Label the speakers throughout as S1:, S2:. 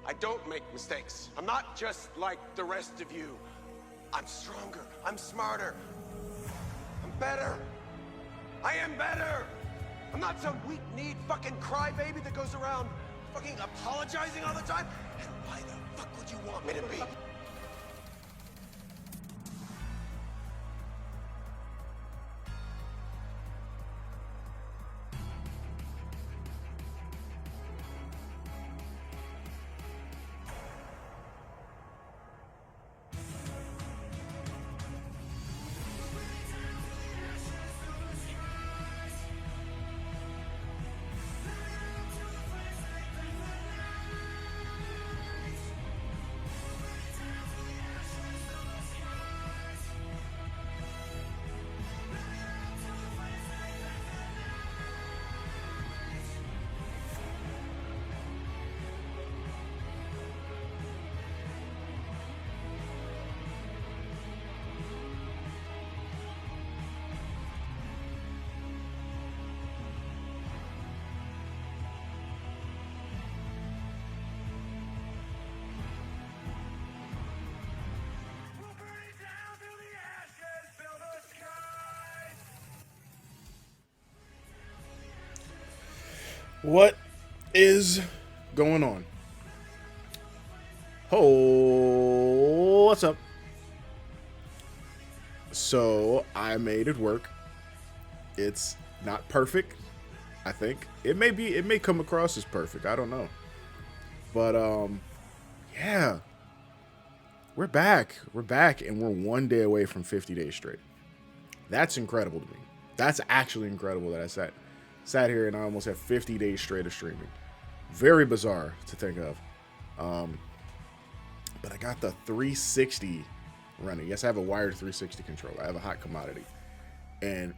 S1: I don't make mistakes. I'm not just like the rest of you. I'm stronger. I'm smarter. I'm better. I am better. I'm not some weak-kneed fucking crybaby that goes around fucking apologizing all the time. And why the fuck would you want me to be?
S2: What is going on? Oh, what's up? So I made it work. It's not perfect, I think. It may come across as perfect. I don't know. But yeah. We're back. We're back and we're 1 day away from 50 days straight. That's incredible to me. That's actually incredible that I sat here and I almost have 50 days straight of streaming. Very bizarre to think of. But I got the 360 running. Yes, I have a wired 360 controller. I have a hot commodity. And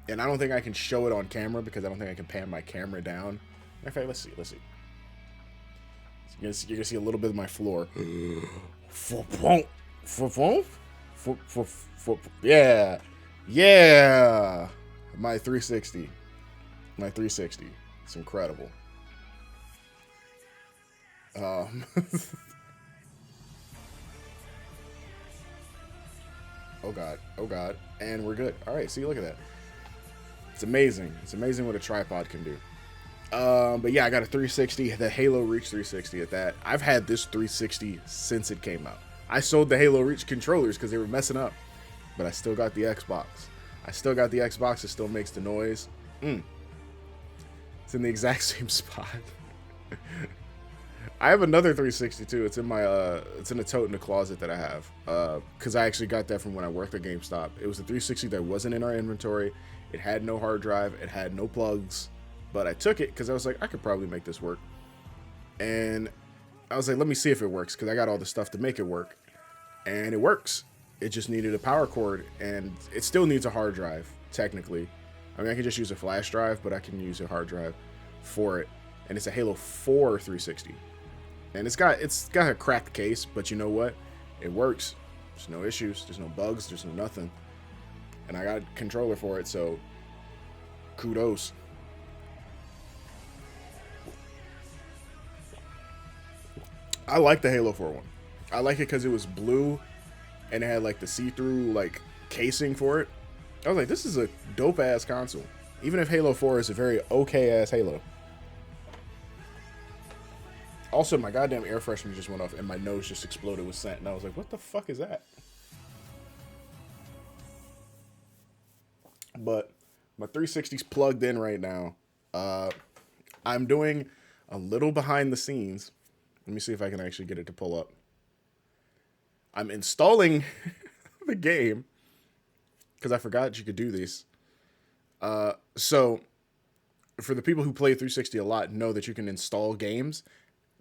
S2: I don't think I can show it on camera because I don't think I can pan my camera down. In fact, let's see. You're gonna see a little bit of my floor. Yeah. My 360. It's incredible. Oh god. And we're good. All right, see, look at that. It's amazing. It's amazing what a tripod can do. But yeah, I got a 360, the Halo Reach 360 at that. I've had this 360 since it came out. I sold the Halo Reach controllers because they were messing up, but I still got the Xbox. It still makes the noise. It's in the exact same spot. I have another 360 too. It's in my it's in a tote in the closet that I have. Cause I actually got that from when I worked at GameStop. It was a 360 that wasn't in our inventory. It had no hard drive. It had no plugs. But I took it because I was like, I could probably make this work. And I was like, let me see if it works because I got all the stuff to make it work. And it works. It just needed a power cord, and it still needs a hard drive, technically. I mean, I can just use a flash drive, but I can use a hard drive for it. And it's a Halo 4 360. And it's got a cracked case, but you know what? It works. There's no issues. There's no bugs. There's no nothing. And I got a controller for it, so kudos. I like the Halo 4 one. I like it because it was blue and it had like the see-through like casing for it. I was like, this is a dope-ass console. Even if Halo 4 is a very okay-ass Halo. Also, my goddamn air freshener just went off and my nose just exploded with scent. And I was like, what the fuck is that? But my 360's plugged in right now. I'm doing a little behind the scenes. Let me see if I can actually get it to pull up. I'm installing the game because I forgot you could do these. So for the people who play 360 a lot know that you can install games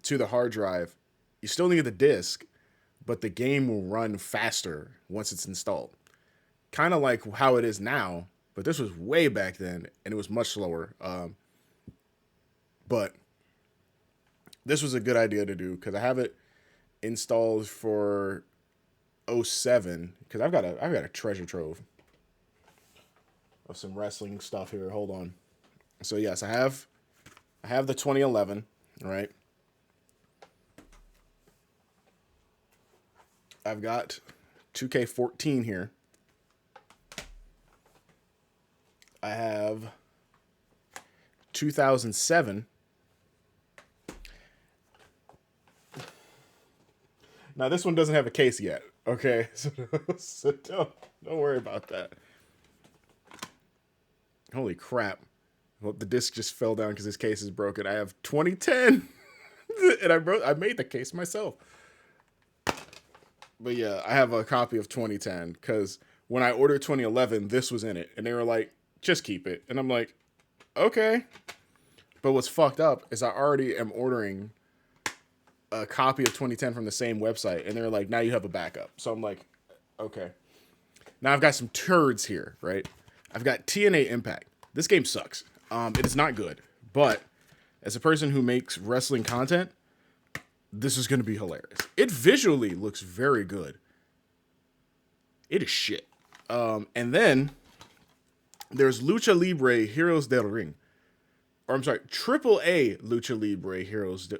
S2: to the hard drive. You still need the disc, but the game will run faster once it's installed. Kind of like how it is now, but this was way back then and it was much slower. But this was a good idea to do because I have it installed for 07 because I've got a treasure trove of some wrestling stuff here. Hold on. So yes, I have the 2011, right? I've got 2K14 here. I have 2007. Now this one doesn't have a case yet. Okay, so don't worry about that. Holy crap! Well, the disc just fell down because this case is broken. I have 2010, and I made the case myself. But yeah, I have a copy of 2010 because when I ordered 2011, this was in it, and they were like, "Just keep it," and I'm like, "Okay." But what's fucked up is I already am ordering a copy of 2010 from the same website, and they're like, "Now you have a backup." So I'm like, "Okay." Now I've got some turds here, right? I've got TNA Impact. This game sucks. It is not good, but as a person who makes wrestling content, this is going to be hilarious. It visually looks very good. It is shit. And then there's Lucha Libre Heroes del Ring. Or I'm sorry, AAA Lucha Libre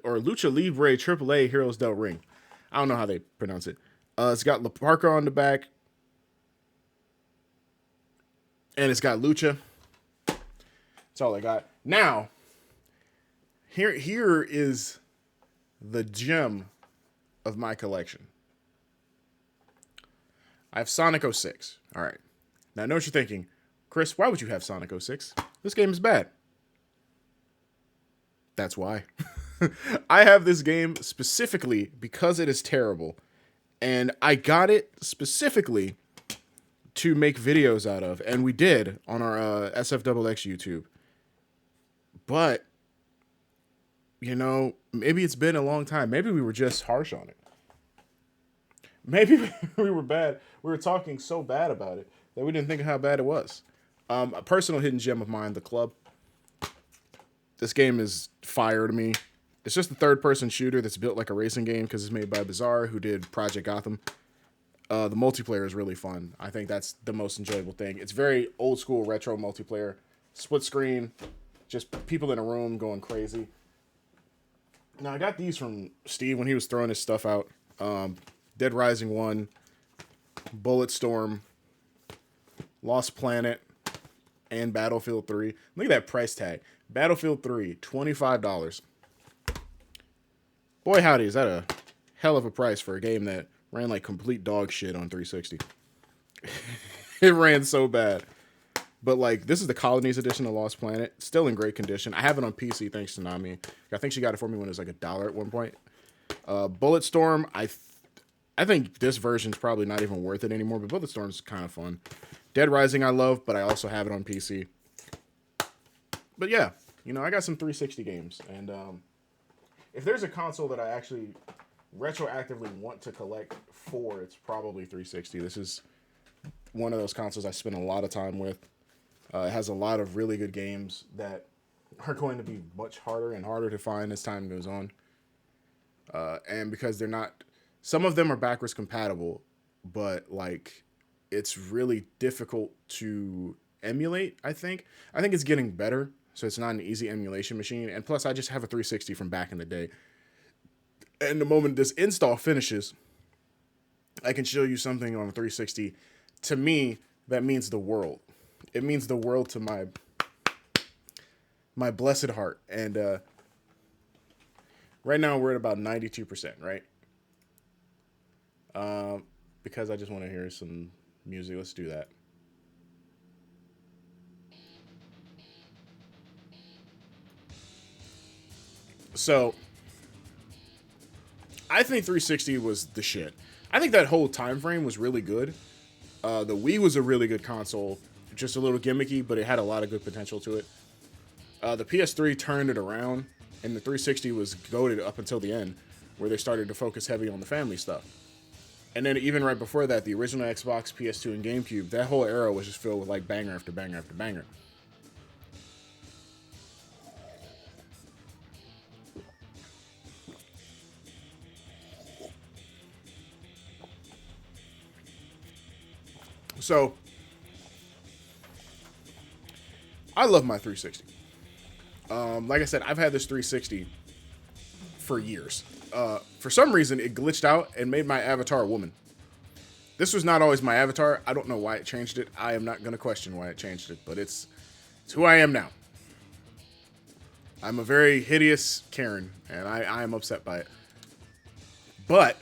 S2: or Lucha Libre AAA Heroes del Ring. I don't know how they pronounce it. It's got La Parka on the back. And it's got Lucha. That's all I got. Now, here is the gem of my collection. I have Sonic 06. All right. Now, I know what you're thinking. Chris, why would you have Sonic 06? This game is bad. That's why. I have this game specifically because it is terrible. And I got it specifically to make videos out of. And we did on our SFXX YouTube. But, you know, maybe it's been a long time. Maybe we were just harsh on it. Maybe we were bad. We were talking so bad about it that we didn't think of how bad it was. A personal hidden gem of mine, The Club. This game is fire to me. It's just a third-person shooter that's built like a racing game because it's made by Bizarre, who did Project Gotham. The multiplayer is really fun. I think that's the most enjoyable thing. It's very old-school retro multiplayer. Split screen, just people in a room going crazy. Now, I got these from Steve when he was throwing his stuff out. Dead Rising 1, Bulletstorm, Lost Planet, and Battlefield 3. Look at that price tag. Battlefield 3, $25. Boy, howdy, is that a hell of a price for a game that ran like complete dog shit on 360. It ran so bad. But like, this is the Colonies edition of Lost Planet. Still in great condition. I have it on PC thanks to Nami. I think she got it for me when it was like $1 at one point. Bulletstorm, I think this version's probably not even worth it anymore, but Bulletstorm's kind of fun. Dead Rising I love, but I also have it on PC. But yeah, you know, I got some 360 games. And if there's a console that I actually retroactively want to collect for, it's probably 360. This is one of those consoles I spend a lot of time with. It has a lot of really good games that are going to be much harder and harder to find as time goes on. And because they're not, some of them are backwards compatible, but like it's really difficult to emulate, I think. I think it's getting better, so it's not an easy emulation machine. And plus, I just have a 360 from back in the day. And the moment this install finishes, I can show you something on a 360. To me, that means the world. It means the world to my blessed heart. And right now we're at about 92%, right? Because I just want to hear some music. Let's do that. So, I think 360 was the shit. I think that whole time frame was really good. The Wii was a really good console, just a little gimmicky, but it had a lot of good potential to it. The PS3 turned it around, and the 360 was goated up until the end, where they started to focus heavy on the family stuff. And then even right before that, the original Xbox, PS2, and GameCube, that whole era was just filled with like banger after banger after banger. So, I love my 360. Like I said, I've had this 360 for years. For some reason, it glitched out and made my avatar a woman. This was not always my avatar. I don't know why it changed it. I am not going to question why it changed it, but it's who I am now. I'm a very hideous Karen, and I am upset by it. But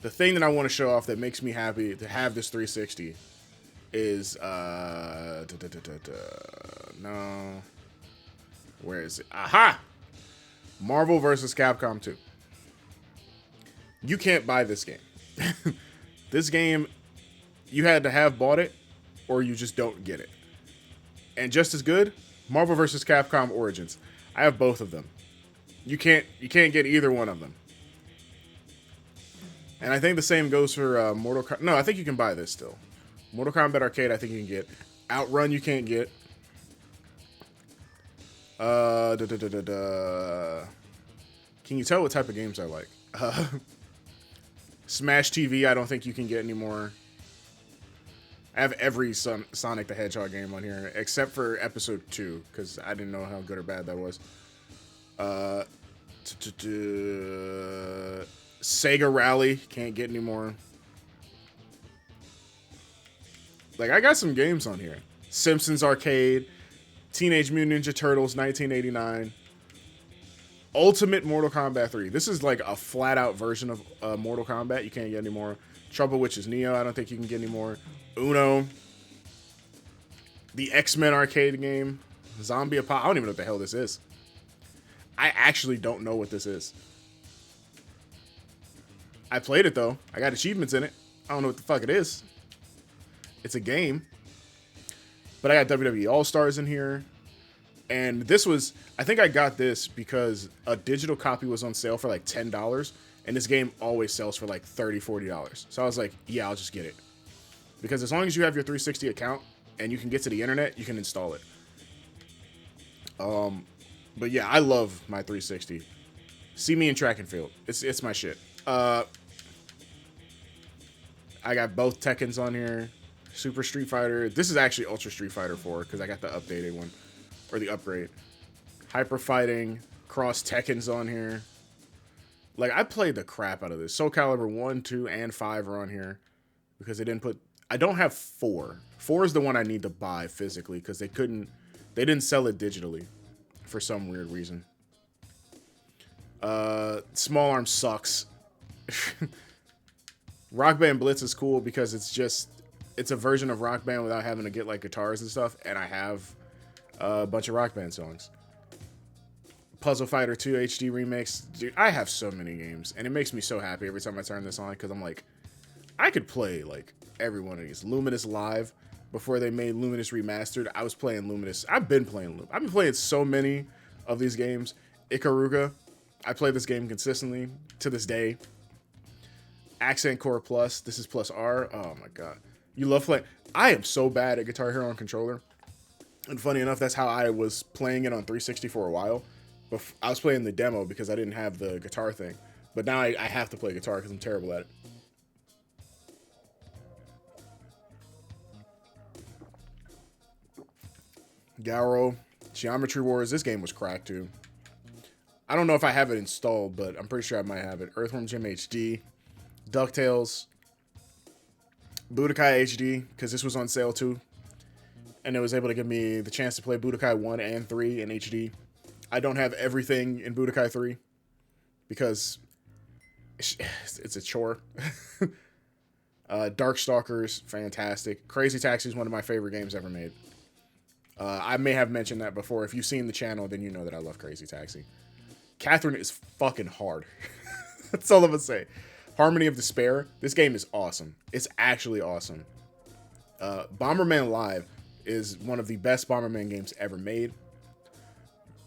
S2: the thing that I want to show off that makes me happy to have this 360 is no. Where is it? Aha! Marvel vs. Capcom 2. You can't buy this game. This game, you had to have bought it, or you just don't get it. And just as good, Marvel vs. Capcom Origins. I have both of them. You can't get either one of them. And I think the same goes for Mortal Kombat. No, I think you can buy this still. Mortal Kombat Arcade, I think you can get. Outrun, you can't get. Can you tell what type of games I like? Smash TV, I don't think you can get anymore. I have every Sonic the Hedgehog game on here, except for Episode 2, because I didn't know how good or bad that was. Sega Rally, can't get anymore. Like, I got some games on here. Simpsons Arcade, Teenage Mutant Ninja Turtles 1989, Ultimate Mortal Kombat 3. This is like a flat out version of Mortal Kombat. You can't get anymore. Trouble Witches Neo, I don't think you can get anymore. Uno, the X-Men arcade game, Zombie Apocalypse. I don't even know what the hell this is. I actually don't know what this is. I played it though. I got achievements in it. I don't know what the fuck it is. It's a game. But I got WWE All-Stars in here. And this was, I think I got this because a digital copy was on sale for like $10. And this game always sells for like $30, $40. So I was like, yeah, I'll just get it. Because as long as you have your 360 account and you can get to the internet, you can install it. But yeah, I love my 360. See me in track and field. It's my shit. I got both Tekkens on here. Super Street Fighter. This is actually Ultra Street Fighter 4 because I got the updated one. Or the upgrade. Hyper Fighting. Cross Tekken's on here. Like, I played the crap out of this. Soul Calibur 1, 2, and 5 are on here. Because they didn't put... I don't have 4. 4 is the one I need to buy physically because they didn't sell it digitally. For some weird reason. Small Arm sucks. Rock Band Blitz is cool because it's a version of Rock Band without having to get like guitars and stuff, and I have a bunch of Rock Band songs. Puzzle Fighter 2 HD remix. Dude, I have so many games, and it makes me so happy every time I turn this on because I'm like, I could play like every one of these. Luminous Live, before they made Luminous Remastered, I was playing Luminous. I've been playing so many of these games. Ikaruga, I play this game consistently to this day. Accent Core Plus, this is plus R. Oh my god. You love playing. I am so bad at Guitar Hero on controller. And funny enough, that's how I was playing it on 360 for a while. But I was playing the demo because I didn't have the guitar thing. But now I have to play guitar because I'm terrible at it. Garo, Geometry Wars. This game was cracked too. I don't know if I have it installed, but I'm pretty sure I might have it. Earthworm Jim HD. DuckTales. Budokai HD, because this was on sale too. And it was able to give me the chance to play Budokai 1 and 3 in HD. I don't have everything in Budokai 3 because it's a chore. Darkstalkers, fantastic. Crazy Taxi is one of my favorite games ever made. I may have mentioned that before. If you've seen the channel, then you know that I love Crazy Taxi. Catherine is fucking hard. That's all I'm gonna say. Harmony of Despair. This game is awesome. It's actually awesome. Bomberman Live is one of the best Bomberman games ever made.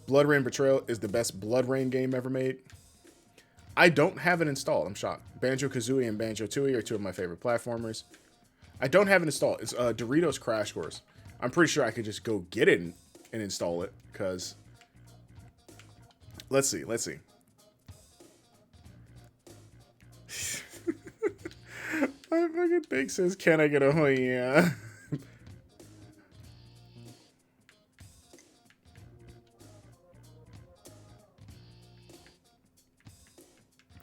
S2: Blood Rain Betrayal is the best Blood Rain game ever made. I don't have it installed. I'm shocked. Banjo-Kazooie and Banjo-Tooie are two of my favorite platformers. I don't have it installed. It's Doritos Crash Course. I'm pretty sure I could just go get it and install it because... Let's see. My fucking thing says, can I get a oh yeah?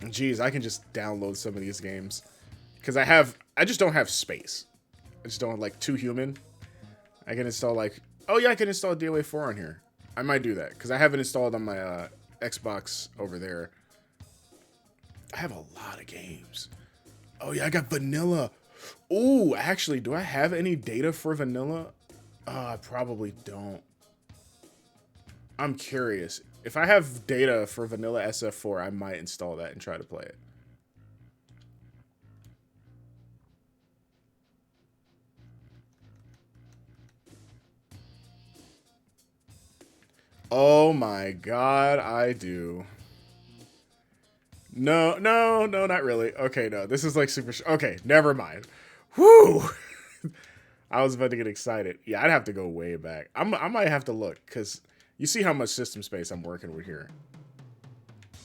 S2: Jeez, I can just download some of these games Because I just don't have space. I just don't have, like, too human. I can install, like, oh yeah, I can install DOA 4 on here. I might do that, because I have it installed on my Xbox over there. I have a lot of games. Oh yeah, I got vanilla. Ooh, actually, do I have any data for vanilla? I probably don't. I'm curious. If I have data for vanilla SF4, I might install that and try to play it. Oh my god, I do. No, not really. Okay, no, this is like super. Okay, never mind. Whoo! I was about to get excited. Yeah, I'd have to go way back. I might have to look, because you see how much system space I'm working with here.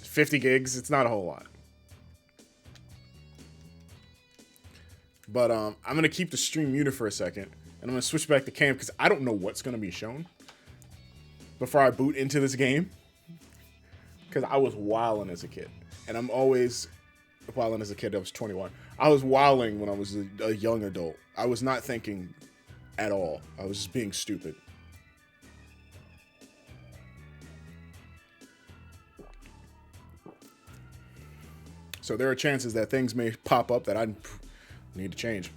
S2: 50 gigs, it's not a whole lot. But I'm going to keep the stream muted for a second, and I'm going to switch back to cam, because I don't know what's going to be shown before I boot into this game. Because I was wilding as a kid. And I'm always wilding as a kid. I was 21. I was wilding when I was a young adult. I was not thinking at all. I was just being stupid. So there are chances that things may pop up that I need to change.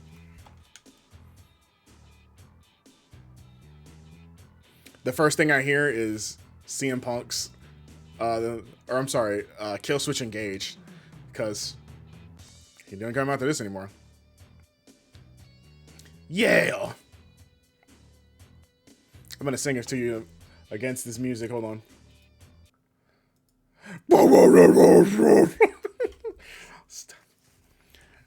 S2: The first thing I hear is CM Punk's, Kill Switch Engage, because he didn't come out to this anymore. Yeah! I'm gonna sing it to you against this music. Hold on.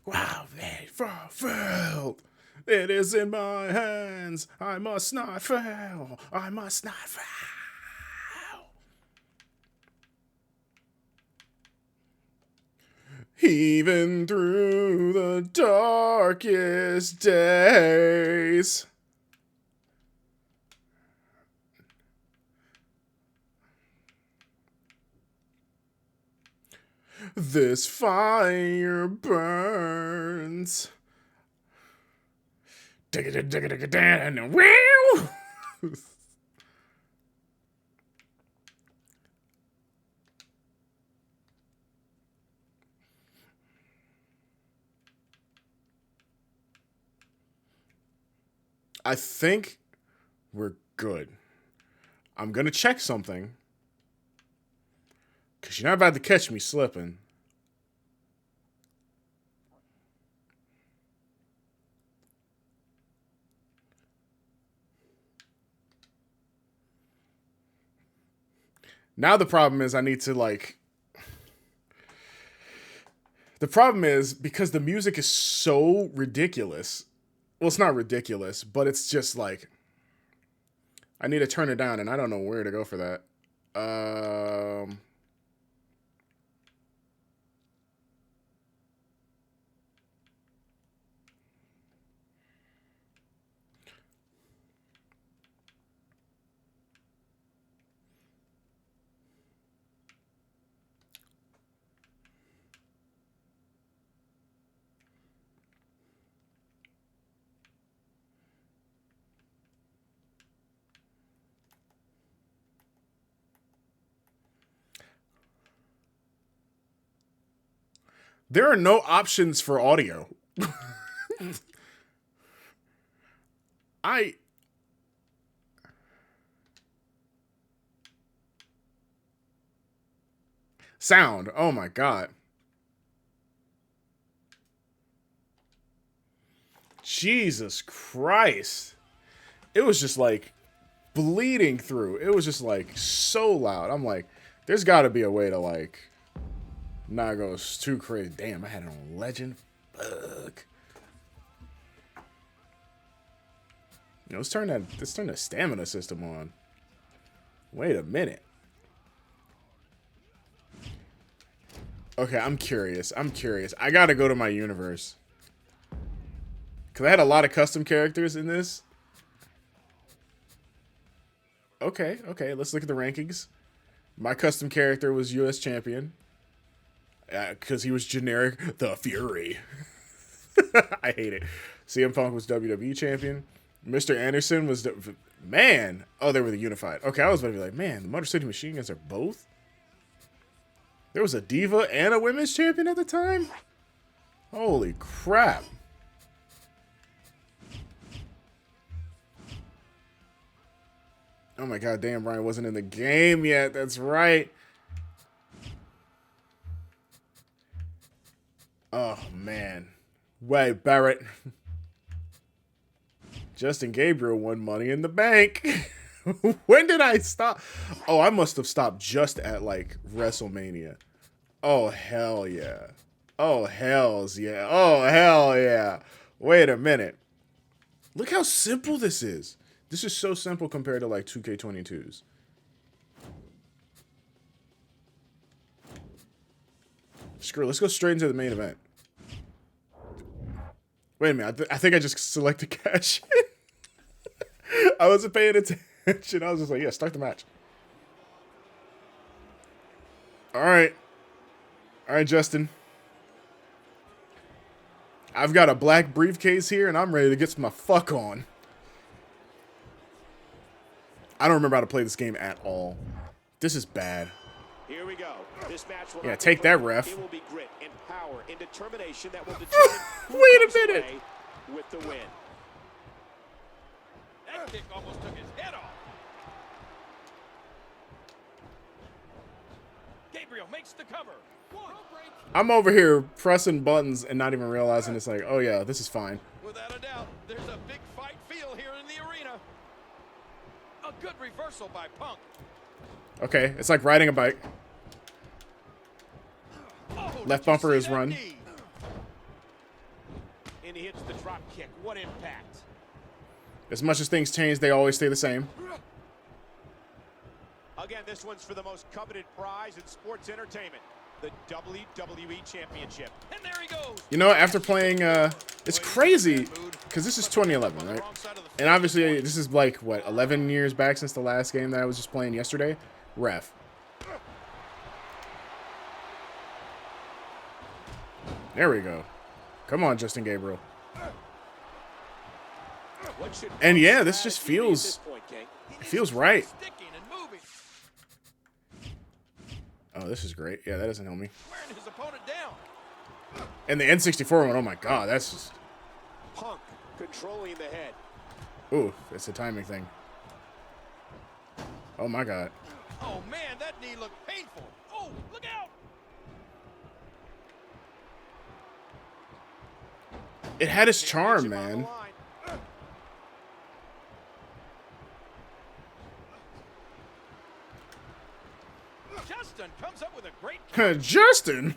S2: Wow, very fulfilled. It is in my hands. I must not fail. I must not fail. Even through the darkest days. This fire burns. I think we're good. I'm gonna check something, because you're not about to catch me slipping. Now the problem is I need to, like... The problem is, because the music is so ridiculous... Well, it's not ridiculous, but it's just, like... I need to turn it down, and I don't know where to go for that. There are no options for audio. Sound. Oh my god. Jesus Christ. It was just like bleeding through. It was just like so loud. I'm like, there's got to be a way to like not go too crazy. Damn, I had it on Legend. Fuck. Let's turn the stamina system on. Wait a minute. Okay, I'm curious. I gotta go to my universe. Because I had a lot of custom characters in this. Okay, let's look at the rankings. My custom character was US champion. Because he was generic, the Fury. I hate it. CM Punk was WWE champion. Mr. Anderson was man. Oh, they were the unified. Okay, I was about to be like, man, the Motor City Machine Guns are both. There was a Diva and a women's champion at the time. Holy crap. Oh my god, damn, Brian wasn't in the game yet. That's right. Oh, man. Wait, Barrett. Justin Gabriel won Money in the Bank. When did I stop? Oh, I must have stopped just at, like, WrestleMania. Oh, hell yeah. Oh, hells yeah. Oh, hell yeah. Wait a minute. Look how simple this is. This is so simple compared to, like, 2K22's. Screw it. Let's go straight into the main event. Wait a minute. I think I just selected cash. I wasn't paying attention. I was just like, yeah, start the match. All right. All right, Justin. I've got a black briefcase here, and I'm ready to get my fuck on. I don't remember how to play this game at all. This is bad.
S3: Here we go. This match will
S2: Yeah, take that, ref.
S3: It will be grit and power and determination that will determine who
S2: Wait a
S3: comes
S2: minute.
S3: away with the win.
S4: That kick almost took his head off. Gabriel makes the cover.
S2: I'm over here pressing buttons and not even realizing it's like, oh yeah, this is fine.
S4: Without a doubt, there's a big fight feel here in the arena. A good reversal by Punk.
S2: Okay, it's like riding a bike.
S4: Oh,
S2: Left
S4: did you
S2: bumper
S4: see
S2: is
S4: that
S2: run.
S4: knee?
S3: And he hits the drop kick. What impact.
S2: As much as things change, they always stay the same.
S3: Again, this one's for the most coveted prize in sports entertainment. The WWE Championship.
S4: And there he goes.
S2: You know, after playing, it's crazy, because this is 2011, right? And obviously, this is like, what, 11 years back since the last game that I was just playing yesterday? Ref. There we go. Come on, Justin Gabriel. And yeah, this just feels, it feels right.
S4: Sticking and moving.
S2: Oh, this is great. Yeah, that doesn't help me.
S4: Wearing his opponent down.
S2: And the N64 one, oh my god, that's just...
S3: Punk controlling the head.
S2: Ooh, it's a timing thing. Oh my god.
S4: Oh man, that knee looked painful. Oh, look out.
S2: It had its charm,
S3: Hits him on the
S2: man.
S3: line.
S4: Justin comes up with a great
S2: Justin!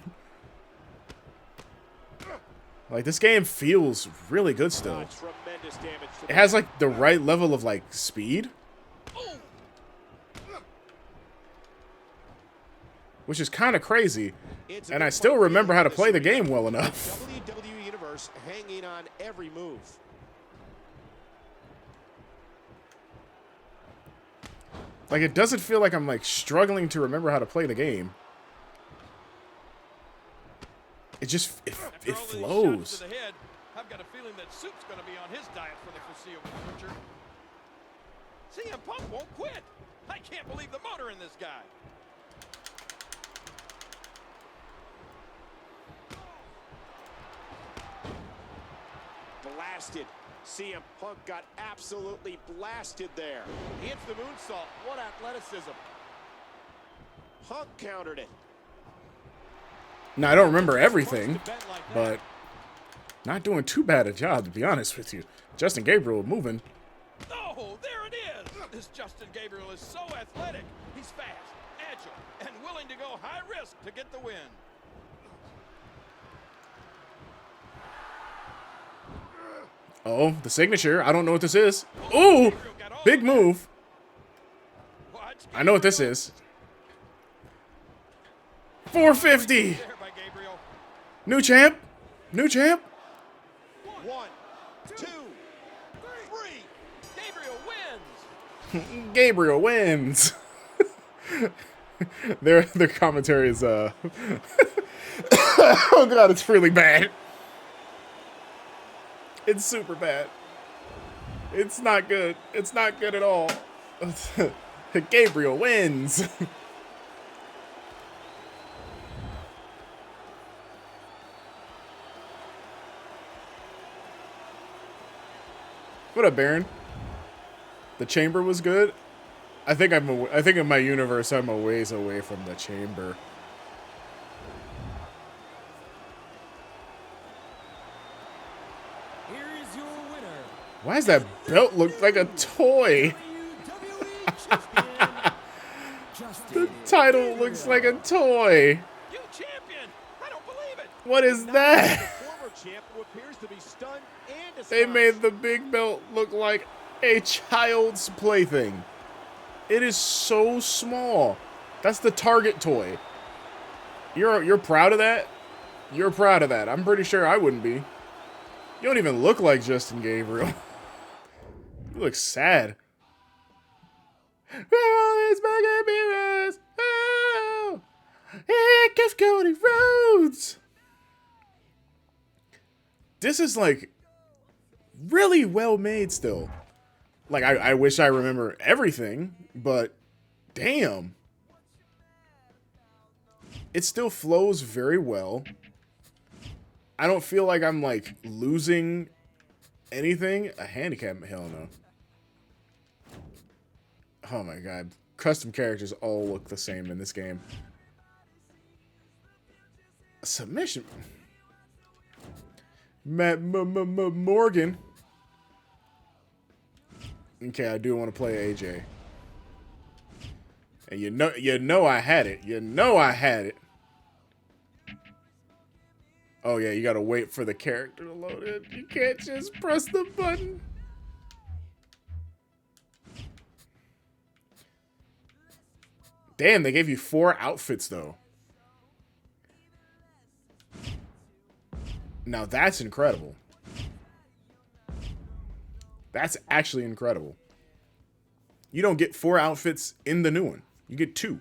S2: Like, this game feels really good still.
S3: Tremendous damage to
S2: It has, like, the right level of, like, speed. Which is kind of crazy.
S3: It's a
S2: And I
S3: good
S2: still
S3: fight
S2: remember how to
S3: this
S2: play the
S3: arena.
S2: game well enough.
S3: WWE Universe hanging on every move.
S2: Like, it doesn't feel like I'm, like, struggling to remember how to play the game. It just, it
S4: After all these shots
S2: flows.
S4: to the head, I've got a feeling that Soup's going to be on his diet for the foreseeable future. CM Punk won't quit. I can't believe the motor in this guy.
S3: Blasted. CM Punk got absolutely blasted there. He hits the moonsault. What athleticism. Punk countered it.
S2: Now, I don't remember everything, but not doing too bad a job, to be honest with you. Justin Gabriel moving.
S4: Oh, there it is. This Justin Gabriel is so athletic. He's fast, agile, and willing to go high risk to get the win.
S2: Oh, the signature. I don't know what this is. Ooh, big move.
S4: Watch
S2: I know what this is. 450.
S4: there by Gabriel.
S2: New champ. New champ.
S3: 1, 2, 3.
S4: Gabriel wins.
S2: Gabriel wins. Their commentary is oh god, it's really bad. It's super bad. It's not good. It's not good at all. Gabriel wins. What up, Baron? The chamber was good. I think in my universe I'm a ways away from the chamber.
S5: Here is your winner.
S2: Why does that belt look like a toy?
S5: WWE champion,
S2: The title looks like a toy.
S4: You champion! I don't believe it!
S2: What is that?
S3: Former champ who appears to be stunned and
S2: They
S3: astonished.
S2: made the big belt look like a child's plaything. It is so small. That's the Target toy. You're proud of that? You're proud of that. I'm pretty sure I wouldn't be. You don't even look like Justin Gabriel. You look sad. Oh, it's Burger Mirrors. Oh, here comes Cody Rhodes. This is like really well made still. Like, I wish I remember everything, but damn. It still flows very well. I don't feel like I'm, like, losing anything. A handicap? Hell no. Oh my god. Custom characters all look the same in this game. Submission. Matt Morgan. Okay, I do want to play AJ. And you know I had it. You know I had it. Oh yeah, you gotta wait for the character to load in. You can't just press the button. Damn, they gave you 4 outfits though. Now that's incredible. That's actually incredible. You don't get 4 outfits in the new one. You get 2.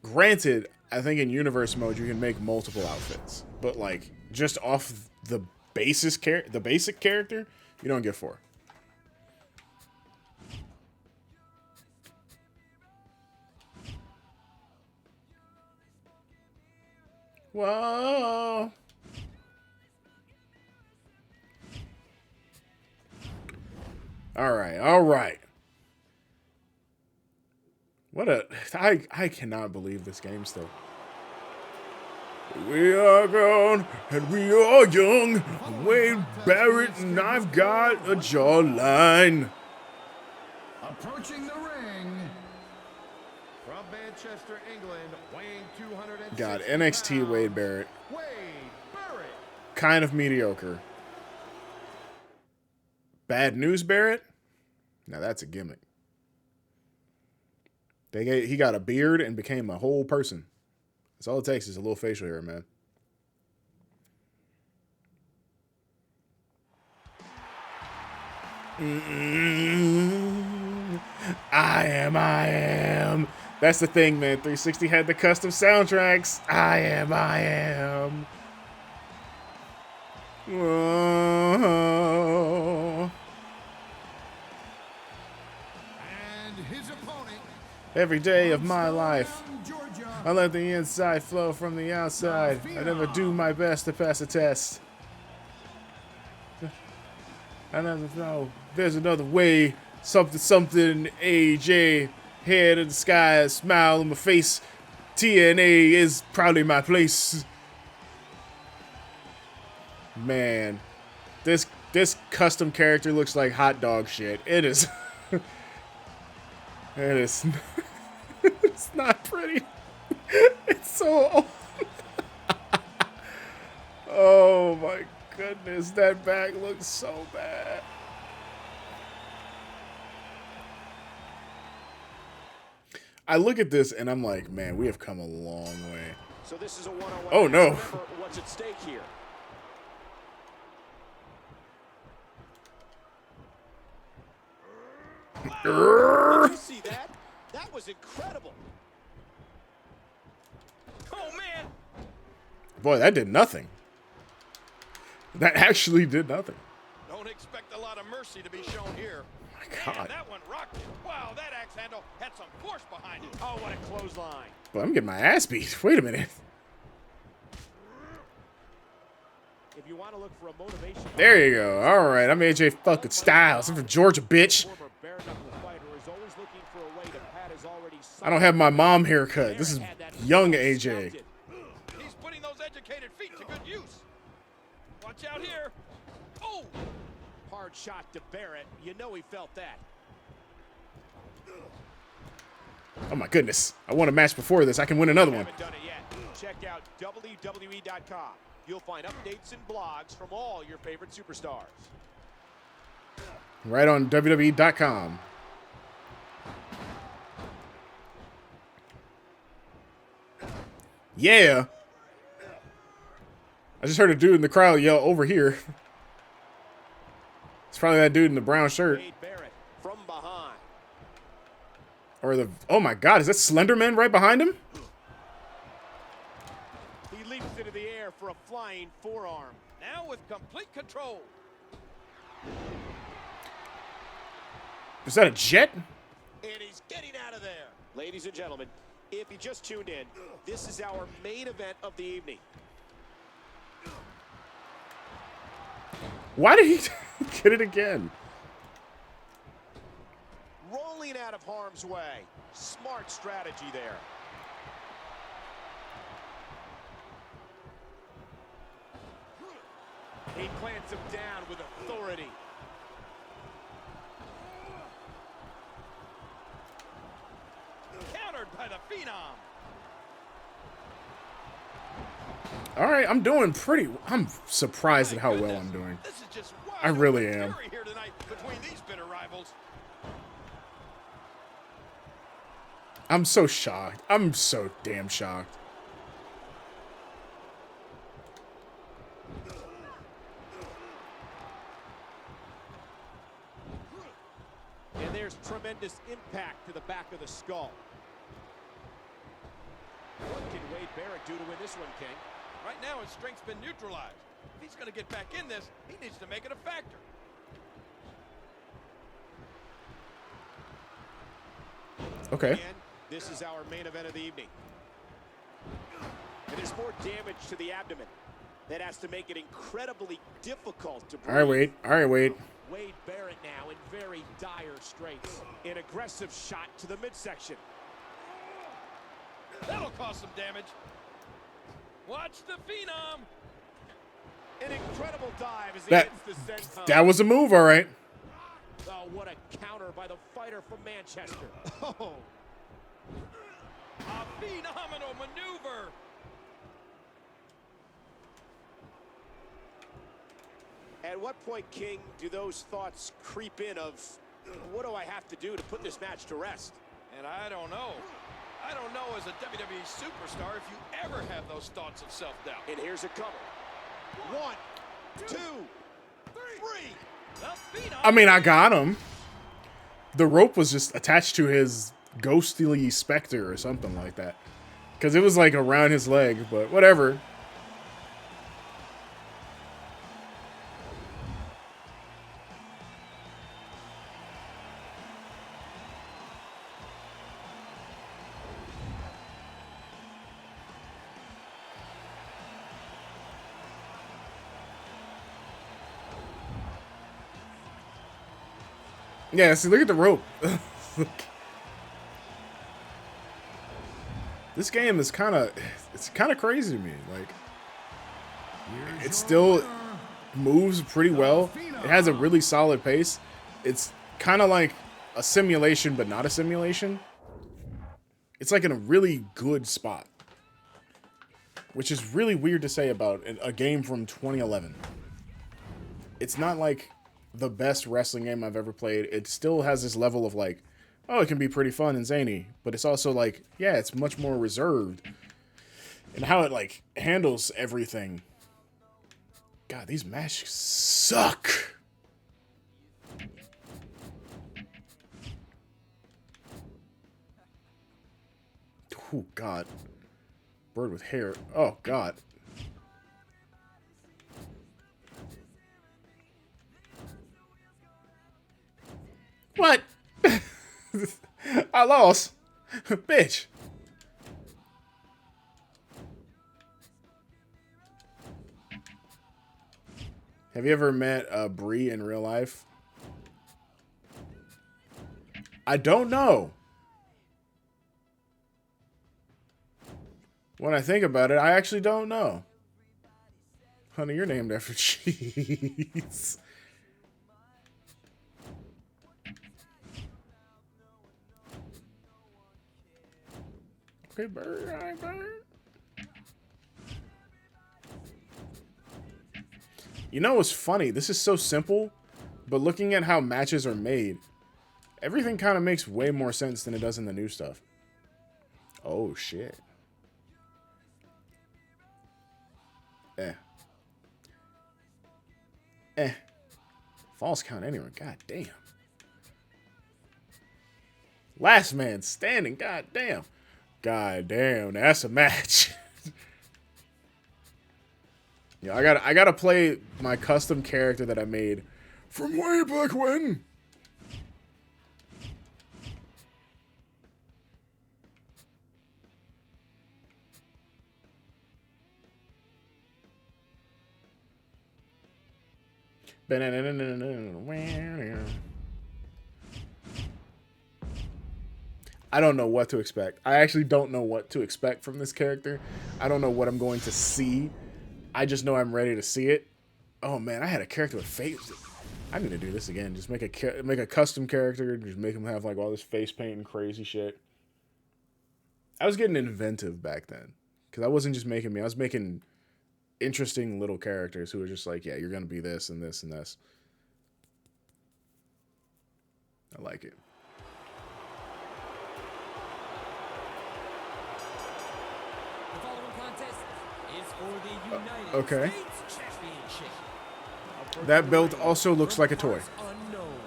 S2: Granted, I think in universe mode you can make multiple outfits, but like just off the basic character, you don't get 4. Whoa. All right. What a... I cannot believe this game still. We are grown and we are young. Wade Barrett and I've got a jawline.
S5: approaching the ring.
S3: From Manchester, England, weighing 206
S2: God, NXT
S3: pounds,
S2: Wade Barrett.
S3: Wade Barrett.
S2: Kind of mediocre. Bad News Barrett? Now that's a gimmick. He got a beard and became a whole person. That's all it takes is a little facial hair, man. I am. That's the thing, man. 360 had the custom soundtracks. I am. Whoa.
S5: And his opponent,
S2: Every day of my life,
S5: Georgia.
S2: I let the inside flow from the outside. I never do my best to pass a test. I never know. There's another way. Something, AJ. Head in the sky, smile on my face. TNA is probably my place. Man, this custom character looks like hot dog shit. It is. It is. It's not pretty. It's so old. Oh my goodness, that back looks so bad. I look at this and I'm like, man, we have come a long way.
S3: So this is a one-on-one.
S2: Oh, no.
S3: Remember what's at stake here. Did you see that? That was incredible.
S4: Oh, man!
S2: Boy, that did nothing. That actually did nothing.
S4: Don't expect a lot of mercy to be shown here.
S2: Oh my
S4: Man,
S2: God.
S4: that one rocked it. Wow, that axe handle had some force behind it.
S3: Oh, what a clothesline.
S2: But I'm getting my ass beat. Wait a minute.
S3: If you want to look for a motivation.
S2: There you go. All right, I'm AJ fucking Styles. I'm from Georgia, bitch.
S3: Former bare knuckle fighter is always looking for a way to pad his already
S2: I don't have my mom haircut. This is young AJ.
S4: He's putting those educated feet to good use. Watch out here. Oh!
S3: Hard shot to Barrett. You know he felt that.
S2: Oh my goodness. I won a match before this. I can win another one.
S3: Haven't done it yet. Check out WWE.com. You'll find updates and blogs from all your favorite superstars.
S2: Right on WWE.com. Yeah. I just heard a dude in the crowd yell over here. It's probably that dude in the brown shirt.
S3: Wade Barrett from behind.
S2: Or the... Oh my God, is that Slenderman right behind him?
S3: He leaps into the air for a flying forearm.
S4: Now with complete control.
S2: Is that a jet?
S3: And he's getting out of there. Ladies and gentlemen, if you just tuned in, this is our main event of the evening.
S2: Why did he get it again?
S3: Rolling out of harm's way. Smart strategy there. He plants him down with authority.
S4: Countered by the Phenom.
S2: All right, I'm doing pretty... I'm surprised at how well I'm doing.
S4: This is just wild.
S2: I really am.
S4: Fury here tonight between these bitter rivals.
S2: I'm so shocked. I'm so damn shocked.
S3: And there's tremendous impact to the back of the skull. What can Wade Barrett do to win this one, King?
S4: Right now his strength's been neutralized. If he's going to get back in this, he needs to make it a factor.
S2: Okay.
S3: And this is our main event of the evening. And there's more damage to the abdomen. That has to make it incredibly difficult to breathe.
S2: All right, wait. All right, wait.
S3: Wade Barrett now in very dire straits. An aggressive shot to the midsection.
S4: That'll cause some damage. Watch the Phenom.
S3: An incredible dive as he
S2: That,
S3: hits the senton.
S2: that was a move, all right.
S3: Oh, what a counter by the fighter from Manchester. Oh.
S4: A phenomenal maneuver.
S3: At what point, King, do those thoughts creep in of, what do I have to do to put this match to rest?
S4: And I don't know. I don't know as a WWE superstar if you ever have those thoughts of self-doubt.
S3: And here's a cover. 1, 2, 3.
S4: The Phenom.
S2: I mean, I got him. The rope was just attached to his ghostly specter or something like that. Because it was like around his leg, but whatever. Yeah, see, look at the rope. This game is it's kind of crazy to me. Like, it still moves pretty well. It has a really solid pace. It's kind of like a simulation, but not a simulation. It's like in a really good spot, which is really weird to say about a game from 2011. It's not like the best wrestling game I've ever played. It still has this level of like, oh, it can be pretty fun and zany, but it's also like, yeah, it's much more reserved in how it like handles everything. God, these matches suck. Oh God, bird with hair. Oh God. What? I lost. Bitch. Have you ever met Bree in real life? I don't know. When I think about it, I actually don't know. Honey, you're named after cheese. Okay, bird, all right, bird. You know what's funny? This is so simple, but looking at how matches are made, everything kind of makes way more sense than it does in the new stuff. Oh, shit. Falls count anywhere. God damn. Last man standing. God damn. God damn. That's a match. Yeah, I gotta play my custom character that I made from way back when. I don't know what to expect. I actually don't know what to expect from this character. I don't know what I'm going to see. I just know I'm ready to see it. Oh man, I had a character with face. I need to do this again. Just make a custom character. Just make him have like all this face paint and crazy shit. I was getting inventive back then because I wasn't just making me. I was making interesting little characters who were just like, yeah, you're gonna be this and this and this. I like it.
S6: The following contest is for the United
S2: Okay.
S6: States Championship.
S2: That belt also looks like a toy.
S6: Unknown.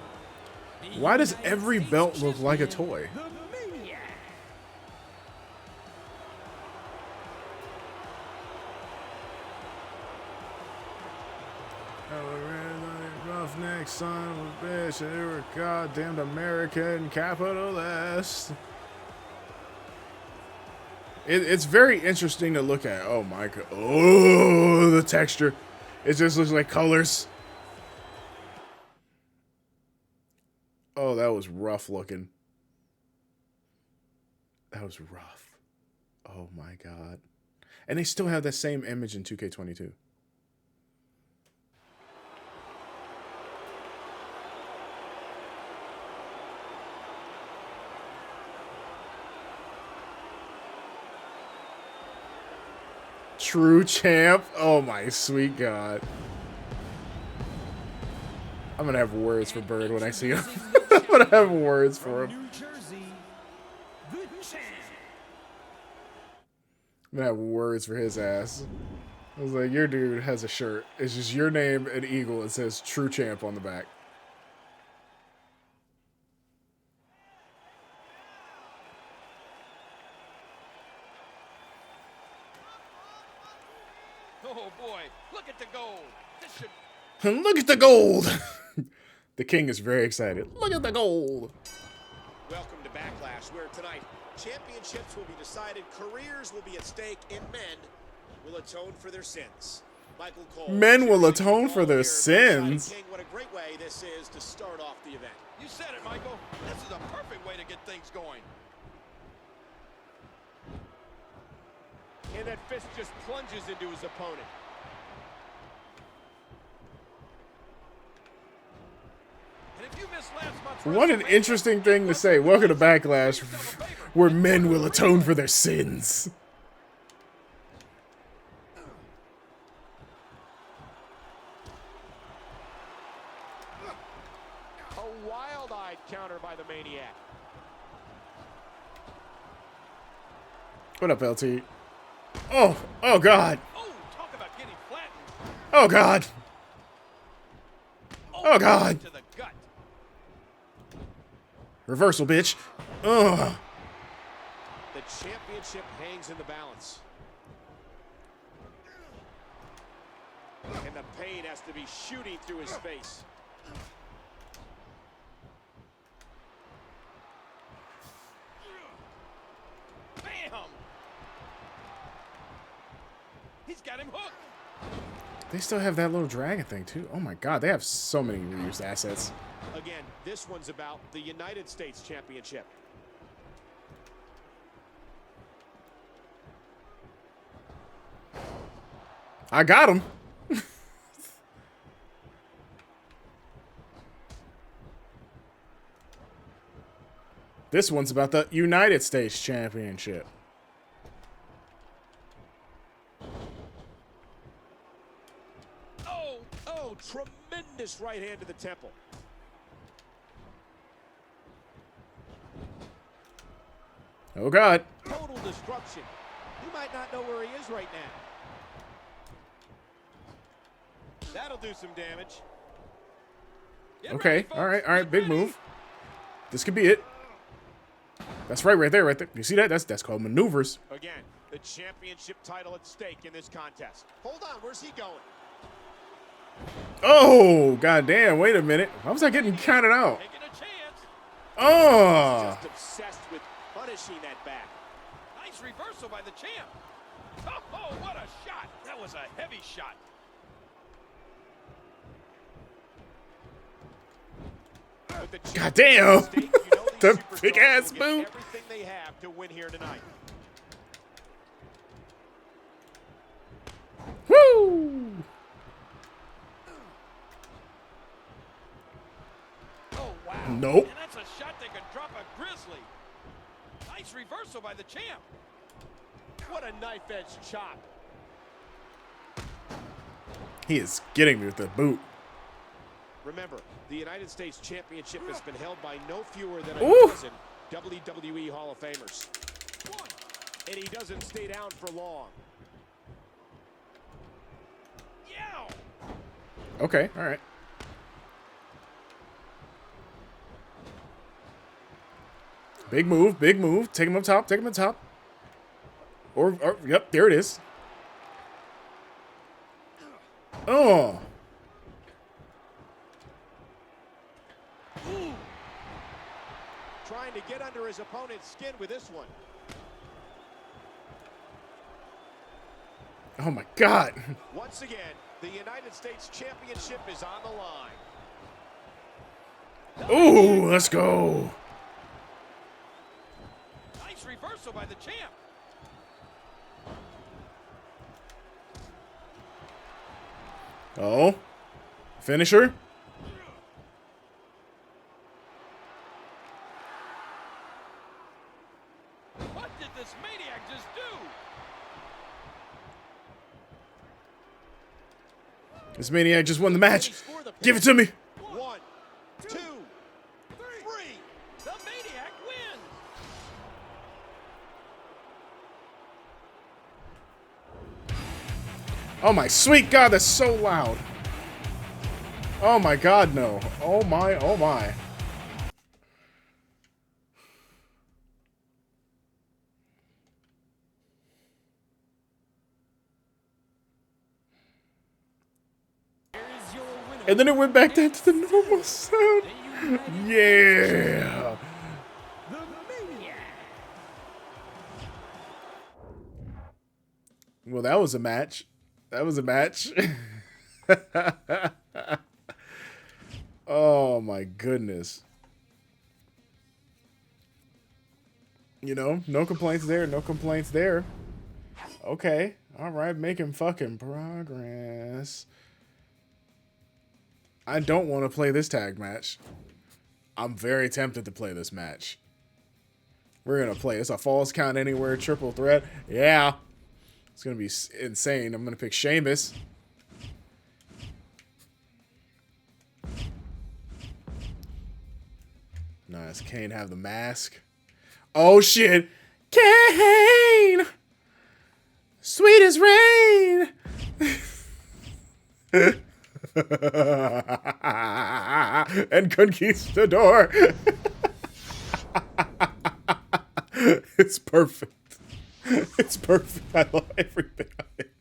S6: The
S2: Why does
S6: United
S2: every
S6: States
S2: belt look like a
S6: champion,
S2: toy?
S6: the Maniac.
S2: Roughneck son of a bitch, they were goddamned American capitalist. It's very interesting to look at. Oh my god. Oh, the texture. It just looks like colors. Oh, that was rough looking. That was rough. Oh my god. And they still have that same image in 2K22. True champ. Oh my sweet god. I'm gonna have words for Bird when I see him. I'm gonna have words for him.
S6: New Jersey, the champ.
S2: I'm gonna have words for his ass. I was like, your dude has a shirt. It's just your name and eagle. It says True Champ on the back.
S4: Oh boy, look at the gold. This should
S2: Look at the gold. The king is very excited. Look at the gold.
S3: Welcome to Backlash, where tonight championships will be decided, careers will be at stake, and men will atone for their sins. Michael Cole.
S2: Men will atone for their
S3: Here,
S2: sins.
S3: King, what a great way this is to start off the event.
S4: You said it, Michael. This is a perfect way to get things going.
S3: And that fist just plunges into his opponent.
S4: And if you missed last month's
S2: What an
S4: WrestleMania,
S2: interesting thing to say. Welcome to Backlash, where men will atone for their sins.
S3: A wild-eyed counter by the Maniac.
S2: What up, LT? Oh God.
S4: Oh, talk about getting flattened.
S2: Oh God. Oh God.
S4: To the gut.
S2: Reversal, bitch. Ugh.
S3: The championship hangs in the balance. And the pain has to be shooting through his face.
S4: got him hooked.
S2: They still have that little dragon thing too. Oh my god, they have so many reused assets.
S3: Again, this one's about the United States Championship.
S2: I got him. This one's about the United States Championship.
S3: Oh, tremendous right hand to the temple.
S2: Oh god.
S3: Total destruction. You might not know where he is right now. That'll do some damage.
S4: Get
S2: Okay,
S4: ready, folks.
S2: all right,
S4: Get
S2: big
S4: ready.
S2: move. This could be it. That's right there. You see that? That's called maneuvers.
S3: Again, the championship title at stake in this contest. Hold on, where's he going?
S2: Oh, goddamn! Wait a minute. Why was I getting counted out?
S4: Taking a chance.
S2: Oh,
S3: Just obsessed with punishing that back.
S4: Nice reversal by the champ. Oh, what a shot. That was a heavy shot.
S3: With the
S2: goddamn!
S3: championship at stake, you know these
S2: The
S3: superstars
S2: big ass
S3: will get
S2: boot.
S3: everything they have to win here tonight.
S2: Woo!
S4: Oh, wow.
S2: Nope.
S4: And that's a shot that could drop a grizzly. Nice reversal by the champ.
S3: What a knife-edge chop.
S2: He is getting me with the boot.
S3: Remember, the United States Championship has been held by no fewer than
S2: Ooh.
S3: a dozen WWE Hall of Famers. And he doesn't stay down for long.
S4: Yow.
S2: Okay, all right. Big move, big move. Take him up top, take him up top. Or yep, there it is. Oh.
S3: Trying to get under his opponent's skin with this one.
S2: Oh my god.
S3: Once again, the United States Championship is on the line.
S2: Ooh, let's go.
S4: Nice reversal by the champ.
S2: Oh. Finisher.
S4: What did this maniac just do?
S2: This maniac just won the match. Give it to me.
S3: 1, 2, 3.
S4: The maniac wins.
S2: Oh my sweet god, that's so loud. Oh my god, no. Oh my, oh my.
S6: Here is your winner.
S2: And then it went back down to the normal sound. Yeah.
S6: The Maniac.
S2: Well, that was a match. That was a match. Oh my goodness. You know, no complaints there, no complaints there. Okay. All right, making fucking progress. I don't want to play this tag match. I'm very tempted to play this match. We're going to play. It's a falls count anywhere, triple threat. Yeah. It's going to be insane. I'm going to pick Sheamus. Nice. Kane have the mask. Oh, shit. Kane! Sweet as rain! And Conquistador. It's perfect. It's perfect. I love everything of it.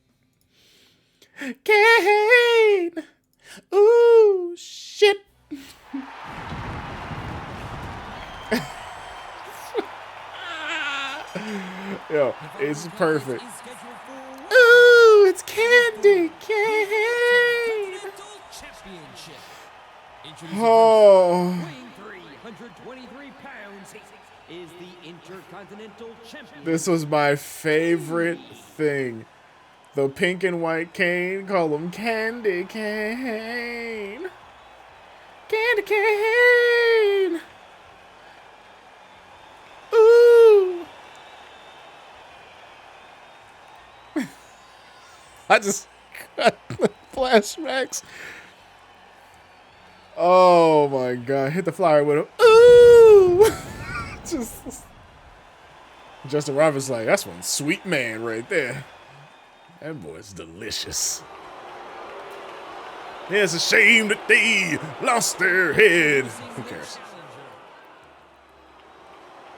S2: Kane! Ooh, shit. Yo, it's perfect.
S6: Is scheduled for one
S2: Ooh, it's Kane.
S6: introduce
S2: Oh.
S6: weighing 323 pounds, is the Intercontinental Champion.
S2: This was my favorite thing. The pink and white cane. Call him Candy Cane. Candy Cane. Ooh. I just got the flashbacks. Oh my god. Hit the flyer with him. Ooh. Just Justin Roberts like, that's one sweet man right there. That boy's delicious. It's a shame that they lost their head. Who cares?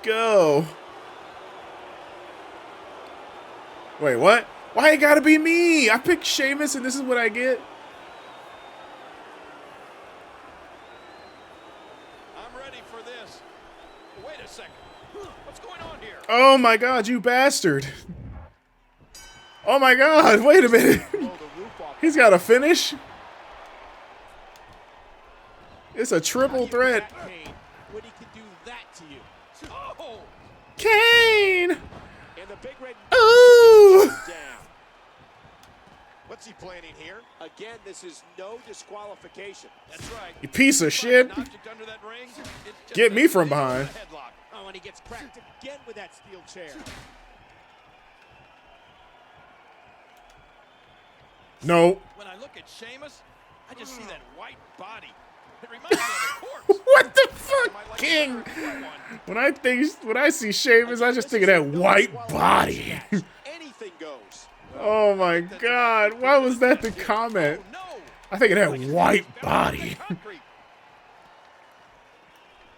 S2: Go. Wait, what? Why it gotta be me? I picked Sheamus and this is what I get?
S4: I'm ready for this. Wait a second. What's going on here?
S2: Oh my god, you bastard. Oh my god, wait a minute. He's got a finish? It's a triple threat.
S3: Kane, when he can do that to you.
S4: Oh!
S2: Kane!
S3: And the big red
S2: Ooh!
S3: down. What's he planning here? Again, this is no disqualification.
S4: That's right.
S2: You piece of shit.
S4: An object under that ring, it's just
S2: Get me
S4: a
S2: from
S4: deal
S2: behind.
S4: with a headlock.
S3: Oh, and he gets cracked again with that steel chair.
S2: No.
S4: When I look at Sheamus, I just see that white body. It reminds me of a corpse.
S2: What the
S4: I
S2: fuck,
S4: might like
S2: King?
S4: to wear one.
S2: When I see Sheamus, I just think of that white body.
S3: Anything goes.
S2: Oh my god, why was that the comment?
S4: Oh, no.
S2: I think of that white body.
S4: Concrete.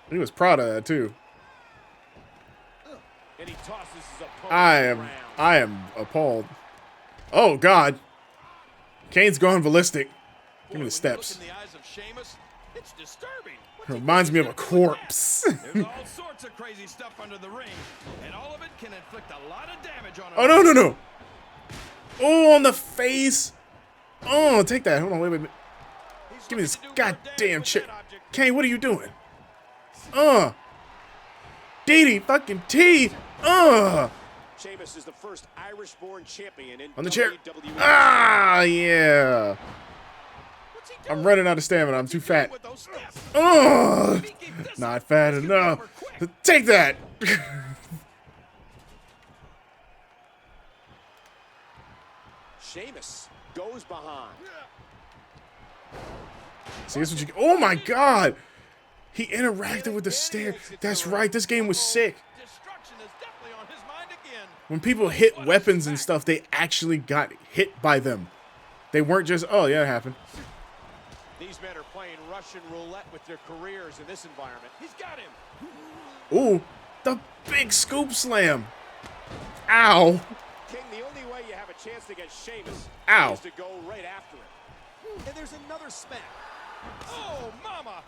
S2: He was proud of that too.
S3: And he tosses his opponent around.
S2: I am appalled. Oh god. Kane's going ballistic. Give me
S4: Boy,
S2: the steps.
S4: when you look in the eyes of Sheamus, it's disturbing.
S2: Reminds me of a corpse.
S4: There's all sorts of crazy stuff under the ring, and all of it can inflict a lot of damage on a
S2: Oh no no no. Oh, on the face. Oh, take that. Hold on, wait.
S4: He's
S2: Give me this
S4: looking to do more damage
S2: goddamn
S4: with
S2: chip.
S4: that object.
S2: Kane, what are you doing? DD fucking T.
S3: Sheamus is the first Irish-born champion in
S2: On the chair.
S3: WWE.
S2: Ah, yeah.
S4: What's he
S2: I'm
S4: doing?
S2: running out of stamina. I'm too fat.
S4: With those steps.
S2: Oh,
S4: If he keeps this
S2: not
S4: up,
S2: fat
S4: it's gonna be
S2: enough.
S4: over quick.
S2: Take that.
S3: Sheamus goes behind.
S2: See, this what you. Oh my God. He interacted with the stair. That's right. This game was sick.
S4: Destruction is definitely on his mind again.
S2: When people hit weapons and stuff, they actually got hit by them. They weren't just, oh, yeah, it happened.
S3: These men are playing Russian roulette with their careers in this environment.
S4: He's got him.
S2: Ooh, the big scoop slam. Ow.
S3: King, the only way you have a chance against Sheamus
S2: Ow.
S3: is to go right after him. And there's another smack.
S4: Oh, mama.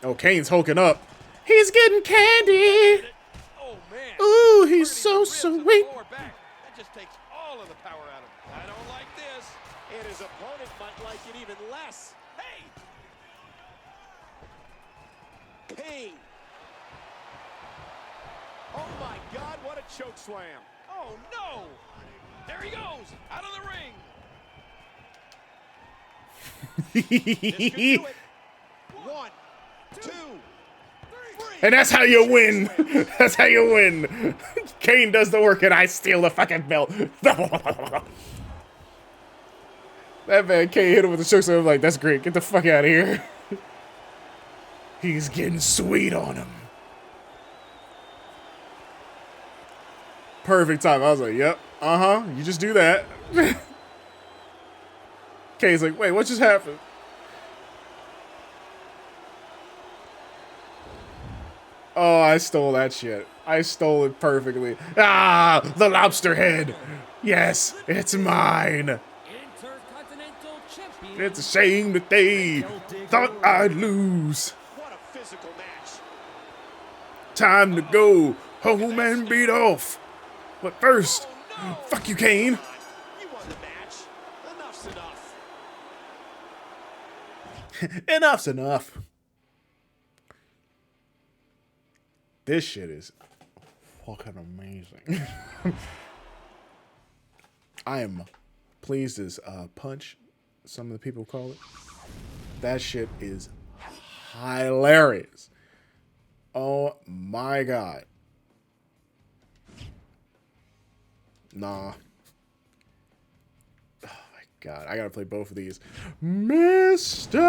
S2: Oh, Kane's hulking up. He's getting candy.
S4: Oh, man.
S2: Ooh, he's
S4: Burning
S2: so
S4: the ribs and the
S2: sweet.
S4: lower back. That just takes all of the power out of him. I don't like this.
S3: And his opponent might like it even less.
S4: Hey.
S3: Kane. Oh my God, what a choke slam.
S4: Oh, no. There he goes. Out of the ring. This could do it.
S3: 1, 2, 3.
S2: And that's how you win. That's how you win. Kane does the work and I steal the fucking belt. That man Kane hit him with the choke, so I'm like, that's great. Get the fuck out of here. He's getting sweet on him. Perfect time. I was like, yep, you just do that. Kane's like, wait, what just happened? Oh, I stole that shit. I stole it perfectly. Ah, the lobster head. Yes, it's mine.
S6: Intercontinental Champion.
S2: It's a shame that they thought I'd lose.
S3: What a physical match.
S2: Time to go home and beat off. But first, fuck you, Kane.
S3: You won the match. Enough's enough.
S2: Enough's enough. This shit is fucking amazing. I am pleased as punch, some of the people call it. That shit is hilarious. Oh my god. Nah. Oh my god. I gotta play both of these. Mr.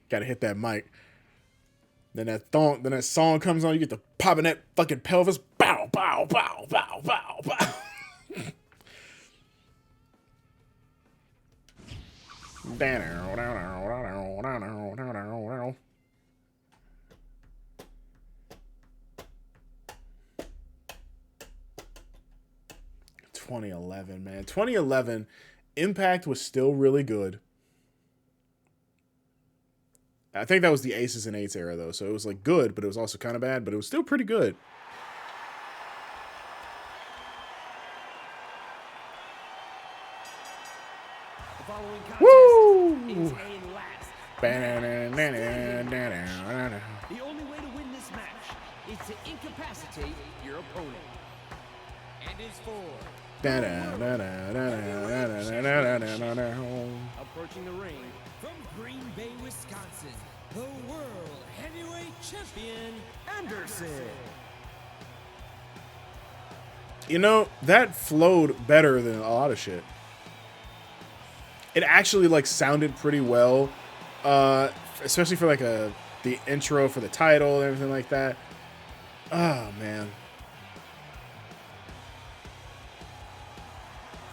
S2: Gotta hit that mic. Then that song comes on, you get the popping that fucking pelvis. Bow, bow, bow, bow, bow, bow. 2011, man. 2011, Impact was still really good. I think that was the Aces and Eights era, though. So it was like good, but it was also kind of bad, but it was still pretty good.
S6: The following contest
S2: Woo!
S6: is a last. The only way to win this match is to incapacitate your opponent. And is for approaching the ring from Green Bay, Wisconsin, the World Heavyweight Champion, Anderson.
S2: You know, that flowed better than a lot of shit. It actually like sounded pretty well, especially for like the intro for the title and everything like that. Oh man,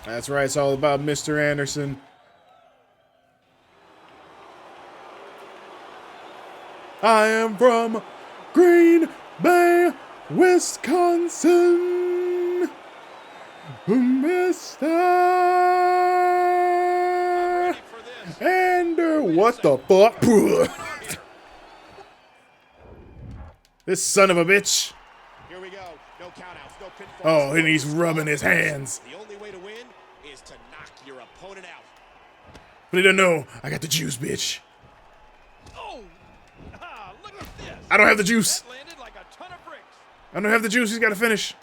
S2: that's right. It's all about Mr. Anderson. I am from Green Bay, Wisconsin, Mr. Ander. What the fuck? This son of a bitch.
S3: Here we go. No countouts, no pinfalls.
S2: Oh, and he's rubbing his hands.
S3: The only way to win is to knock your opponent out.
S2: But he don't know. I got the juice, bitch.
S4: Oh, look at this.
S2: I don't have the juice.
S4: That landed like a ton of bricks.
S2: I don't have the juice. He's got to finish.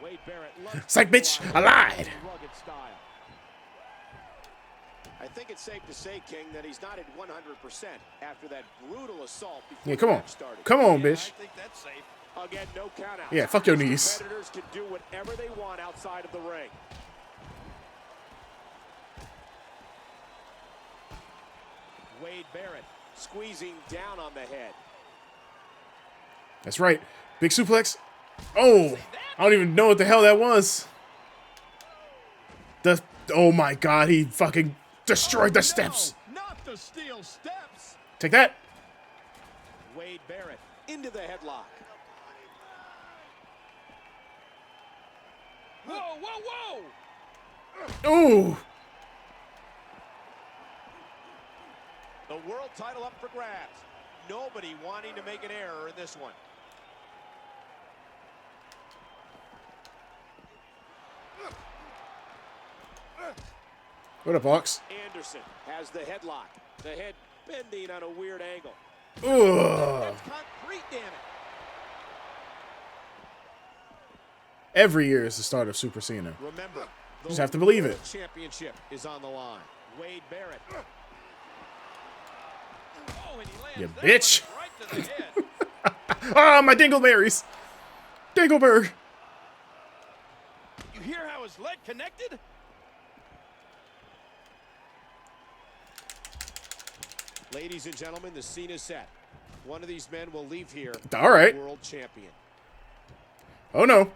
S3: Wade Barrett loves
S2: Psych, bitch. I lied.
S3: rugged style. I think it's safe to say, King, that he's not at 100% after that brutal assault before
S2: Yeah, come
S3: the
S2: on.
S3: match started.
S2: Come on,
S4: I
S2: bitch.
S4: think that's safe.
S3: Again, no countout.
S2: Yeah, fuck your knees.
S3: Competitors can do whatever they want outside of the ring. Wade Barrett squeezing down on the head.
S2: That's right. Big suplex. Oh, I don't even know what the hell that was. Oh my god, he fucking destroyed the steps.
S4: No, not the steel steps.
S2: Take that.
S3: Wade Barrett into the headlock.
S4: Whoa, whoa, whoa.
S2: Ooh.
S3: The world title up for grabs. Nobody wanting to make an error in this one.
S2: What up, Hawks?
S3: Anderson has the headlock. The head bending on a weird angle.
S2: Ugh.
S3: That's concrete, damn it.
S2: Every year is the start of Super Cena.
S3: Remember, the
S2: Just have to believe it.
S3: World Championship is on the line. Wade Barrett.
S4: Oh, and he lands
S2: You
S4: that
S2: bitch.
S4: one right to the head.
S2: Ah, my dingleberries. Dingleberry.
S4: You hear how his leg connected?
S3: Ladies and gentlemen, the scene is set. One of these men will leave here
S2: All right.
S3: world champion.
S2: Oh no.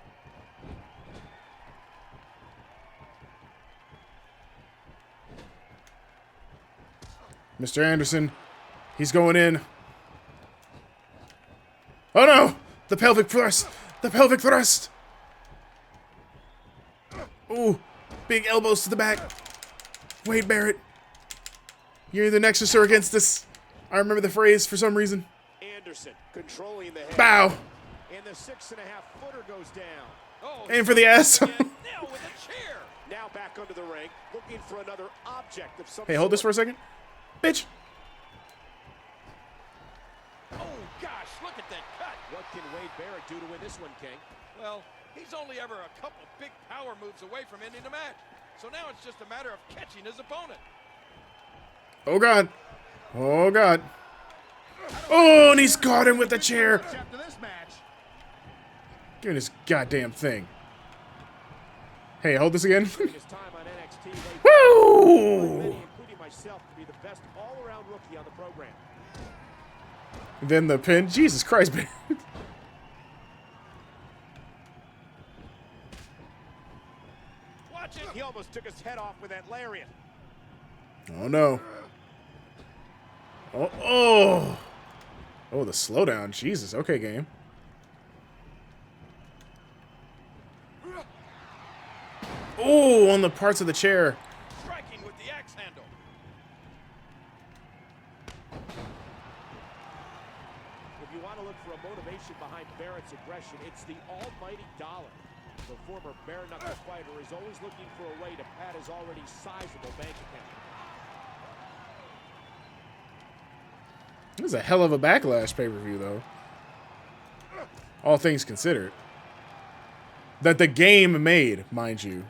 S2: Mr. Anderson, he's going in. Oh no! The pelvic thrust! The pelvic thrust! Ooh, big elbows to the back. Wade Barrett. You're either next to us or against us. I remember the phrase for some reason.
S3: Anderson controlling the head.
S2: Bow.
S3: And the 6.5-footer goes down.
S4: Oh,
S2: Aim for the ass.
S4: now with a chair.
S3: Now back under the ring, looking for another object of some
S2: Hey, hold this for a
S3: sort.
S2: second. Bitch.
S4: Oh, gosh, look at that cut.
S3: What can Wade Barrett do to win this one, King?
S4: Well, he's only ever a couple big power moves away from ending the match. So now it's just a matter of catching his opponent.
S2: Oh, God. Oh, God. Oh, and he's caught him with the chair.
S5: After this match,
S2: Give me this goddamn thing. Hey, hold this again.
S3: His time on NXT, they
S2: Woo!
S3: many, including myself, to be the best all-around rookie on the program.
S2: Then the pin. Jesus Christ, man.
S4: Watch it.
S3: He almost took his head off with that lariat.
S2: Oh, no. Oh, oh. Oh, the slowdown. Jesus. Okay, game. Oh, on the parts of the chair.
S4: Striking with the axe handle.
S3: If you want to look for a motivation behind Barrett's aggression, it's the almighty dollar. The former bare knuckle fighter is always looking for a way to pad his already sizable bank account.
S2: This is a hell of a Backlash pay-per-view, though. All things considered. That the game made, mind you.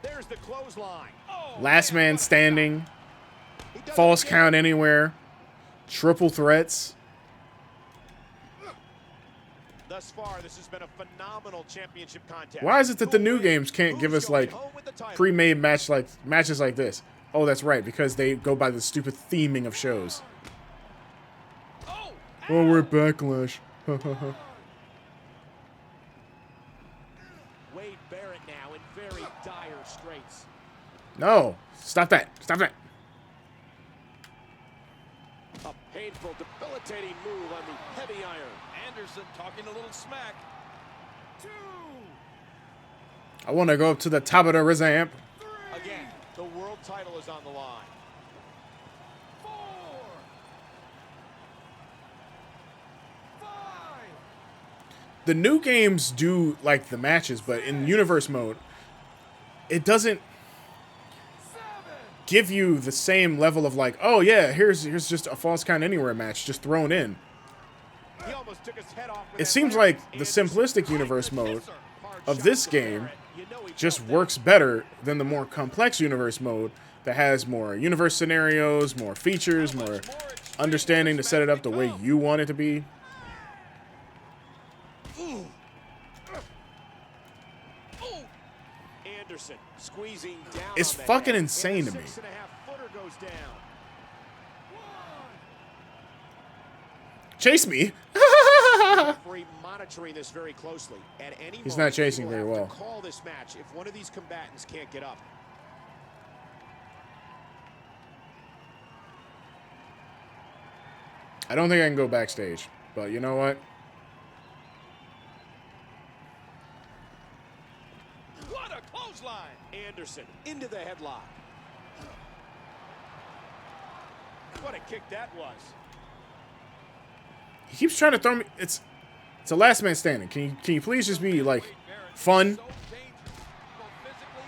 S3: There's the clothesline.
S4: Oh,
S2: Last man standing.
S3: He does
S2: False
S3: it again.
S2: count anywhere. Triple threats.
S3: Thus far, this has been a phenomenal championship contest.
S2: Why is it that the
S3: Who
S2: new
S3: wins?
S2: games can't give
S3: Who's
S2: us,
S3: going
S2: like,
S3: home with the title?
S2: pre-made matches like this? Oh, that's right, because they go by the stupid theming of shows.
S4: Oh,
S2: Oh, we're at Backlash.
S3: Wade Barrett now in very dire straits.
S2: No. Stop that. Stop that.
S3: A painful, debilitating move on the heavy iron.
S4: Anderson talking a little smack.
S5: 2,
S2: I want to go up to the top of the ramp.
S3: Again, the world title is on the line.
S5: 4, 5,
S2: The new games do, like, the matches, but in universe mode, it doesn't
S5: 7,
S2: give you the same level of, like, oh, yeah, here's just a false count anywhere match just thrown in.
S3: He almost took his head off with
S2: It
S3: that
S2: seems
S3: lariat.
S2: like the
S3: Anderson,
S2: simplistic universe mode
S3: hard
S2: of
S3: shot
S2: this
S3: from
S2: game
S3: Barrett. You know he
S2: just
S3: felt that.
S2: works better than the more complex universe mode that has more universe scenarios, more features, more understanding to set it up the way you want it to be.
S3: Anderson squeezing down.
S2: It's
S3: on the
S2: fucking
S3: head,
S2: insane
S3: and
S2: to
S3: the
S2: me.
S3: 6.5-footer goes down.
S2: Chase me.
S3: Referee monitoring this very closely. At any
S2: He's
S3: moment,
S2: not chasing
S3: he will
S2: very
S3: have
S2: well.
S3: to call this match if one of these combatants can't get up.
S2: I don't think I can go backstage, but you know what?
S4: What a clothesline.
S3: Anderson into the headlock. What a kick that was.
S2: He keeps trying to throw me. It's a last man standing. Can you please just be like
S4: Wade Barrett is
S2: fun?
S4: so dangerous, both physically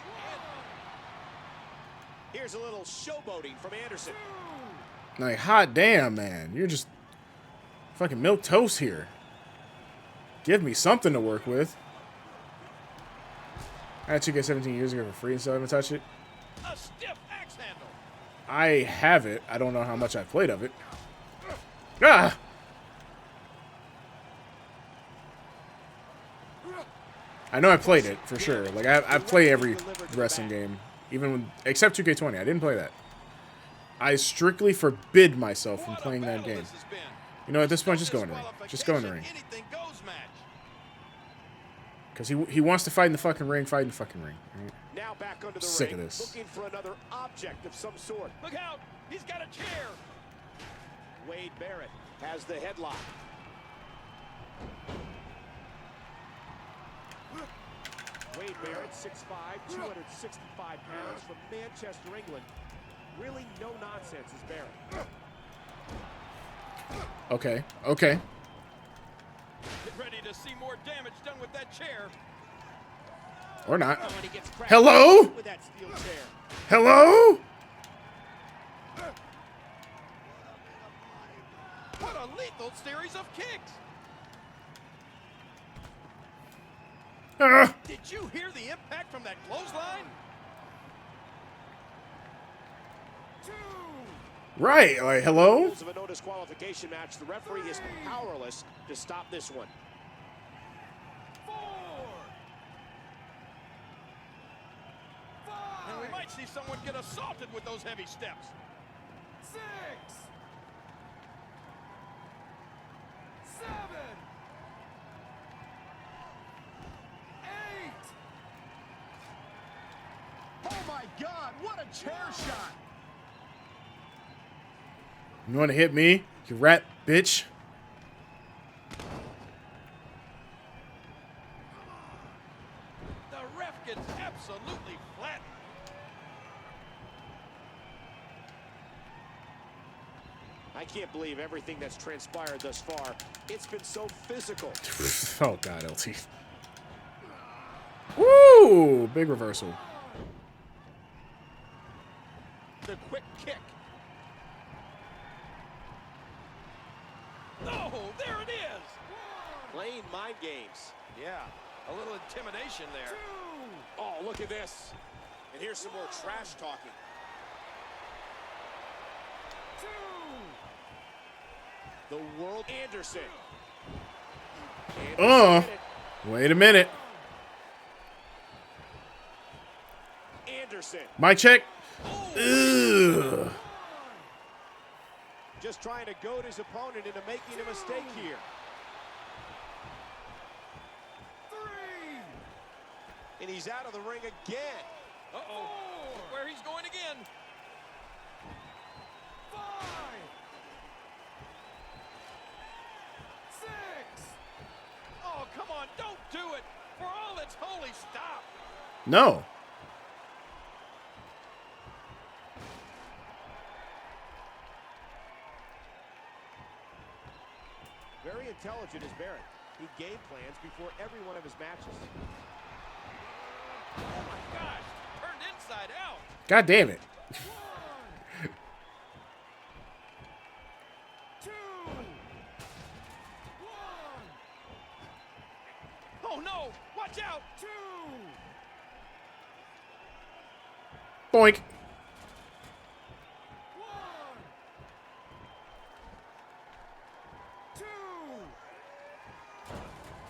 S4: and
S3: Here's a little showboating from Anderson.
S2: Like, hot damn, man. You're just fucking milk toast here. Give me something to work with. I had 2K 17 years ago for free and still haven't touched it.
S4: a stiff axe handle.
S2: I have it. I don't know how much I've played of it. Ah! I know I played it, for sure. Like, I play every wrestling game. Even when, except 2K20. I didn't play that. I strictly forbid myself from
S4: What a
S2: playing that
S4: battle
S2: game.
S4: this has been.
S2: You know, at this point, just go in the ring. Just go in the ring.
S4: Anything goes match.
S2: Because he wants to fight in the fucking ring, fight in the fucking ring. Right?
S3: Now back under the
S2: Sick
S3: ring,
S2: of this.
S3: looking for another object of some sort.
S4: Look out. He's got a chair.
S3: Wade Barrett has the headlock. Wade Barrett, 6'5", 265 pounds from Manchester, England. Really no nonsense is Barrett.
S2: Okay. Okay.
S4: Get ready to see more damage done with that chair.
S2: Or not.
S3: Oh, and he gets cracked
S2: Hello?
S3: with that steel chair.
S2: Hello?
S4: What a lethal series of kicks.
S2: Ah,
S4: Did you hear the impact from that clothesline?
S2: right. Like, hello?
S3: Rules of a no disqualification match. The referee is powerless to stop this one.
S5: 4, 5,
S4: And we might see someone get assaulted with those heavy steps.
S5: 6, 7, 8.
S7: Oh my God, what a chair shot!
S2: You want to hit me, you rat bitch?
S4: The ref gets absolutely flattened.
S3: I can't believe everything that's transpired thus far. It's been so physical.
S2: Oh, God, LT. Woo! Big reversal.
S4: The quick kick. Oh, there it is.
S3: Playing mind games.
S4: Yeah, a little intimidation there.
S3: Oh, look at this. And here's some more trash talking.
S5: 2.
S3: The world Anderson.
S2: Wait a minute.
S3: Anderson.
S2: Mic check. Ugh.
S3: Just trying to goad his opponent into making a mistake here.
S5: 3.
S3: And he's out of the ring again.
S4: Uh-oh. Look where he's going again.
S5: 5, 6.
S4: Oh, come on, don't do it. For all that's holy, stop.
S2: No.
S3: Very intelligent is Barrett. He game plans before every one of his matches.
S4: Oh, my gosh. Turned inside out.
S2: God damn it.
S5: 2. 1.
S4: Oh, no. Watch out.
S5: 2.
S2: Boink.
S5: 1.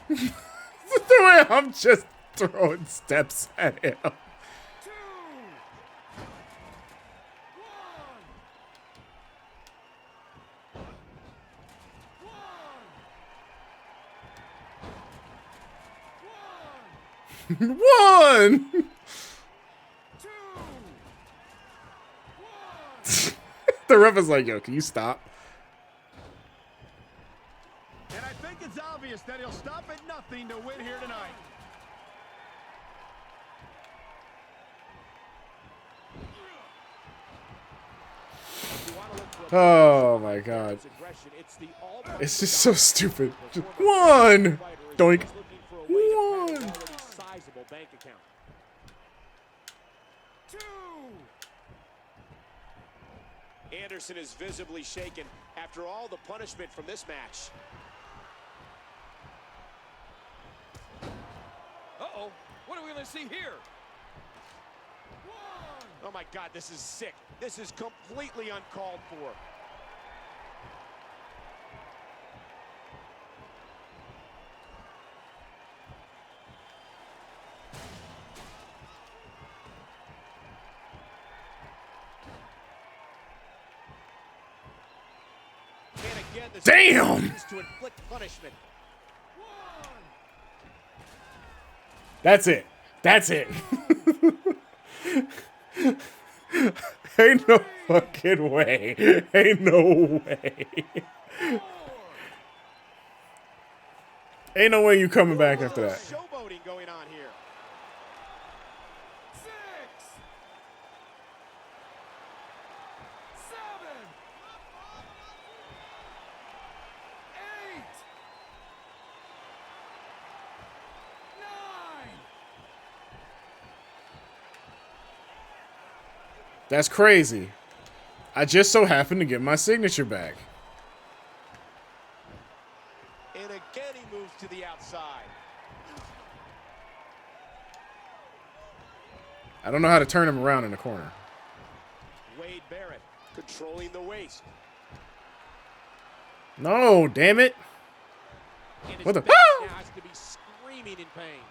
S2: The way I'm just throwing steps at him.
S5: 2. 1. 1. 1.
S2: One.
S5: 2. 1.
S2: The ref is like, yo, can you stop?
S7: And I think it's obvious that he'll stop at nothing to win here tonight.
S2: Oh my God. It's just so stupid. Just one. Doink. One.
S5: 2.
S3: Anderson is visibly shaken after all the punishment from this match.
S4: Uh-oh. What are we going to see here?
S5: 1.
S3: Oh my God, this is sick. This is completely uncalled for. And again, this
S2: Damn!
S3: is to inflict punishment.
S5: 1.
S2: That's it. That's it. Ain't no fucking way. Ain't no way.
S5: 4.
S2: Ain't no way you coming back after that.
S3: Showboating going on here.
S5: 6.
S2: That's crazy. I just so happened to get my signature back.
S3: And again, he moves to the outside.
S2: I don't know how to turn him around in the corner.
S3: Wade Barrett controlling the waist.
S2: No, damn it.
S3: And his
S2: What the-
S3: back now has to be screaming in pain.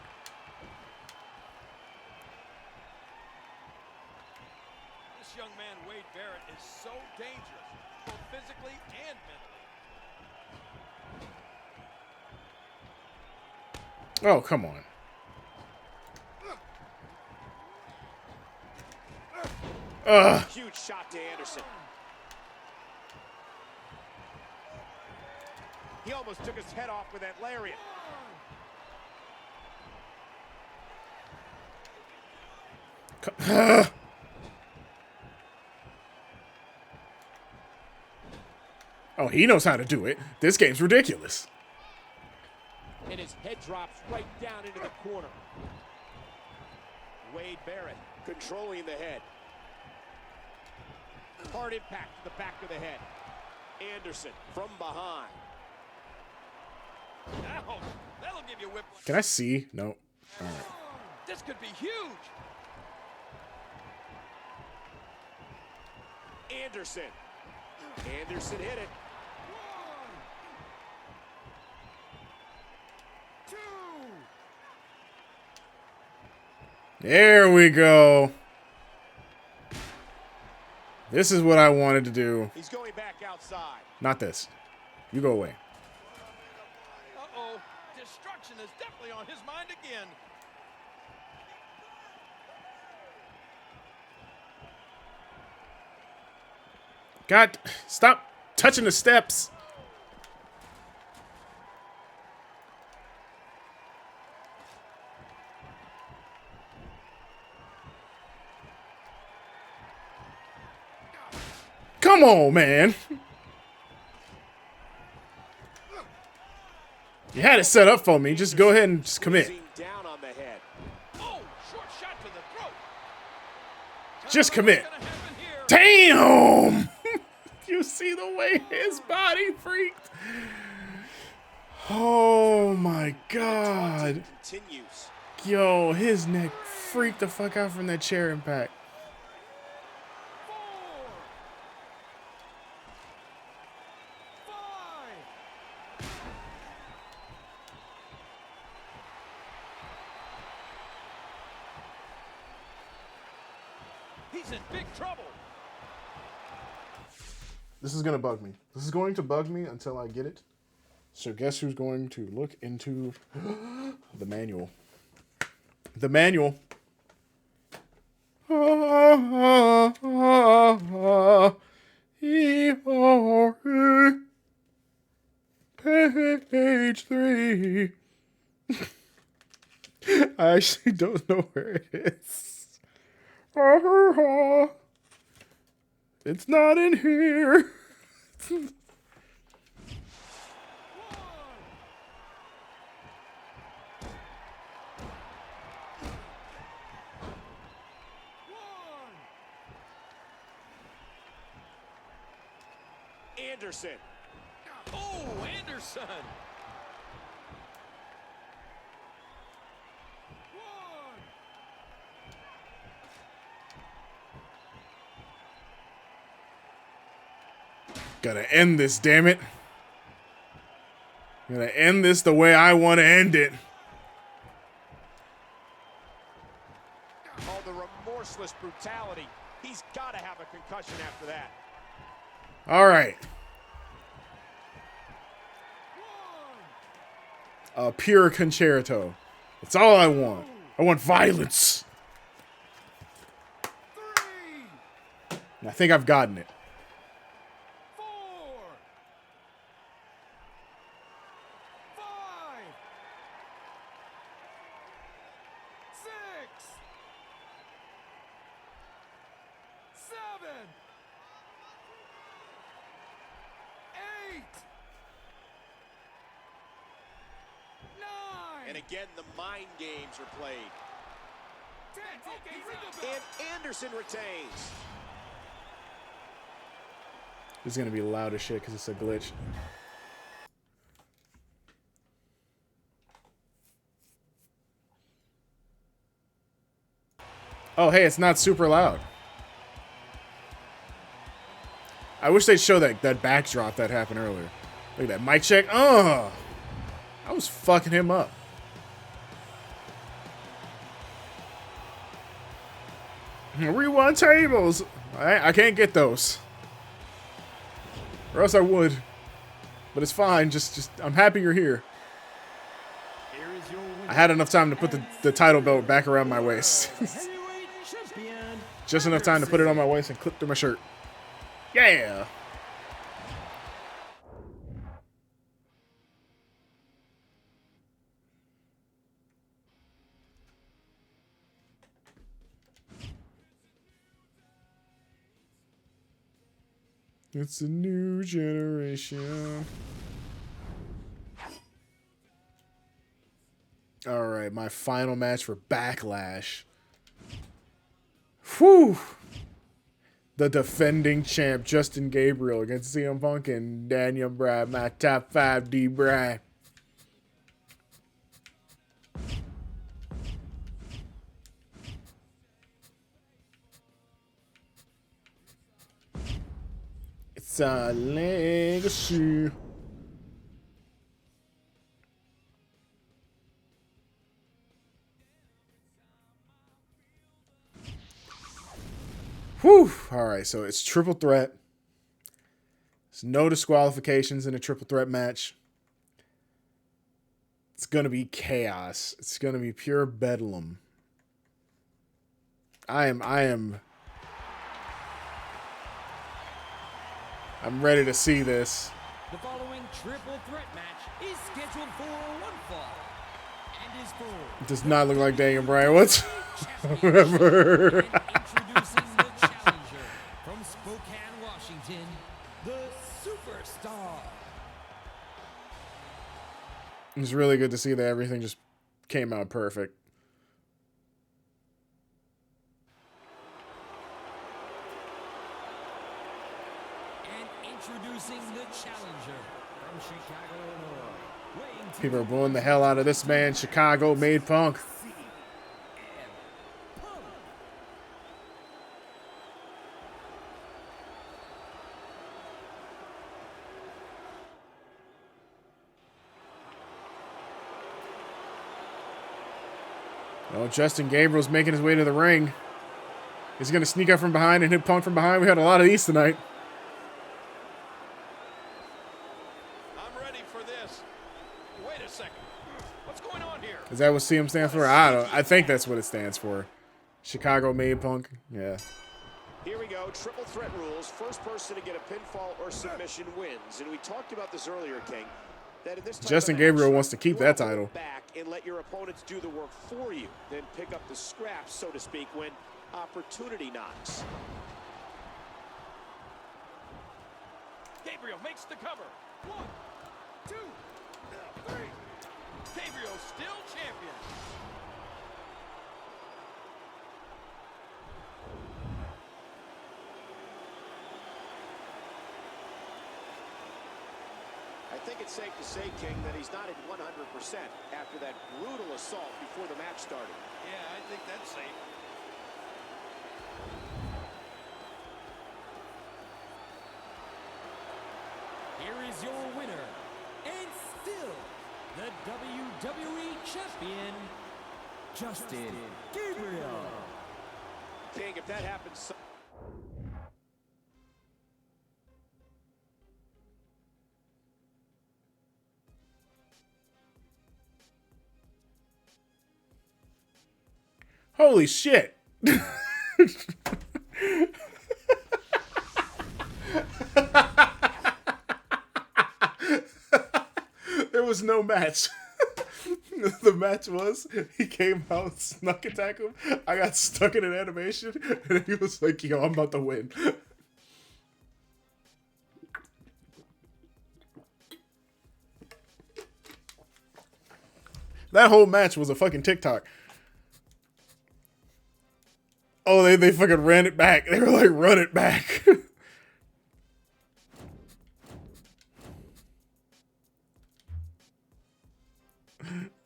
S4: This young man, Wade Barrett, is so dangerous, both physically and mentally.
S2: Oh, come on. Ugh.
S3: Huge shot to Anderson. He almost took his head off with that lariat.
S2: Oh, he knows how to do it. This game's ridiculous.
S3: And his head drops right down into the corner. Wade Barrett controlling the head. Hard impact to the back of the head. Anderson from behind.
S4: Now, that'll give you a whip.
S2: Can I see? No. All right.
S4: This could be huge.
S3: Anderson. Anderson hit it.
S5: 1, 2.
S2: There we go. This is what I wanted to do.
S3: He's going back outside.
S2: Not this. You go away.
S4: Uh-oh. Destruction is definitely on his mind again.
S2: God, stop touching the steps. Come on, man. You had it set up for me. Just go ahead and just commit.
S3: Squeezing down on the head.
S4: Oh, short shot to the throat.
S2: Just commit.
S4: What's gonna happen here?
S2: Damn! You see the way his body freaked? Oh my God.
S3: Continues.
S2: Yo, his neck freaked the fuck out from that chair impact.
S5: 4, 5.
S4: He's in big trouble.
S2: This is gonna bug me. This is going to bug me until I get it. So guess who's going to look into the manual? The manual. Page 3. I actually don't know where it is. It's not in here.
S3: Anderson.
S4: Oh, Anderson.
S2: Gotta end this, damn it. Gotta end this the way I want to end it.
S3: Oh, the remorseless brutality. He's got to have a concussion after that.
S2: All right. A pure concerto. That's all I want. I want violence.
S5: 3,
S2: And I think I've gotten it.
S5: 4, 5, 6, 7, 8, 9.
S3: And again, the mind games are played.
S5: 10. Okay, ring the bell.
S3: And Anderson retains.
S2: This is gonna be loud as shit because it's a glitch. Oh, hey, it's not super loud. I wish they'd show that backdrop that happened earlier. Look at that mic check. Oh, I was fucking him up. Rewind tables. I can't get those, or else I would. But it's fine. Just I'm happy you're here. I had enough time to put the title belt back around my waist. Just enough time to put it on my waist and clip through my shirt. Yeah. It's a new generation. All right, my final match for Backlash. Whew. The defending champ, Justin Gabriel, against CM Punk and Daniel Bryan, my top 5 D Bryan. It's a legacy. Whew. All right, so it's triple threat. There's no disqualifications in a triple threat match. It's going to be chaos. It's going to be pure bedlam. I'm ready to see this.
S6: The following triple threat match is scheduled for one fall and is for...
S2: It does not look like Daniel Bryan whatsoever.
S6: Introducing the challenger from Spokane, Washington, the Superstar.
S2: It's really good to see that everything just came out perfect.
S6: Introducing the challenger from Chicago, Illinois. Weighing
S2: People are booing the hell out of this man. Chicago made Punk. Oh, Justin Gabriel's making his way to the ring. He's going to sneak up from behind and hit Punk from behind. We had a lot of these tonight.
S4: I'm ready for this. Wait a second. What's going on here?
S2: Is that what CM stands for? I think that's what it stands for. Chicago made Punk. Yeah.
S3: Here we go, triple threat rules. First person to get a pinfall or submission wins. And we talked about this earlier, King. That in this type
S2: Justin
S3: of match,
S2: Gabriel wants to keep
S3: you
S2: that
S3: wanna
S2: title.
S3: hold back and let your opponents do the work for you. Then pick up the scraps, so to speak, when opportunity knocks.
S4: Gabriel makes the cover.
S5: 1, 2, 3.
S4: Gabriel still champion.
S3: I think it's safe to say, King, that he's not at 100% after that brutal assault before the match started.
S4: Yeah, I think that's safe.
S6: Here is your winner, and still the WWE Champion, Justin Gabriel.
S3: King, if that happens...
S2: Holy shit. There was no match. The match was he came out, snuck attack him. I got stuck in an animation, and he was like, yo, I'm about to win. That whole match was a fucking TikTok. Oh, they fucking ran it back. They were like, run it back.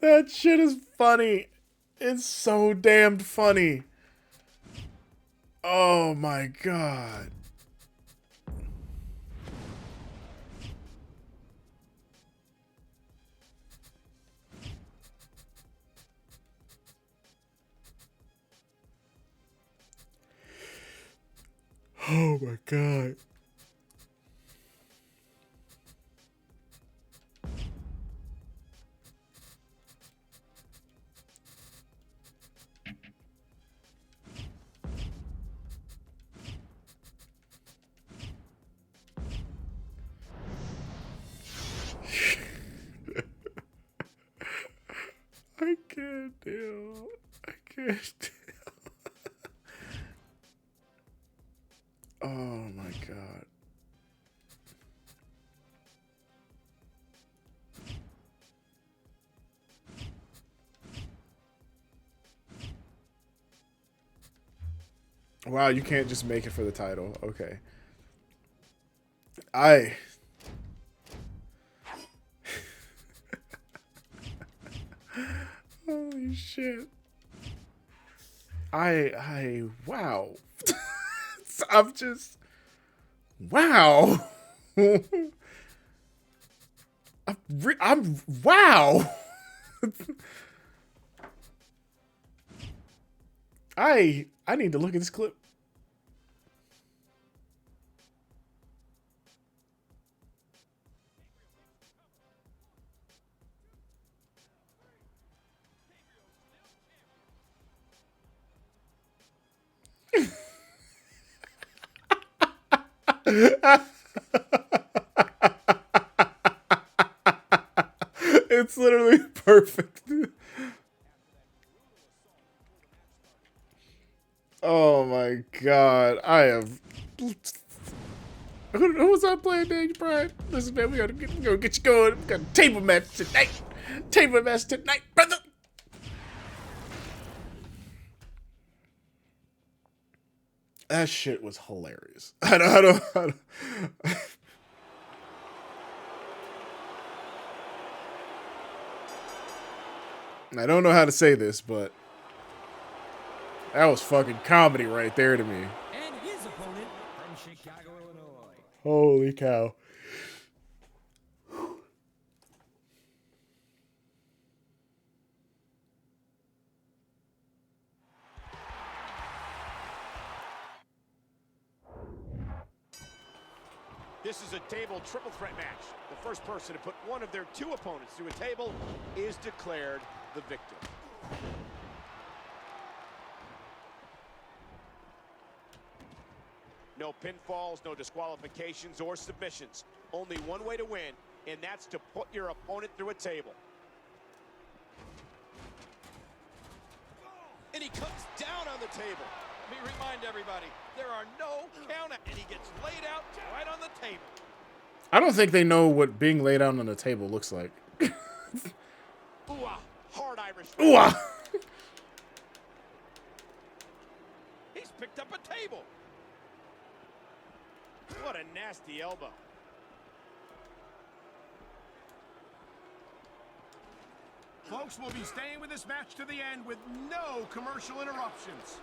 S2: That shit is funny. It's so damned funny. Oh my god. Oh my god. I can't deal. I can't deal. Oh my god. Wow, you can't just make it for the title. Okay. Holy shit. Wow. I'm just, wow. I'm wow. I need to look at this clip. It's literally perfect. Oh my god. I have. Who was I playing, Daniel Bryan? Listen, man, we gotta get you going. We got a table match tonight. Table match tonight, brother. That shit was hilarious. I don't know how to say this, but that was fucking comedy right there to me.
S6: And his opponent from Chicago, Illinois.
S2: Holy cow.
S3: This is a table triple threat match. The first person to put one of their two opponents through a table is declared the victor. No pinfalls, no disqualifications or submissions. Only one way to win, and that's to put your opponent through a table.
S4: And he comes down on the table. Let me remind everybody, there are no count-out, and he gets laid out right on the table.
S2: I don't think they know what being laid out on the table looks like.
S3: Ooh-ah, hard Irish.
S2: Ooh-ah.
S3: He's picked up a table. What a nasty elbow.
S7: Folks, will be staying with this match to the end with no commercial interruptions.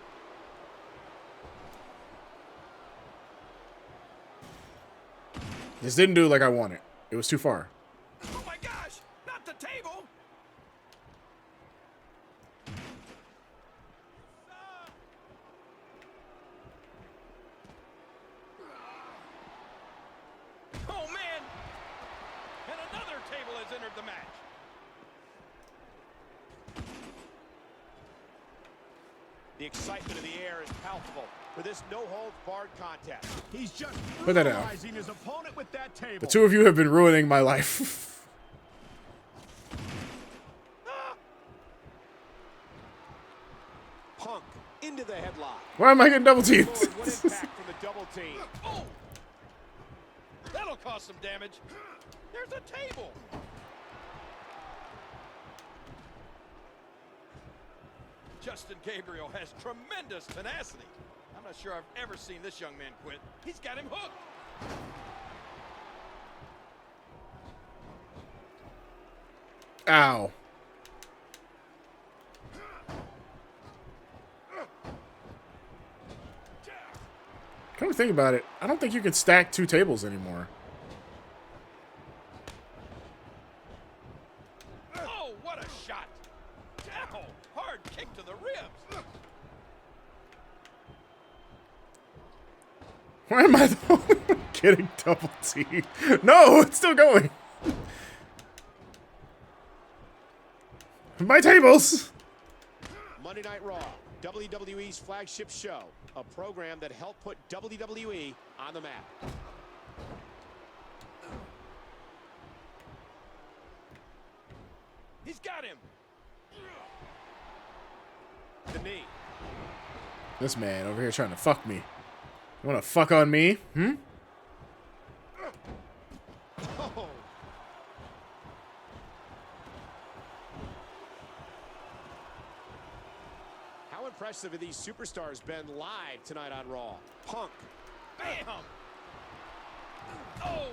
S2: This didn't do it like I wanted. It was too far.
S3: Oh my gosh, not the table.
S4: Oh, man! And another table has entered the match.
S3: The excitement of the air is palpable for this no-holds-barred contest.
S7: He's just
S2: Put that down.
S7: brutalizing his opponent with that table.
S2: The two of you have been ruining my life.
S3: Punk into the headlock.
S2: Why am I getting double teamed?
S3: Lord, what impact from the double team.
S4: Oh! That'll cause some damage. There's a table. Justin Gabriel has tremendous tenacity. I'm not sure I've ever seen this young man quit. He's got him hooked.
S2: Ow. Come to think about it, I don't think you can stack 2 tables anymore.
S4: Oh, what a shot. Ow, hard kick to the ribs.
S2: Why am I getting double T? No, it's still going. My tables.
S3: Monday Night Raw, WWE's flagship show, a program that helped put WWE on the map.
S4: He's got him.
S3: The knee.
S2: This man over here trying to fuck me. You want to fuck on me? Hmm?
S3: Oh. How impressive have these superstars been live tonight on Raw? Punk.
S4: Bam. Oh.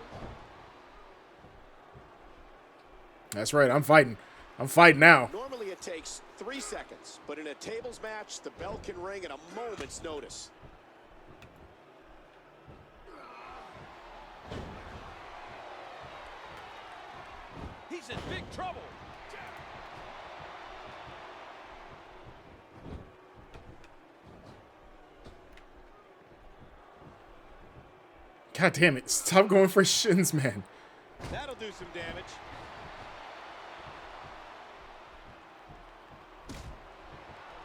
S2: That's right, I'm fighting. I'm fighting now.
S3: Normally it takes 3 seconds, but in a tables match, the bell can ring at a moment's notice.
S4: He's in big trouble.
S2: God damn it. Stop going for shins, man.
S3: That'll do some damage.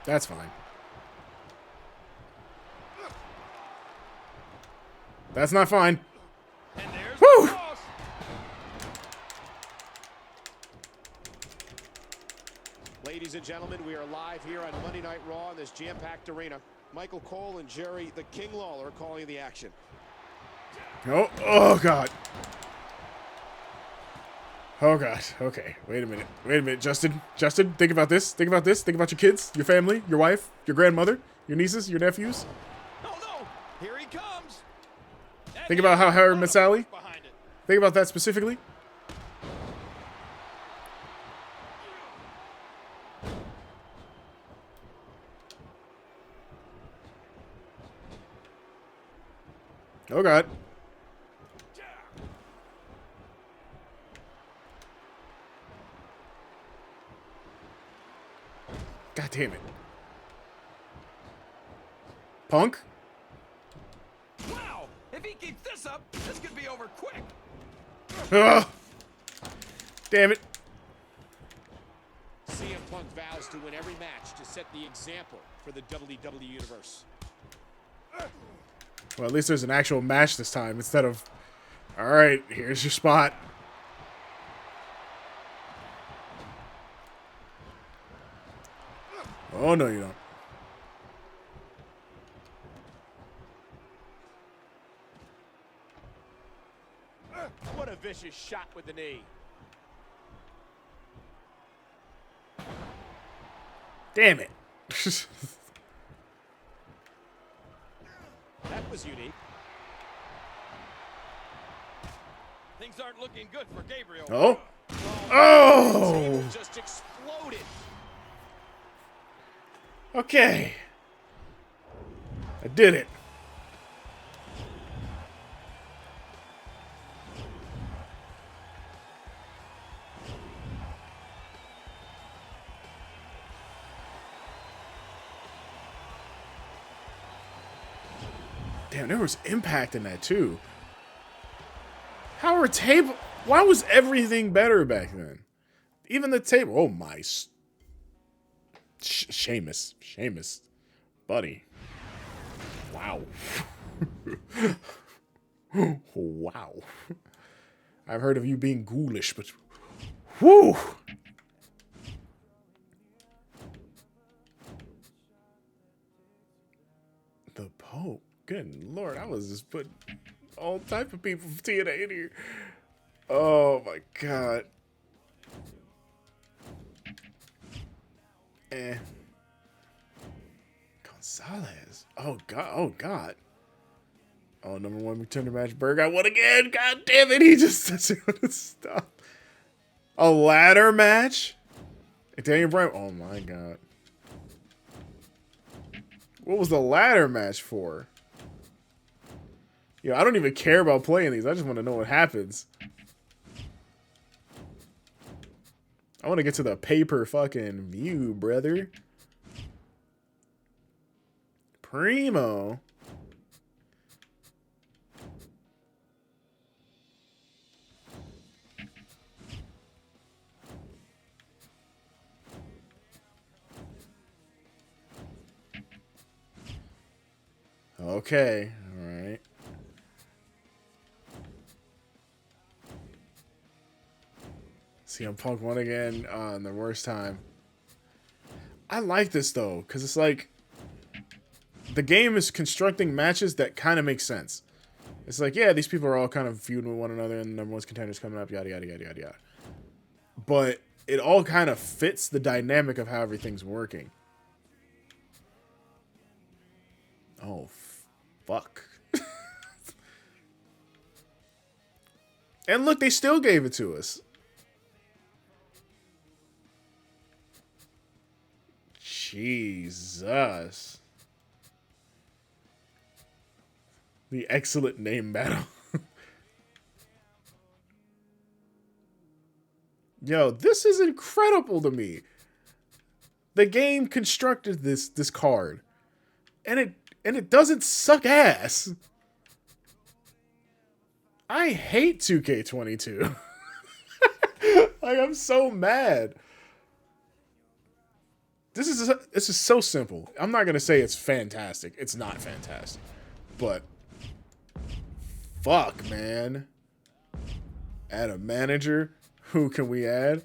S2: That's fine. That's not fine.
S4: And there's
S2: Woo!
S4: the cross.
S3: Ladies and gentlemen, we are live here on Monday Night Raw in this jam-packed arena. Michael Cole and Jerry the King Lawler calling the action.
S2: Oh, oh God. Oh God. Okay. Wait a minute. Wait a minute, Justin. Justin, think about this. Think about this. Think about your kids, your family, your wife, your grandmother, your nieces, your nephews.
S4: Oh no! Here he comes. And
S2: Think about how Harry met Sally.
S4: behind it.
S2: Think about that specifically. Oh God. God damn it. Punk?
S4: Wow! If he keeps this up, this could be over quick.
S2: Ugh. Damn it.
S3: CM Punk vows to win every match to set the example for the WWE Universe.
S2: Well, at least there's an actual match this time instead of, all right, here's your spot. Oh, no, you don't.
S3: What a vicious shot with the knee.
S2: Damn it.
S3: That was unique.
S4: Things aren't looking good for Gabriel.
S2: Oh.
S3: The
S2: Oh.
S3: table just exploded.
S2: Okay. I did it. Damn, there was impact in that too. How were table? Why was everything better back then? Even the table. Oh my. Sheamus, buddy. Wow. Wow. I've heard of you being ghoulish, but whoo. The Pope. Good Lord, I was just putting all type of people from TNA in here. Oh my God. Gonzalez. Oh God. Oh God. Oh, #1 contender match. Berg got one again. God damn it. He just doesn't want to stop. A ladder match? Daniel Bryan. Oh my God. What was the ladder match for? Yo, I don't even care about playing these. I just want to know what happens. I want to get to the paper fucking view, brother. Primo. Okay, all right. CM Punk won again on the worst time. I like this though, because it's like the game is constructing matches that kind of make sense. It's like, yeah, these people are all kind of feuding with one another, and the number one's contenders coming up, yada yada yada yada yada. But it all kind of fits the dynamic of how everything's working. Oh, fuck. And look, they still gave it to us. Jesus. The excellent name battle. Yo, this is incredible to me. The game constructed this card. And it doesn't suck ass. I hate 2K22. Like, I'm so mad. This is so simple. I'm not going to say it's fantastic. It's not fantastic. But fuck, man. Add a manager. Who can we add?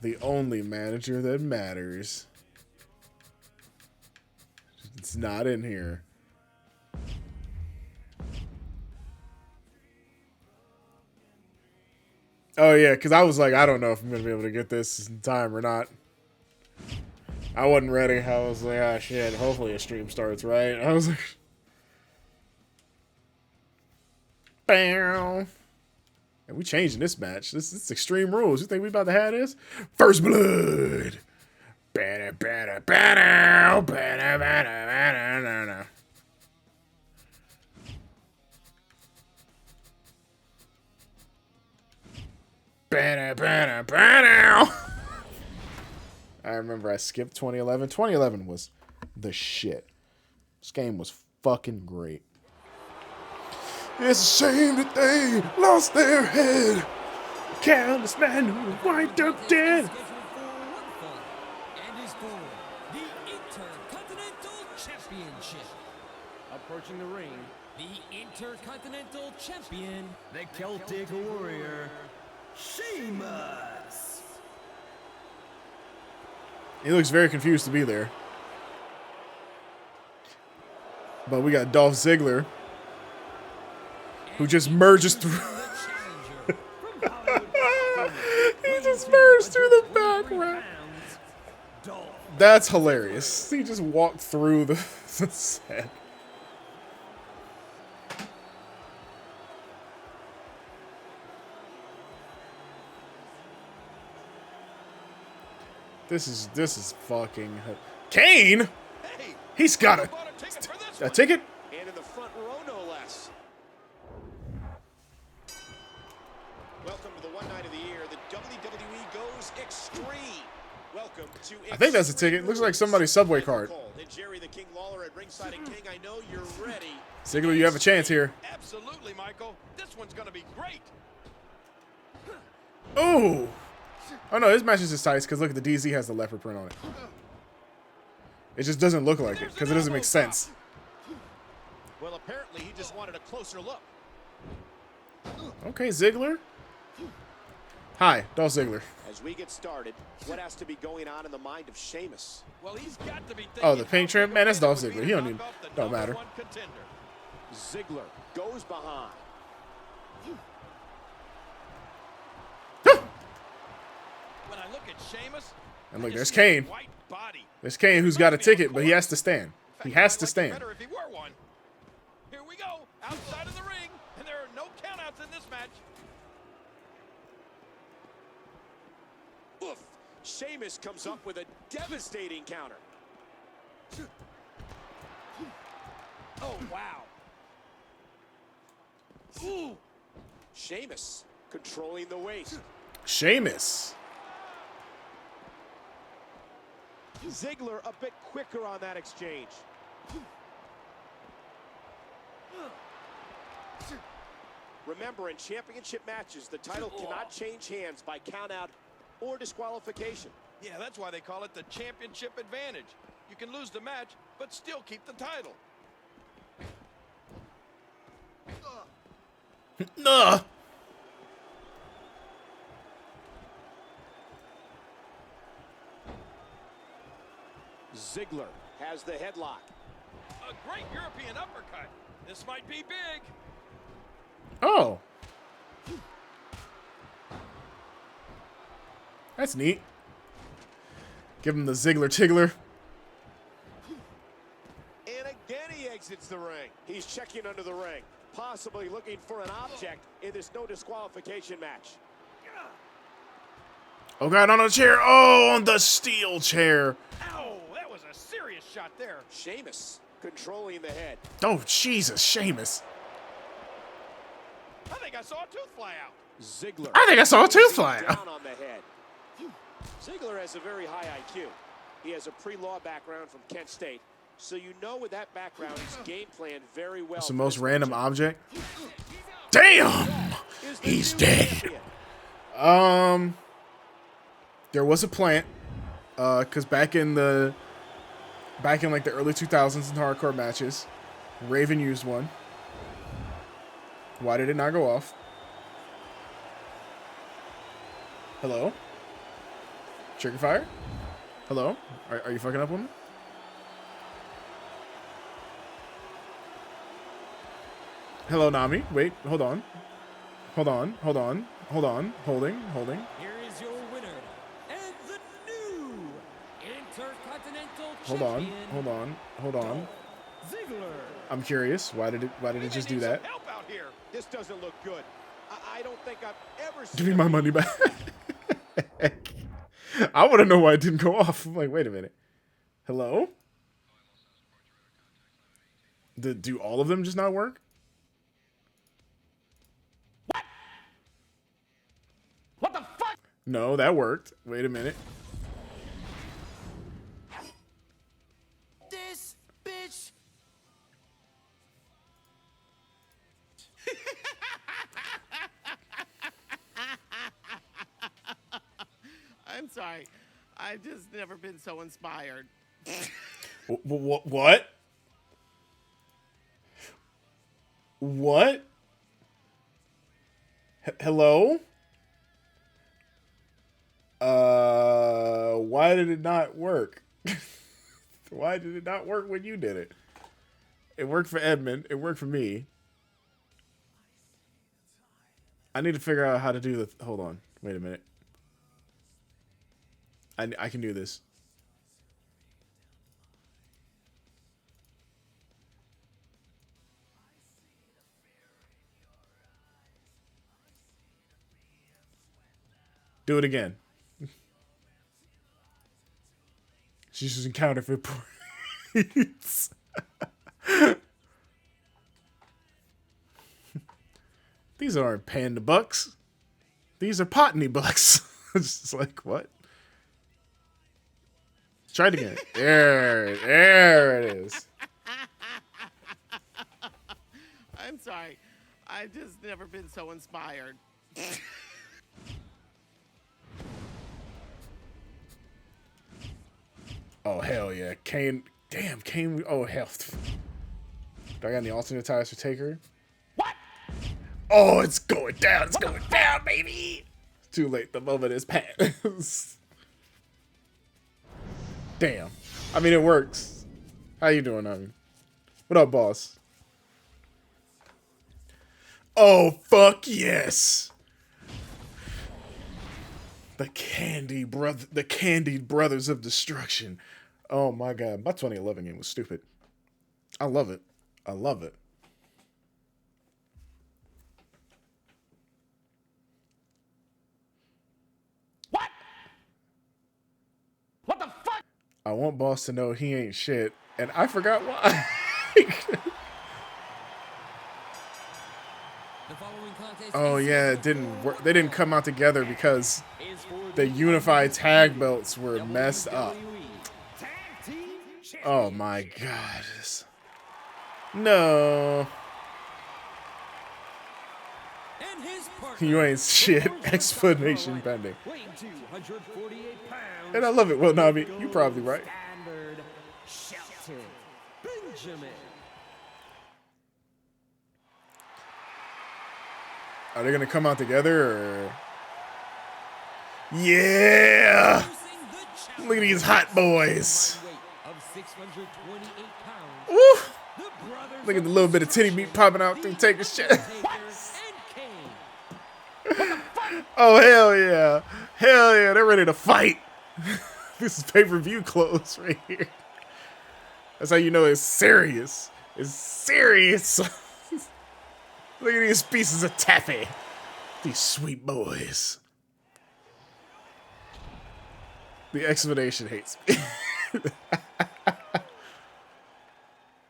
S2: The only manager that matters. It's not in here. Oh, yeah, because I was like, I don't know if I'm going to be able to get this in time or not. I wasn't ready. I was like, ah, shit, hopefully a stream starts, right? I was like... Bam. And we changing this match. This is Extreme Rules. You think we about to have this? First Blood! Banner, banner, banner, banner, banner, banner, banner. Banner, banner, banner. I remember I skipped 2011. 2011 was the shit. This game was fucking great. It's a shame that they lost their head. Countless men who wind up dead.
S6: And is for the Intercontinental Championship.
S3: Approaching the ring.
S6: The Intercontinental Champion,
S5: The Celtic Warrior, Sheamus.
S2: He looks very confused to be there. But we got Dolph Ziggler, who just merges through. He just merged through the background. That's hilarious. He just walked through the set. This is fucking Kane.
S1: Hey,
S2: He's got
S4: Bought a ticket for this
S2: a
S4: one.
S2: ticket.
S1: and in the front row, no less. Welcome to the one night of the year. The WWE goes extreme. Welcome to.
S2: I think that's a ticket. Looks like somebody's Subway card.
S1: And Jerry the King Lawler at ringside. And King, I know you're ready.
S2: Ziggler, you have a chance here.
S4: Absolutely, Michael. This one's going to be great.
S2: Oh. Oh no, his match is just tight because look, the DZ has the leopard print on it. It just doesn't look like it because it doesn't make sense.
S1: Well, apparently he just wanted a closer look.
S2: Okay, Ziggler. Hi, Dolph Ziggler.
S1: As we get started, what has to be going on in the mind of Sheamus?
S4: Well, he's got to be thinking
S2: Oh, the paint trim? Man, that's Dolph
S4: would be
S2: Ziggler.
S4: to
S2: He don't
S4: knock
S2: need-
S4: off the
S2: don't
S4: number
S2: matter.
S4: one contender.
S1: Ziggler goes behind.
S4: When I look at Sheamus,
S2: And look,
S4: I
S2: there's
S4: just see a
S2: Kane.
S4: white body.
S2: There's Kane who's got a ticket, but he has to stand. He has to stand.
S4: Better if he were one. Here we go, outside of the ring, and there are no countouts in this match.
S1: Oof. Sheamus comes up with a devastating counter.
S4: Oh wow!
S3: Ooh. Sheamus controlling the waist.
S2: Sheamus.
S3: Ziggler a bit quicker on that exchange. Remember, in championship matches, the title cannot change hands by countout or disqualification.
S4: Yeah, that's why they call it the championship advantage. You can lose the match, but still keep the title.
S2: Nah.
S3: Ziggler has the headlock.
S4: A great European uppercut. This might be big.
S2: Oh. That's neat. Give him the Ziggler Tiggler.
S3: And again he exits the ring. He's checking under the ring, possibly looking for an object in this no disqualification match.
S2: Oh God, on a chair. Oh, on the steel chair.
S4: Ow, that was a serious shot there.
S3: Sheamus controlling the head.
S2: Oh, Jesus, Sheamus.
S4: I think I saw a tooth fly out.
S3: Ziggler.
S2: I think I saw a tooth fly out.
S3: Down on the head. Ziggler has a very high IQ. He has a pre-law background from Kent State. So you know with that background, he's game planned very well.
S2: It's the most random object. Damn! He's dead. There was a plant. Cause back in like the early 2000s in hardcore matches, Raven used one. Why did it not go off? Hello? Trigger fire? Hello? Are you fucking up with me? Hello, Nami. Wait, hold on. Hold on. Holding.
S6: Here is your winner and the new Intercontinental
S2: Hold
S6: Champion.
S2: on.
S6: Ziggler.
S2: I'm curious. Why did it just do that?
S4: Help out here.
S3: This doesn't look good. I don't think I've ever seen
S2: Give me my money back. I want to know why it didn't go off. I'm like, wait a minute. Hello? Do all of them just not work?
S3: What the fuck?
S2: No, that worked. Wait a minute.
S6: This bitch.
S8: I'm sorry. I've just never been so inspired.
S2: What? What? Hello? Why did it not work? Why did it not work when you did it? It worked for Edmund. It worked for me. I need to figure out how to do the... Hold on. Wait a minute. I can do this. Do it again. She's using counterfeit points. These aren't panda bucks. These are Potney bucks. It's just like, what? Try it again. There it is.
S8: I'm sorry. I've just never been so inspired.
S2: Oh, hell yeah. Kane. Damn, Kane. Oh, hell. Do I got any alternate tires for Taker?
S3: What?
S2: Oh, it's going down. It's going down, baby. Too late. The moment is past. Damn. I mean, it works. How you doing, Nami? What up, boss? Oh, fuck yes. The candied brothers of destruction. Oh my god, my 2011 game was stupid. I love it. I love it.
S3: What? What the fuck?
S2: I want boss to know he ain't shit, and I forgot why.
S6: The following contest
S2: Oh
S6: is
S2: yeah, it didn't work. They didn't come out together because the unified tag belts were messed up.
S6: Tag Team
S2: Oh my god. No.
S6: And his partner,
S2: You ain't shit.
S6: from North
S2: Explanation
S6: Carolina,
S2: pending.
S6: weighing 248 pounds.
S2: And I love it. Well, Nami, you probably right.
S6: Standard Shelton Benjamin.
S2: Are they gonna come out together or? Yeah!
S6: Introducing the challenger,
S2: Look at these hot boys.
S6: weight of 628 pounds.
S2: Woo!
S6: The brothers
S2: Look at
S6: of
S2: the little bit of titty meat popping out through Taker's chest.
S6: Undertaker and Kane.
S2: Oh hell yeah! Hell yeah! They're ready to fight. This is pay-per-view clothes right here. That's how you know it's serious. It's serious. Look at these pieces of taffy. These sweet boys. The explanation hates me.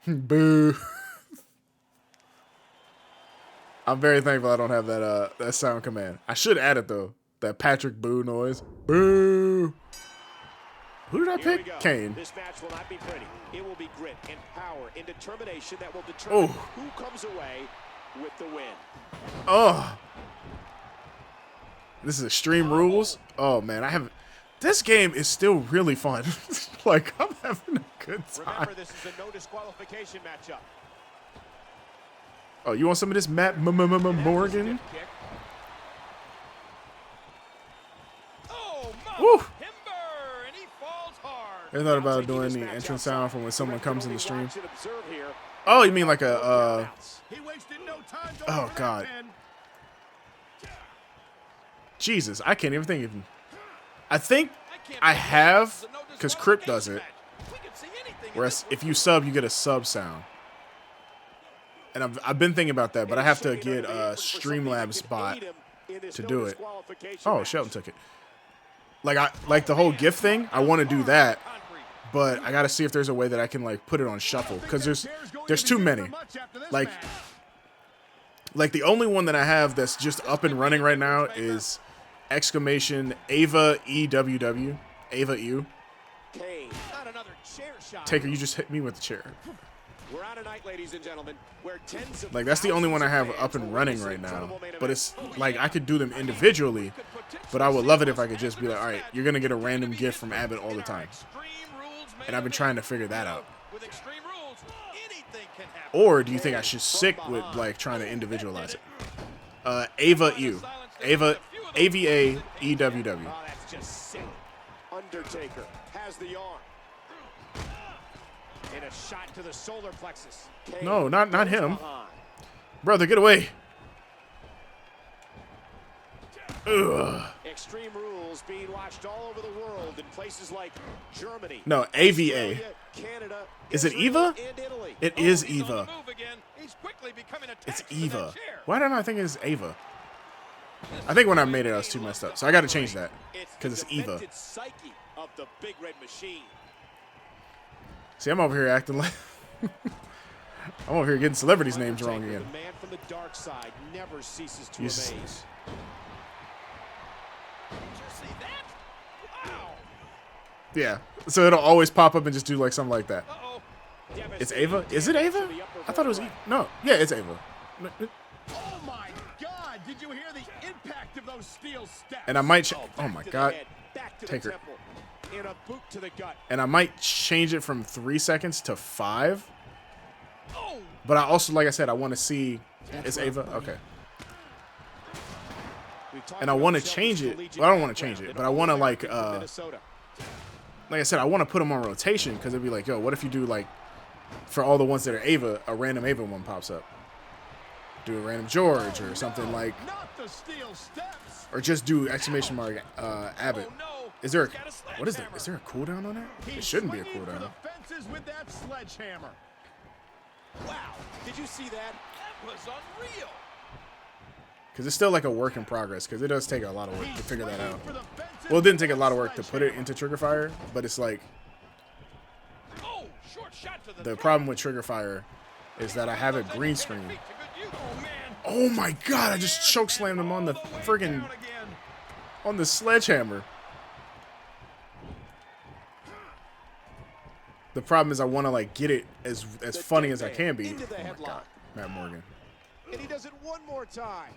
S2: Boo. I'm very thankful I don't have that sound command. I should add it though. That Patrick Boo noise. Boo. Who did I
S3: Here we
S2: pick?
S3: go.
S2: Kane.
S3: This match will not be pretty. It will be grit and power and determination that will determine
S2: Oh.
S3: who comes away with the win.
S2: Oh. This is Extreme Rules. Oh man, I haven't. This game is still really fun. Like I'm having a good time.
S3: Remember, this is a no disqualification matchup.
S2: Oh, you want some of this Matt Morgan?
S3: Stiff kick. Oh,
S2: Woo!
S3: Mama Timber, and he falls hard.
S2: I thought about
S3: Taking
S2: doing
S3: this
S2: the
S3: match
S2: entrance
S3: outside.
S2: sound from when someone comes in the stream.
S3: Watch and observe here.
S2: Oh, you mean like a
S7: He wasted no time going
S2: Oh,
S7: for that
S2: God.
S7: pin.
S2: Jesus, I can't even think of. I think I have, because Crip does it. Whereas if you sub, you get a sub sound. And I've been thinking about that, but I have to get a Streamlabs bot to do it. Oh, Shelton took it. Like the whole GIF thing. I want to do that, but I got to see if there's a way that I can like put it on shuffle because there's too many. Like the only one that I have that's just up and running right now is exclamation Ava EWW. Ava U.
S3: Kane, not another chair shot.
S2: Taker, you just hit me with the chair.
S3: We're on a night, ladies and gentlemen, where tens of
S2: Like that's the only one I have up and running right now. But it's like I could do them individually, but I would love it if I could just be like, all right, you're gonna get a random gift from Abbott all the time. And I've been trying to figure that out.
S4: With Extreme Rules, anything can happen.
S2: Or do you think I should stick with like trying to individualize it? Ava U. Ava AVA EWW.
S3: Oh, that's just silly. Undertaker has the arm. And a shot to the solar plexus. Kane
S2: No, not
S3: goes
S2: him.
S3: behind.
S2: Brother, get away. Ugh.
S3: Extreme Rules being watched all over the world in places like Germany.
S2: No, AVA.
S3: Australia, Canada,
S2: Is it
S3: Israel,
S2: Eva?
S3: and Italy.
S2: It is
S4: He's on the
S2: Eva.
S4: move again. He's quickly becoming a
S2: It's
S4: tax to that
S2: Eva.
S4: chair.
S2: Why did I think it's Ava? I think when I made it, I was too messed up. So I got to change that because it's
S3: the
S2: Eva.
S3: demented psyche of the Big Red Machine.
S2: See, I'm over here acting like I'm over here getting celebrities' names wrong
S3: Undertaker,
S2: again.
S3: The man from the dark side never ceases to
S2: You s-
S3: amaze.
S4: Did you see that? Wow.
S2: Yeah. So it'll always pop up and just do like something like that.
S4: Uh-oh.
S2: It's Ava? Is it Ava? I thought it was Eva. No. Yeah, it's Ava.
S7: Oh my God! Did you hear the impact of those steel steps?
S2: And I might. Oh
S3: Back
S2: my
S3: to the
S2: God.
S3: head, back to the
S2: Taker.
S3: temple, and a boot to the gut.
S2: And I might change it from 3 seconds to 5.
S4: Oh,
S2: But I also, like I said, I want to see. It's Ava. Okay.
S3: We've talked
S2: And I
S3: about
S2: want to
S3: Shelton's
S2: change it.
S3: collegiate
S2: Well, I don't want to
S3: background
S2: change it,
S3: in
S2: but I want to like
S3: from Minnesota.
S2: like I said, I want to put them on rotation because it'd be like, yo, what if you do like for all the ones that are Ava, a random Ava one pops up. Do a random George or something like,
S7: Not the steel steps.
S2: or just do exclamation mark Abbott.
S4: oh no.
S2: Is there a,
S4: He's got a
S2: what is that?
S4: sledgehammer.
S2: Is there a cooldown on that? It
S7: He's
S2: shouldn't be a
S7: swinging for
S2: cooldown.
S7: the fences with that sledgehammer.
S3: Wow, did you see that?
S4: That was unreal.
S2: Because it's still like a work in progress because it does take a lot of work to figure that out.
S7: For the fences
S2: Well, it didn't
S7: with
S2: take a lot of
S7: that
S2: work to put it
S7: sledgehammer.
S2: into Trigger Fire, but it's like
S4: Oh, short shot to the
S2: the
S4: throat.
S2: problem with Trigger Fire is that I have it green screen.
S4: Feet to good use. Oh, man.
S2: Oh my god, I just choke slammed him on the friggin' on the sledgehammer. The problem is I want to like get it as funny as I can be. Oh my god, Matt Morgan.
S3: And he does it one more time.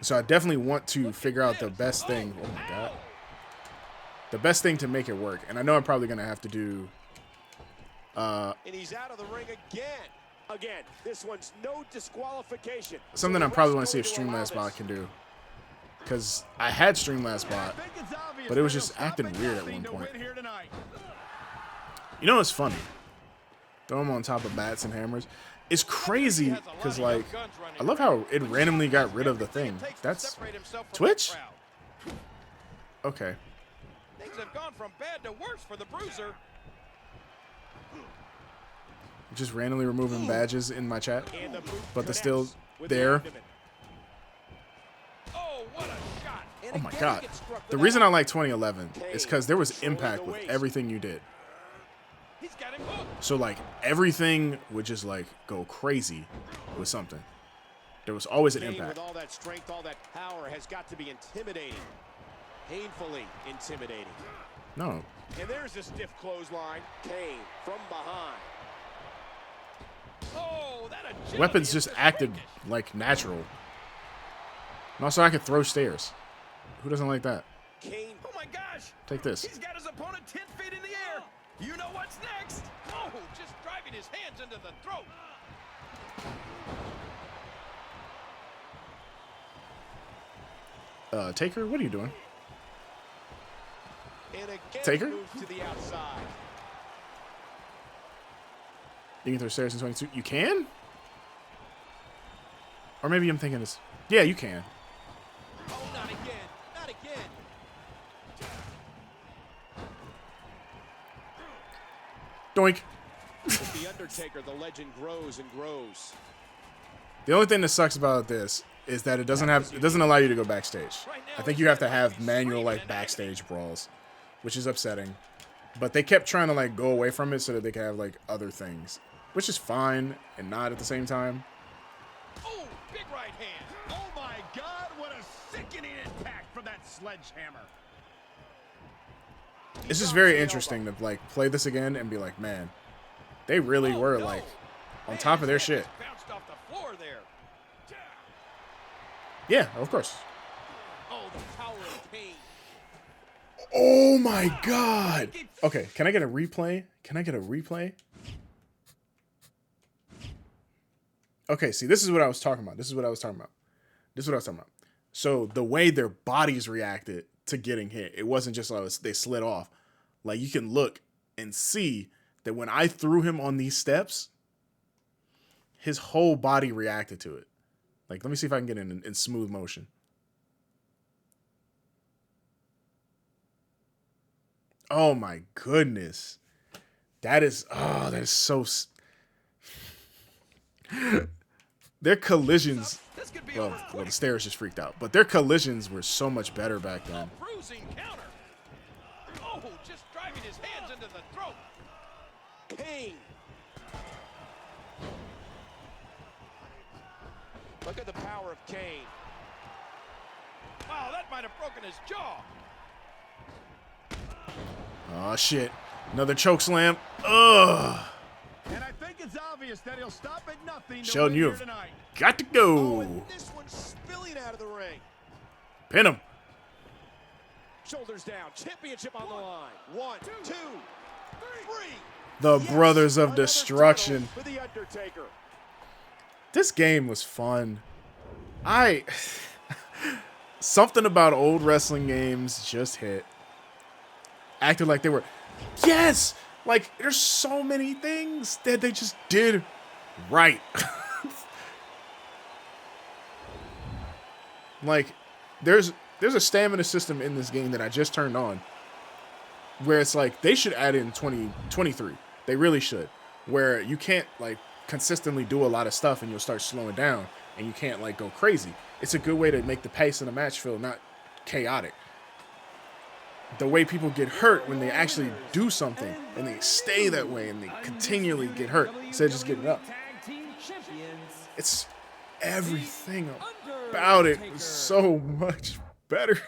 S2: So I definitely want to figure out the best thing. Oh my god. The best thing to make it work. And I know I'm probably going to have to do...
S3: and he's out of the ring again. Again, this one's no disqualification.
S2: Something I probably want to see if Streamlabs Bot can do. Because I had Streamlabs Bot, but it was just acting weird at one point. You know what's funny? Throw him on top of bats and hammers. It's crazy because, like, I love how it randomly got rid of the thing. That's Twitch? Okay.
S4: Things have gone from bad to worse for the Bruiser.
S2: Just randomly removing badges in my chat, but they're still there.
S4: Oh, what a shot.
S2: Oh my god. The reason I like 2011 is because there was impact with everything you did.
S4: He's got him hooked.
S2: So like everything would just like go crazy with something. There was always an impact.
S3: With all that strength, all that power has got to be intimidating. Painfully intimidating.
S2: No.
S3: And there's a stiff clothesline. Kane from behind.
S4: Oh, that agility
S2: Weapons
S4: is
S2: just acted
S4: freakish.
S2: like natural. And also I could throw stairs. Who doesn't like that?
S3: Kane.
S4: Oh my gosh.
S2: Take this.
S4: He's got his opponent 10 feet in the air. You know what's next? Oh, just driving his hands into the throat.
S2: Taker, what are you doing?
S3: And again,
S2: Taker?
S3: moves to the outside.
S2: You can throw stairs in 22. You can? Or maybe I'm thinking this. Yeah, you can.
S3: Oh, not again. Not again.
S2: Doink.
S3: With the Undertaker, the legend grows and grows.
S2: The only thing that sucks about this is that it doesn't allow you to go backstage. I think you have to have manual like backstage brawls, which is upsetting. But they kept trying to like go away from it so that they could have like other things, which is fine and not at the same time.
S4: Oh, big right hand.
S7: Oh my God, what a sickening impact from that sledgehammer.
S2: It's just very interesting to like play this again and be like, man, they really were like on top of their shit.
S4: Bounced off the floor there.
S2: Yeah, of course.
S3: Oh, the power of Kane.
S2: Oh my god. Okay, can I get a replay? Can I get a replay? Okay, see, this is what I was talking about. So the way their bodies reacted to getting hit, it wasn't just like they slid off. Like you can look and see that when I threw him on these steps, his whole body reacted to it. Like, let me see if I can get it in smooth motion. Oh my goodness. That is so... Their collisions... Well, the stairs just freaked out. But their collisions were so much better back then.
S4: Bruising counter. Oh, just driving his hands into the throat.
S3: Kane. Look at the power of Kane.
S4: Wow, that might have broken his jaw.
S2: Oh shit. Another choke slam. Ugh.
S7: And I think it's obvious that he'll stop at nothing.
S2: Sheldon, you have got to go.
S3: Oh, and this one's spilling out of the ring.
S2: Pin him.
S3: Shoulders down. Championship on the line. 1, 2, 3.
S2: The
S3: Yes,
S2: Brothers of
S3: another
S2: Destruction.
S3: title for the Undertaker.
S2: This game was fun. Something about old wrestling games just hit. Acted like they were, yes! Like, there's so many things that they just did right. Like, there's a stamina system in this game that I just turned on where it's like, they should add in 2023. They really should. Where you can't, like, consistently do a lot of stuff and you'll start slowing down and you can't, like, go crazy. It's a good way to make the pace of the match feel not chaotic. the way people get hurt when they actually do something and they stay that way and they continually get hurt instead of just getting up.
S6: Tag Team Champions,
S2: It's everything about it was so much better.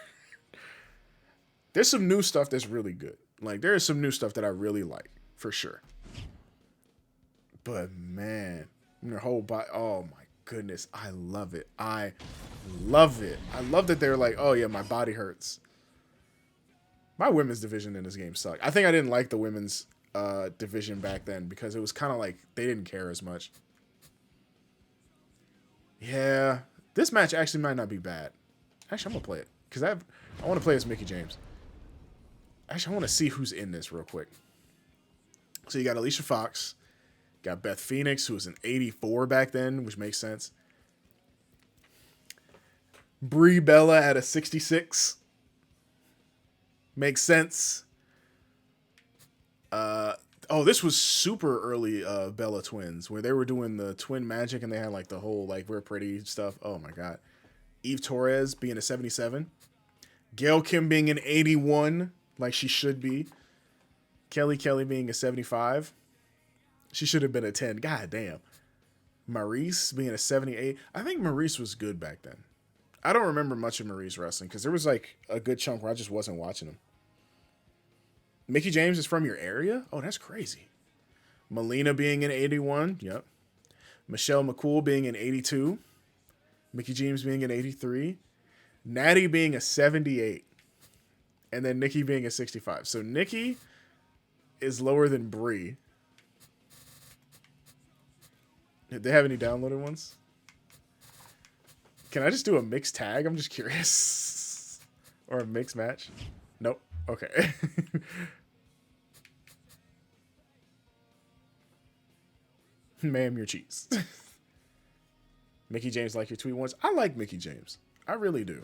S2: There's some new stuff that's really good. Like, there is some new stuff that I really like, for sure. But, man, their whole body, oh, my goodness. I love it. I love it. I love that they're like, oh, yeah, my body hurts. My women's division in this game sucked. I think I didn't like the women's division back then because it was kind of like they didn't care as much. Yeah, this match actually might not be bad. Actually, I'm going to play it because I want to play as Mickie James. Actually, I want to see who's in this real quick. So you got Alicia Fox, got Beth Phoenix, who was an 84 back then, which makes sense. Brie Bella at a 66. Makes sense. Oh, this was super early Bella twins, where they were doing the twin magic and they had like the whole like we're pretty stuff. Oh my god. Eve Torres being a 77. Gail Kim being an 81, like she should be. Kelly being a 75. She should have been a 10. God damn. Maurice being a 78. I think Maurice was good back then. I don't remember much of Maurice wrestling because there was like a good chunk where I just wasn't watching him. Mickie James is from your area? Oh, that's crazy. Melina being an 81. Yep. Michelle McCool being an 82. Mickie James being an 83. Natty being a 78. And then Nikki being a 65. So Nikki is lower than Brie. Did they have any downloaded ones? Can I just do a mixed tag? I'm just curious. Or a mixed match? Nope. Okay. Ma'am, your cheese. Mickie James like your tweet once. I like Mickie James. I really do.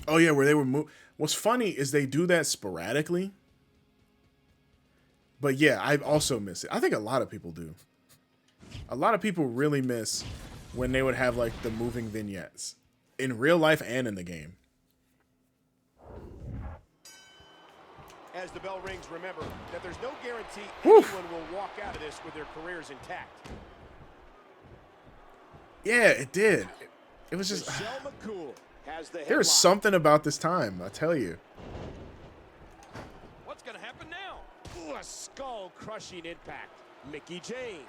S2: Oh yeah, where they were what's funny is they do that sporadically. But yeah, I also miss it. I think a lot of people do. A lot of people really miss when they would have like the moving vignettes in real life and in the game.
S3: As the bell rings, remember that there's no guarantee anyone will walk out of this with their careers intact.
S2: Yeah, it did. It was just
S3: Michelle McCool has the
S2: there was something about this time, I tell you.
S4: What's going to happen now?
S3: Ooh, a skull-crushing impact. Mickie James.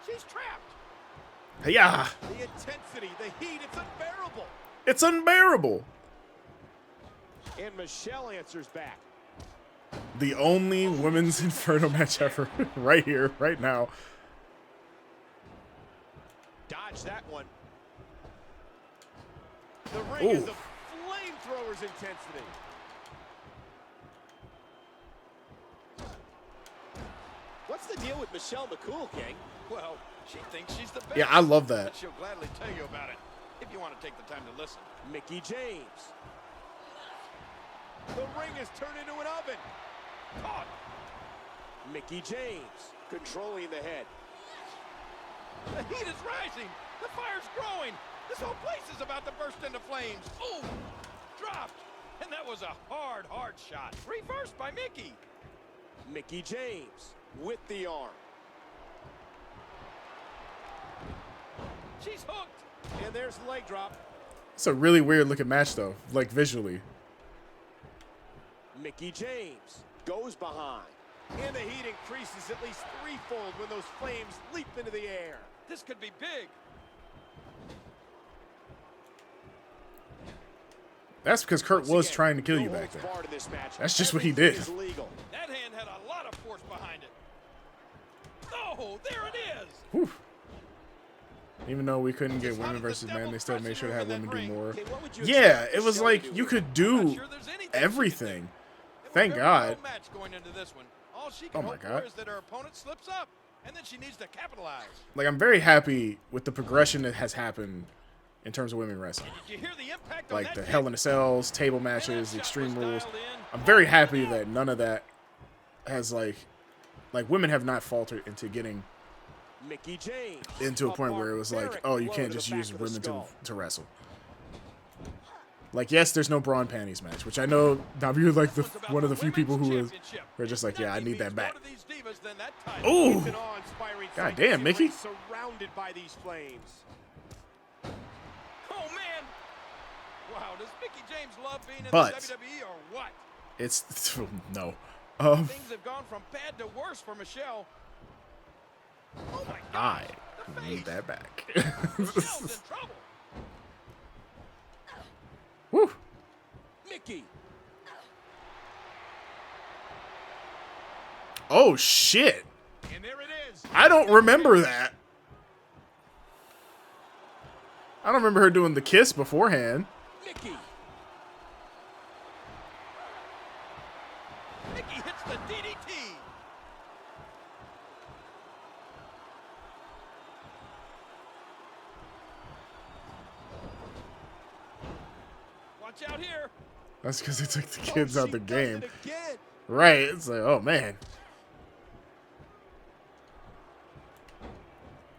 S4: She's trapped.
S2: Yeah,
S3: The intensity, the heat, it's unbearable.
S2: it's unbearable.
S3: And Michelle answers back.
S2: The only women's Inferno match ever, right here, right now.
S3: Dodge that one. The ring is
S2: Ooh.
S3: of flamethrower's intensity. What's the deal with Michelle McCool, gang?
S4: Well, she thinks she's the best.
S2: Yeah, I love that.
S4: But she'll gladly tell you about it if you want to take the time to listen.
S3: Mickie James. The ring is turned into an oven. Caught. Mickie James controlling the head.
S4: The heat is rising. The fire's growing. This whole place is about to burst into flames. Oh, dropped. And that was a hard shot. Reversed by Mickie.
S3: Mickie James with the arm.
S4: She's hooked.
S3: And there's the leg drop.
S2: It's a really weird looking match though, like visually.
S3: Mickie James goes behind. And the heat increases at least threefold when those flames leap into the air.
S4: This could be big.
S2: That's because Kurt was trying to kill you back then. That's just what he did.
S4: That hand had a lot of force behind it. Oh, there it is.
S2: Whew. Even though we couldn't get women versus men, they still made sure to have women do more. Yeah, it was like you could do everything. Thank God.
S4: Match going into this one. All she
S2: Oh
S4: can
S2: my
S4: hope
S2: God.
S4: for is that her opponent slips up. and then she needs to capitalize.
S2: Like, I'm very happy with the progression that has happened in terms of women wrestling.
S4: Did you hear the impact on
S2: Like
S4: that
S2: the
S4: kick?
S2: Hell in a Cells, table matches,
S4: shot
S2: Extreme
S4: was
S2: Rules.
S4: dialed in.
S2: I'm very happy that none of that has like women have not faltered into getting
S3: Mickey James.
S2: into a point where it was like,
S3: Barbaric
S2: oh, you
S3: blow
S2: can't
S3: to
S2: just
S3: the back
S2: use
S3: of the
S2: women
S3: skull.
S2: to wrestle. Like, yes, there's no bra and panties match, which I know Navi was like
S4: This one's about
S2: one of the few people who
S4: women's
S2: was
S4: championship.
S2: were just like, yeah, I
S4: Nothing
S2: need that
S4: means
S2: back.
S4: more to these divas than that title.
S2: Ooh,
S7: It's an awe-inspiring
S2: God
S7: sight to
S2: damn,
S7: see
S2: Mickey.
S7: Ray surrounded by these flames.
S4: Oh man! Wow, does Mickey James love being in
S2: But-
S4: the WWE or what?
S2: it's no.
S4: Things have gone from bad to worse for Michelle. Oh my
S2: I
S4: God! The
S2: need
S4: face.
S2: that back.
S4: Michelle's in trouble.
S2: Woo.
S3: Mickey.
S2: Oh shit!
S7: And there it is.
S2: I don't remember that. I don't remember her doing the kiss beforehand.
S3: Mickey.
S4: Mickey hits the DDT. Watch out here.
S2: That's because they took the kids out the
S3: She does
S2: game.
S3: it again.
S2: Right. It's like, oh man.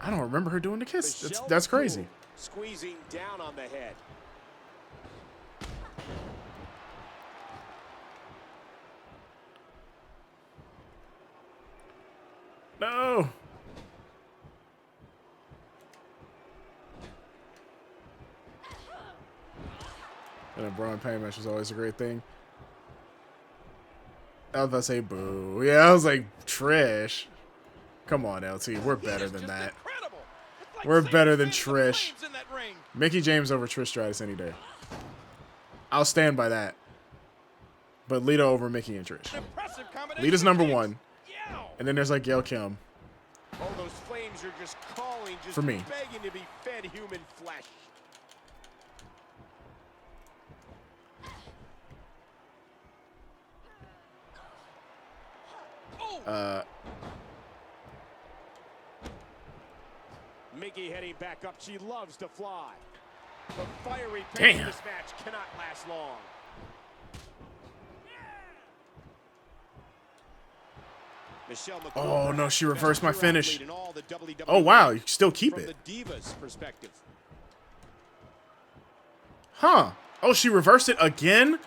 S2: I don't remember her doing the kiss.
S3: Michelle
S2: That's crazy.
S3: Cool, squeezing down on the head.
S2: No. And a Braun Payne match was always a great thing. I was about to say boo. Yeah, I was like, Trish. Come on, LT. We're
S4: He
S2: better
S4: is
S2: than
S4: just
S2: that.
S4: incredible. It's like
S2: We're
S4: seeing
S2: better than
S4: fans of
S2: Trish.
S4: flames in that ring.
S2: Mickey James over Trish Stratus any day. I'll stand by that. But Lita over Mickey and Trish.
S4: An impressive combination
S2: Lita's
S4: of
S2: number
S4: kicks.
S2: one.
S4: Yow.
S2: And then there's like Gail Kim.
S7: Oh, those flames are just calling, just
S2: For me.
S7: begging to be fed human flesh.
S4: Oh,
S3: Mickey heading back up. She loves to fly. The fiery pace
S2: Damn.
S3: of this match cannot last long. Michelle McCool,
S2: Oh, no, she
S3: perhaps
S2: reversed my
S3: best
S2: finish.
S3: athlete in all the WWE
S2: Oh, wow. You can still keep
S3: from
S2: it.
S3: the Divas perspective.
S2: Huh. Oh, she reversed it again?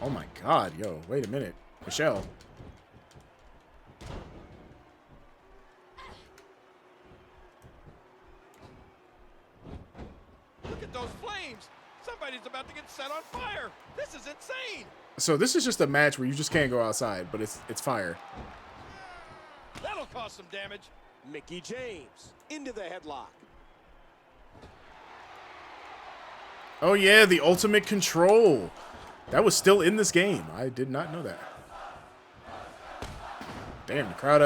S2: Oh, my God. Yo, wait a minute. Michelle.
S4: look at those flames. Somebody's about to get set on fire. This is insane.
S2: So this is just a match where you just can't go outside, but it's fire.
S4: That'll cause some damage.
S3: Mickey James into the headlock.
S2: Oh, yeah, the ultimate control. That was still in this game. I did not know that. Damn, the crowd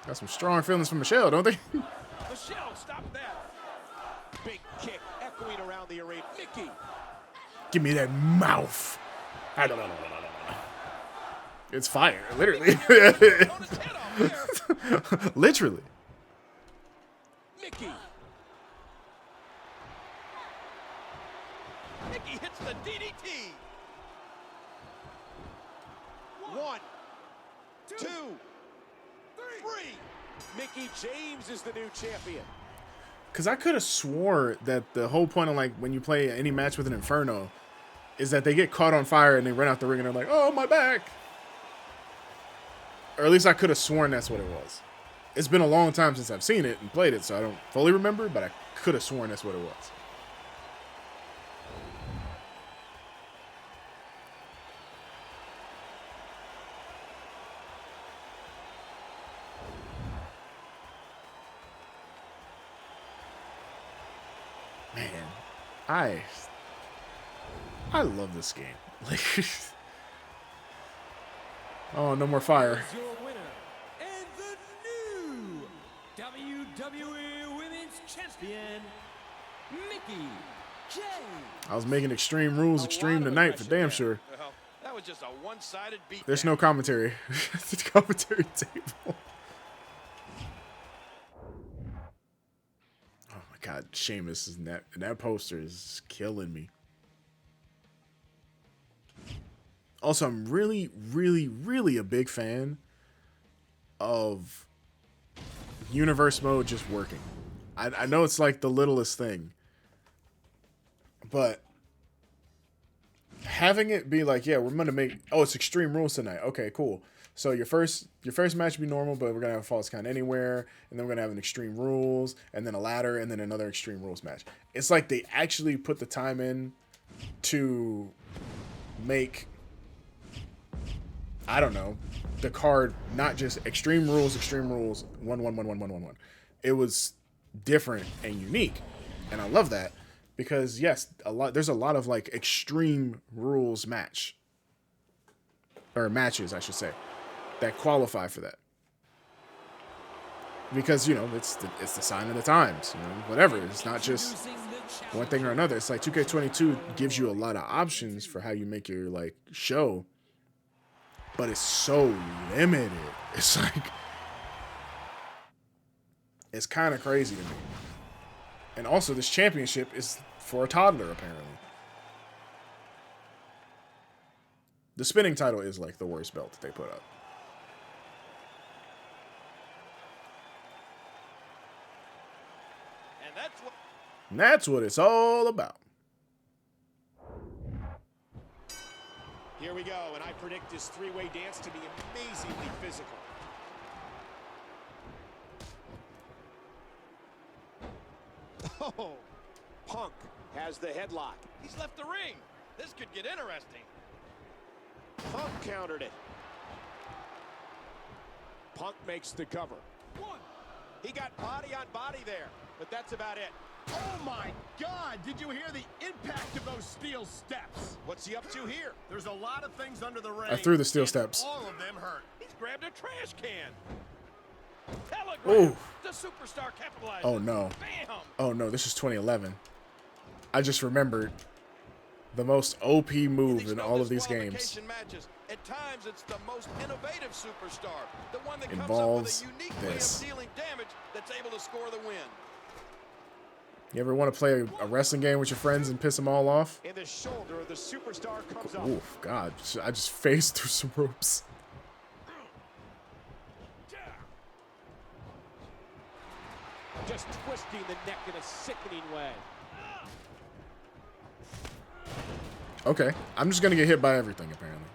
S2: got some strong feelings from Michelle, don't they?
S4: Michelle, stop that.
S3: Big kick echoing around the arena. Mickey.
S2: Give me that mouth. It's fire, literally.
S4: Throwing his head off there.
S2: Literally.
S3: Mickey.
S4: Mickey hits the DDT.
S3: 1, 2, 3. Mickey James is the new champion.
S2: Because I could have swore that the whole point of, like, when you play any match with an Inferno is that they get caught on fire and they run out the ring and they're like, oh, my back. Or at least I could have sworn that's what it was. It's been a long time since I've seen it and played it, so I don't fully remember, but I could have sworn that's what it was. Man, I love this game. Like, oh, no more fire.
S6: Is your winner and the new WWE Women's Champion, Mickey James.
S2: I was making Extreme Rules extreme tonight for damn sure.
S4: Well, that was just a one-sided beat.
S2: There's no commentary. It's a commentary table. God, Sheamus is that poster is killing me. Also, I'm really, really, really a big fan of universe mode just working. I know it's like the littlest thing, but having it be like, yeah, we're gonna make, oh, it's Extreme Rules tonight. Okay, cool. So your first match will be normal, but we're gonna have a false count anywhere, and then we're gonna have an Extreme Rules, and then a ladder, and then another Extreme Rules match. It's like they actually put the time in to make, I don't know, the card not just Extreme Rules, 1-1-1-1-1-1-1. It was different and unique, and I love that because yes, there's a lot of like Extreme Rules matches, I should say, that qualify for that. Because, you know, it's the sign of the times, you know, whatever. It's not just one thing or another. It's like 2K22 gives you a lot of options for how you make your like show, but it's so limited. It's like, it's kind of crazy to me. And also, this championship is for a toddler, apparently. The spinning title is like the worst belt that they put up. And that's what it's all about.
S3: Here we go, and I predict this three-way dance to be amazingly physical. Oh, Punk has the headlock.
S4: He's left the ring. This could get interesting.
S3: Punk countered it. Punk makes the cover. One. He got body on body there, but that's about it.
S7: Oh my God! Did you hear the impact of those steel steps?
S3: What's he up to here?
S7: There's a lot of things under the ring.
S2: I threw the steel
S7: and
S2: steps.
S7: All of them hurt.
S4: He's grabbed a trash can. Telegram.
S2: Ooh.
S4: The superstar capitalized.
S2: Oh no.
S4: Bam.
S2: Oh no, this is 2011. I just remembered the most OP move in all of these games.
S4: Matches. At times, it's the most innovative superstar, the one that
S2: Involves
S4: comes up with a unique
S2: this.
S4: way of dealing damage that's able to score the win.
S2: You ever want to play a wrestling game with your friends and piss them all off?
S3: And the shoulder of the superstar comes up.
S2: Oof, God, I just phased through some ropes.
S3: Just twisting the neck in a sickening way.
S2: Okay, I'm just gonna get hit by everything apparently.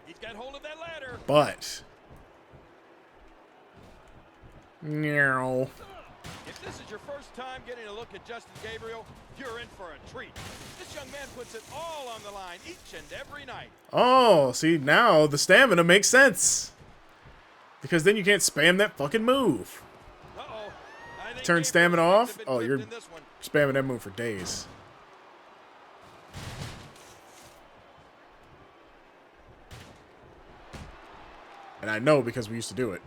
S4: He's got hold of that ladder.
S2: But no.
S4: If this is your first time getting a look at Justin Gabriel, you're in for a treat. This young man puts it all on the line each and every night.
S2: Oh, see, now the stamina makes sense. Because then you can't spam that fucking move.
S4: Uh-oh. I think
S2: Turn
S4: Gabriel's
S2: stamina
S4: about
S2: off?
S4: to be
S2: Oh,
S4: clipped
S2: you're
S4: in this one.
S2: spamming that move for days. And I know because we used to do it.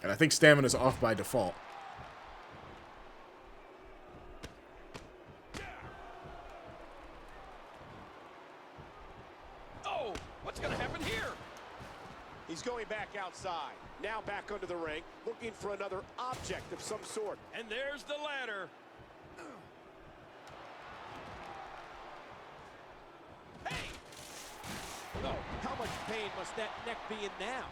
S2: And I think stamina's off by default.
S4: Oh, what's going to happen here?
S3: He's going back outside. Now back under the ring, looking for another object of some sort.
S4: And there's the ladder. Hey!
S3: Oh, how much pain must that neck be in now?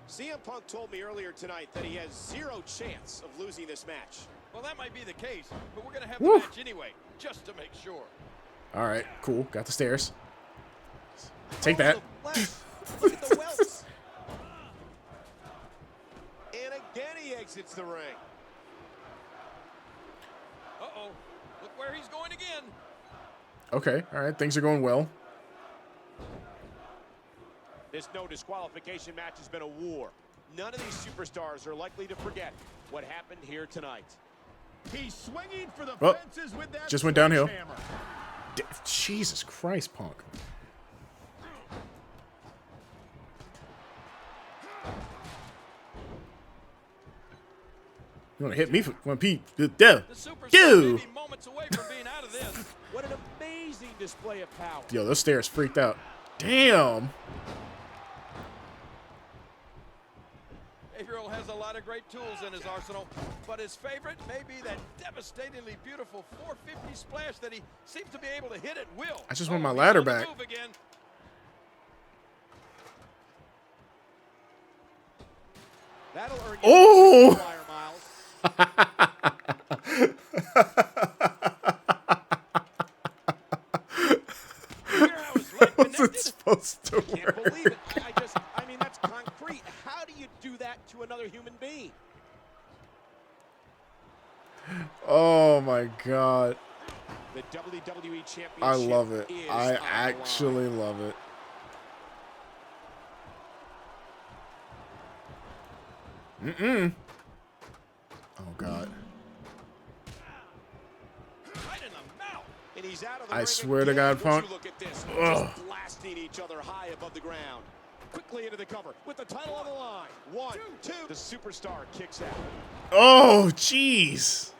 S3: CM Punk told me earlier tonight that he has zero chance of losing this match.
S4: Well, that might be the case, but we're going to have
S2: Woo.
S4: the match anyway, just to make sure.
S2: All right, cool. Got the stairs. Take that.
S3: Look at the welts. And again he exits the ring.
S4: Uh-oh. Look where he's going again.
S2: Okay, all right. Things are going well.
S3: This no disqualification match has been a war. None of these superstars are likely to forget what happened here tonight.
S7: He's swinging for the
S2: Oh,
S7: fences with that
S2: just went downhill.
S7: sledgehammer.
S2: Jesus Christ, Punk. You want to hit me for one Pete?
S4: The superstar
S2: Yo.
S4: may be moments away from being out of this.
S3: What an amazing display of power.
S2: Yo, those stairs freaked out. Damn.
S4: Gabriel has a lot of great tools in his arsenal, but his favorite may be that devastatingly beautiful 450 splash that he seems to be able to hit at will.
S2: I just want my
S4: He's
S2: ladder
S4: on the
S2: back.
S4: move again.
S3: That'll earn you
S2: Oh!
S3: flyer miles.
S4: Hear how his leg
S2: How's it
S4: connected?
S2: supposed to
S3: Can't
S2: work?
S3: believe it. I mean, that's concrete. How do you do that to another human being?
S2: Oh my god.
S3: The WWE Championship
S2: I love it.
S3: is
S2: I
S3: on the line.
S2: actually love it. Oh god.
S4: Right in the mouth.
S3: And he's out of the
S2: I
S3: ring
S2: swear to
S3: again.
S2: God,
S3: Would
S2: Punk.
S3: you look at this.
S2: Ugh.
S3: Just blasting each other high above the ground. Quickly into the cover with the title on the line. 1, 2. The superstar kicks out.
S2: Oh, jeez.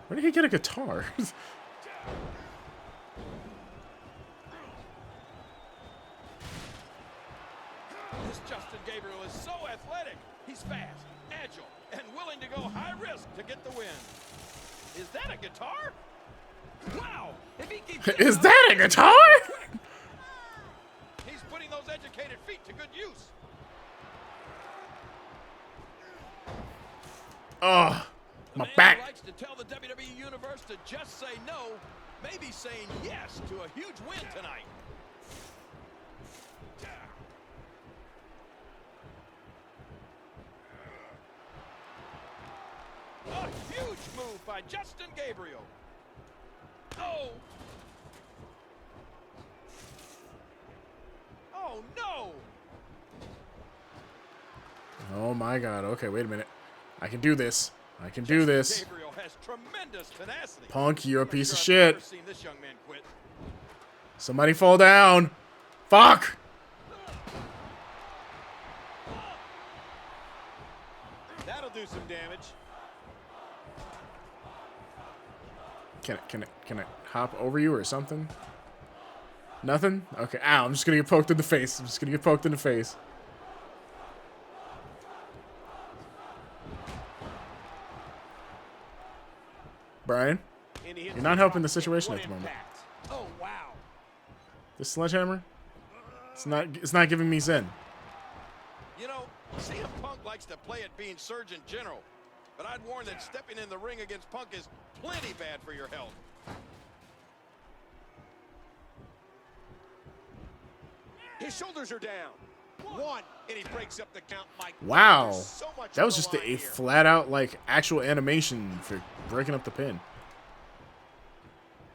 S2: Where did he get a guitar?
S4: This Justin Gabriel is so athletic. He's fast, agile, and willing to go high risk to get the win. Is that a guitar? Wow! If he keeps
S2: Is that a guitar?
S4: he's putting those educated feet to good use.
S2: Oh,
S4: The
S2: my
S4: man who
S2: back.
S4: likes to tell the WWE Universe to just say no, maybe saying yes to a huge win tonight. A huge move by Justin Gabriel. Oh. Oh, no.
S2: Oh my god. Okay, wait a minute. I can do this. I can do this.
S4: Gabriel has tremendous tenacity.
S2: Punk, you're a
S4: I'm
S2: piece
S4: sure
S2: of
S4: I've
S2: shit.
S4: never seen this young man quit.
S2: Somebody fall down. Fuck.
S3: That'll do some damage.
S2: Can I hop over you or something? Nothing? Okay. Ow, I'm just gonna get poked in the face. I'm just gonna get poked in the face. Brian,
S3: And he hits
S2: you're not
S3: the
S2: helping the
S3: drop kick.
S2: situation
S3: What
S2: at the moment.
S3: impact. Oh, wow.
S2: This sledgehammer? It's not giving me zen.
S4: You know, CM Punk likes to play at being Surgeon General, but I'd warn that stepping in the ring against Punk is plenty bad for your health.
S3: His shoulders are down. 1, and he breaks up the count. My God,
S2: Wow.
S3: there's so much
S2: That
S3: on
S2: was
S3: the
S2: just
S3: line
S2: a
S3: here.
S2: flat out like actual animation for breaking up the pin.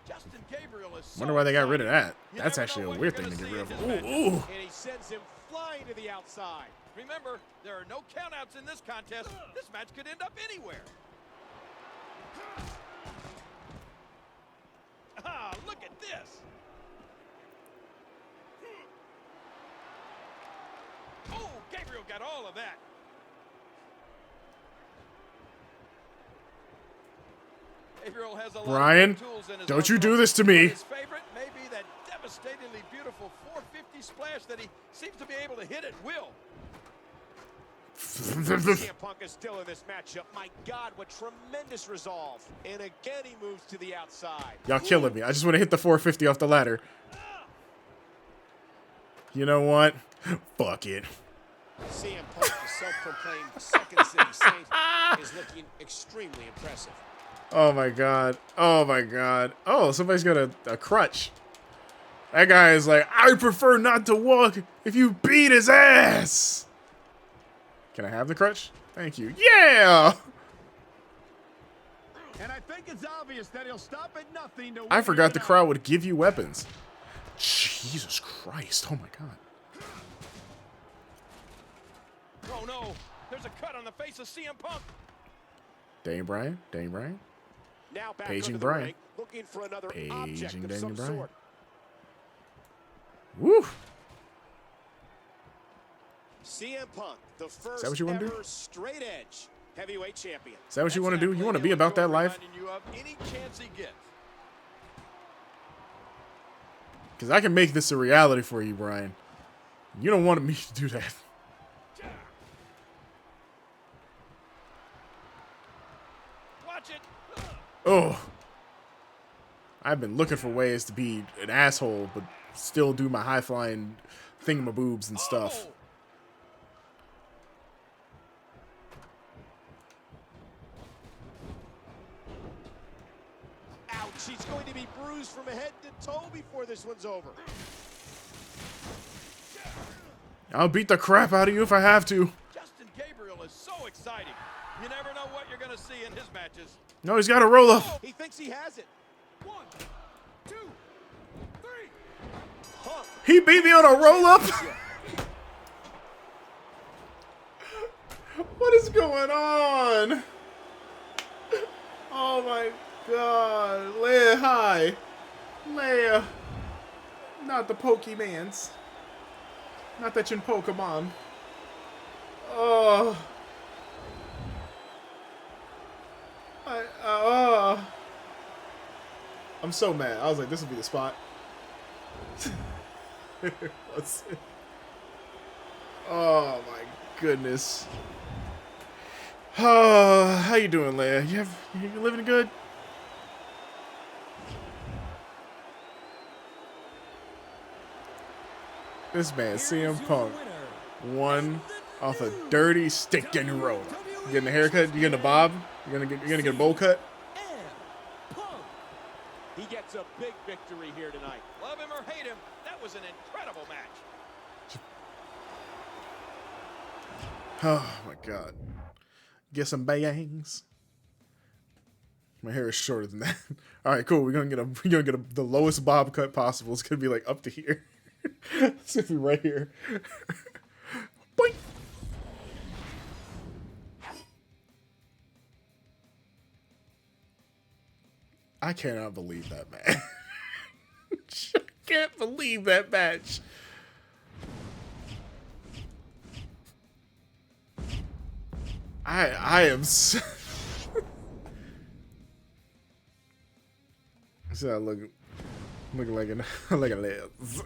S4: Justin Gabriel is so
S2: Wonder why they got rid of
S4: exciting.
S2: that.
S4: You
S2: That's
S4: never
S2: actually
S4: know
S2: a
S4: what
S2: weird
S4: you're
S2: thing to
S4: gonna
S2: get
S4: see
S2: rid
S4: in
S2: of.
S4: this
S2: Ooh,
S4: match.
S2: ooh.
S3: And he sends him flying to the outside.
S4: Remember, there are no countouts in this contest. This match could end up anywhere. Ah, look at this. Oh, Gabriel got all of that. Gabriel has a lot
S2: Brian,
S4: of tools in his
S2: don't you
S4: arsenal,
S2: do this to
S4: but
S2: me.
S4: His favorite may be that devastatingly beautiful 450 splash that he seems to be able to hit at will.
S3: CM Punk is still in this matchup. My God, what tremendous resolve. And again, he moves to the outside.
S2: Y'all killing me. I just want to hit the 450 off the ladder. You know what? Fuck it.
S3: CM Punk, the self-proclaimed Second City Saint, is looking extremely impressive.
S2: Oh my god. Oh my god. Oh, somebody's got a crutch. That guy is like, I prefer not to walk if you beat his ass. Can I have the crutch? Thank you. Yeah!
S7: And I think it's obvious that he'll stop at nothing to
S2: I
S7: win
S2: forgot the
S7: tonight.
S2: crowd would give you weapons. Jesus Christ. Oh my god.
S4: Oh no, there's a cut on the face of CM Punk.
S2: Dane Bryan. Dane Bryan.
S3: Now back
S2: Paging
S3: under the
S2: Bryan.
S3: ring, looking for another
S2: Paging
S3: object of
S2: Daniel
S3: some
S2: Bryan.
S3: sort.
S2: Woo!
S3: CM Punk, the first
S2: that what you wanna do?
S3: ever straight edge heavyweight champion.
S2: Is that what you want to do? You want to be
S4: Exactly
S2: about that
S4: what
S2: life?
S4: reminding you of any chance he gets.
S2: Because I can make this a reality for you, Brian. You don't want me to do that.
S4: Watch it.
S2: Oh. I've been looking for ways to be an asshole, but still do my high-flying thingamaboobs and stuff.
S3: Ouch, he's going to be bruised from head to toe before this one's over.
S2: I'll beat the crap out of you if I have to.
S4: Justin Gabriel is so exciting. You never know what you're going to see in his matches.
S2: No, he's got a roll-up.
S3: He thinks he has it. 1, 2, 3. Huh.
S2: He beat me on a roll-up? What is going on? Oh my god. Leia, hi. Leia. Not the Pokemans. Not that you're in Pokemon. Oh. I'm so mad. I was like, this will be the spot. Let's see. Oh my goodness. Oh, how you doing, Leia? You living good? This man, CM Punk, won off a dirty stick getting rolled. You getting a haircut? You getting a bob? You gonna get a bowl cut?
S3: He gets a big victory here tonight.
S4: Love him or hate him, that was an incredible match.
S2: Oh my god. Get some bangs. My hair is shorter than that. All right, cool. We're gonna get the lowest bob cut possible. It's gonna be like up to here. It's gonna be right here. Boink. I cannot believe that match. I can't believe that match. I am so so I looking like a lens.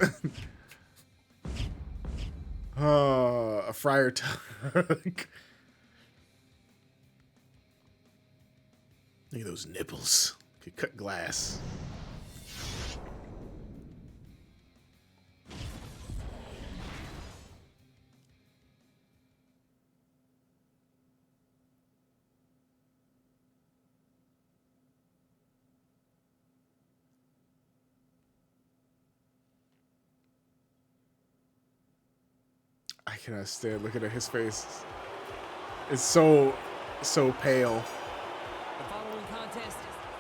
S2: Oh, a fryer tug. Look at those nipples. Could cut glass. I cannot stand looking at his face. It's so pale.
S6: The following contest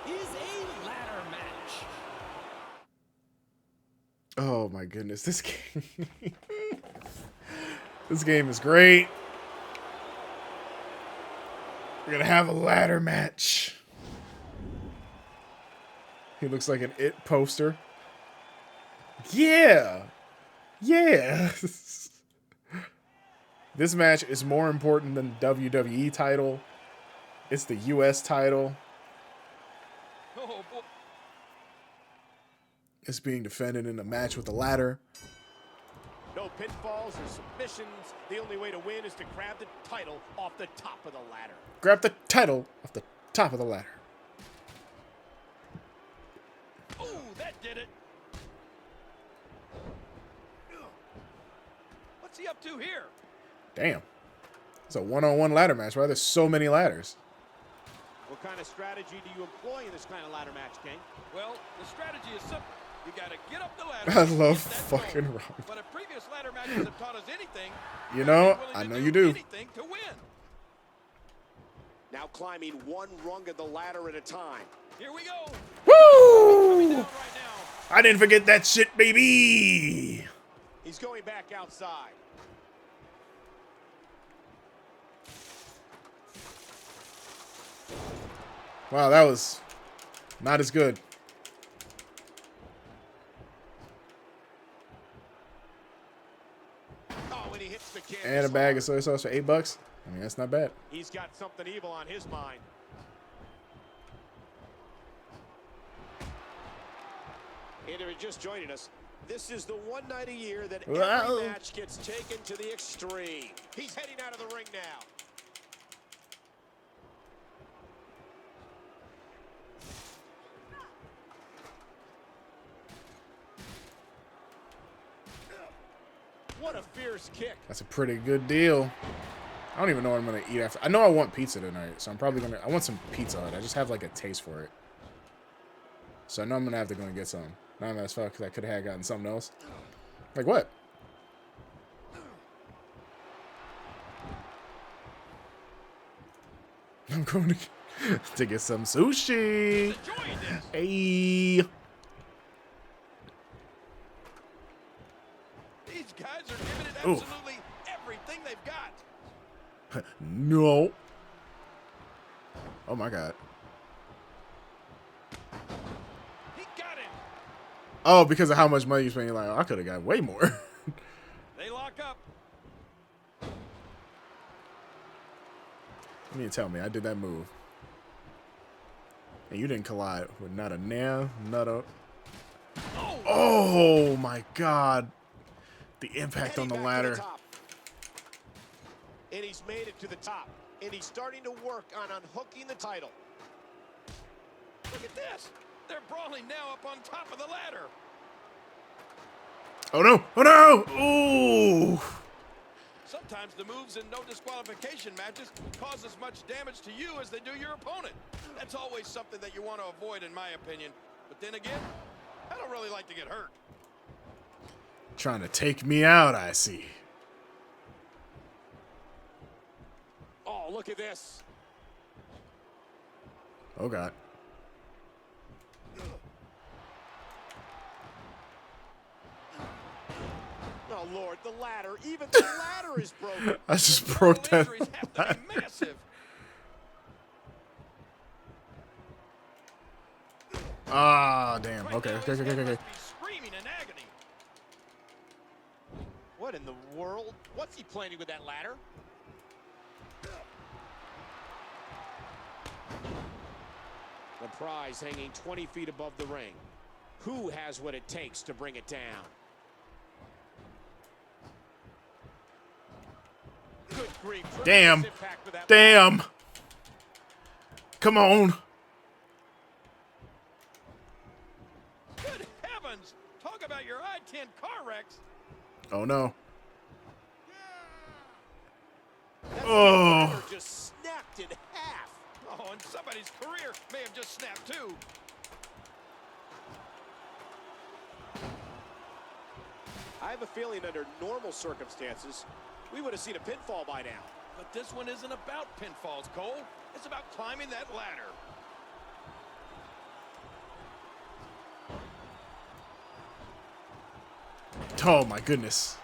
S6: is a ladder match.
S2: Oh my goodness, this game. This game is great. We're gonna have a ladder match. He looks like an It poster. Yeah. Yeah. This match is more important than the WWE title. It's the US title.
S4: Oh, boy.
S2: It's being defended in a match with a ladder.
S3: No pinfalls or submissions. The only way to win is to grab the title off the top of the ladder.
S2: Grab the title off the top of the ladder.
S4: Ooh, that did it. What's he up to here?
S2: Damn. It's a one-on-one ladder match, right? There's so many ladders.
S3: What kind of strategy do you employ in this kind of ladder match, King?
S4: Well, the strategy is simple. You got to get up the ladder.
S2: I
S4: and
S2: love
S4: get that
S2: fucking
S4: goal.
S2: Ron.
S4: But if previous ladder matches have taught us anything,
S2: You
S4: gotta
S2: know,
S4: be willing
S2: I
S4: to
S2: know you do.
S4: anything to win.
S3: Now climbing one rung of the ladder at a time.
S4: Here we go.
S2: Woo!
S4: Down right now.
S2: I didn't forget that shit, baby.
S3: He's going back outside.
S2: Wow, that was not as good.
S3: Oh, and he hits the canvas
S2: And a bag
S3: hard.
S2: of soy sauce for $8. I mean, that's not bad.
S3: He's got something evil on his mind. And if you're just joining us, this is the one night a year that every
S2: Wow.
S3: match gets taken to the extreme. He's heading out of the ring now. What a fierce kick.
S2: That's a pretty good deal. I don't even know what I'm gonna eat after. I know I want pizza tonight, so I'm probably gonna. I want some Pizza Hut. I just have like a taste for it, so I know I'm gonna have to go and get some. Not as fuck because I could have gotten something else. Like what? I'm going to get some sushi.
S4: Enjoying this.
S2: Hey.
S4: These guys are giving it absolutely everything they've got.
S2: No. Oh my god.
S4: He got him.
S2: Oh, because of how much money you spend, you're like, oh, I could have got way more.
S4: They lock up.
S2: You mean tell me I did that move. And you didn't collide with not a nail, not a... Oh my god. The impact on the ladder.
S3: And he's made it to the top. And he's starting to work on unhooking the title.
S4: Look at this. They're brawling now up on top of the ladder.
S2: Oh no! Oh no! Ooh!
S4: Sometimes the moves in no disqualification matches cause as much damage to you as they do your opponent. That's always something that you want to avoid, in my opinion. But then again, I don't really like to get hurt.
S2: Trying to take me out, I see.
S3: Oh, look at this.
S2: Oh god.
S3: Oh, Lord, the ladder. Even the ladder is broken.
S2: I just broke that.
S4: Injuries have to be massive.
S2: Ah, damn.
S4: Right
S2: Okay,
S4: now,
S2: okay,
S4: his
S2: okay,
S4: head
S2: okay.
S4: must be screaming in agony.
S3: What in the world? What's he planning with that ladder? The prize hanging 20 feet above the ring. Who has what it takes to bring it down? Good grief.
S2: Damn.
S3: Tremendous impact with that
S2: Damn. Come on.
S4: Good heavens! Talk about your I-10 car wrecks.
S2: Oh no.
S3: That
S2: Oh.
S3: ladder just snapped in half.
S4: Oh, and somebody's career may have just snapped too.
S3: I have a feeling under normal circumstances, we would have seen a pinfall by now.
S4: But this one isn't about pinfalls, Cole. It's about climbing that ladder.
S2: Oh my goodness.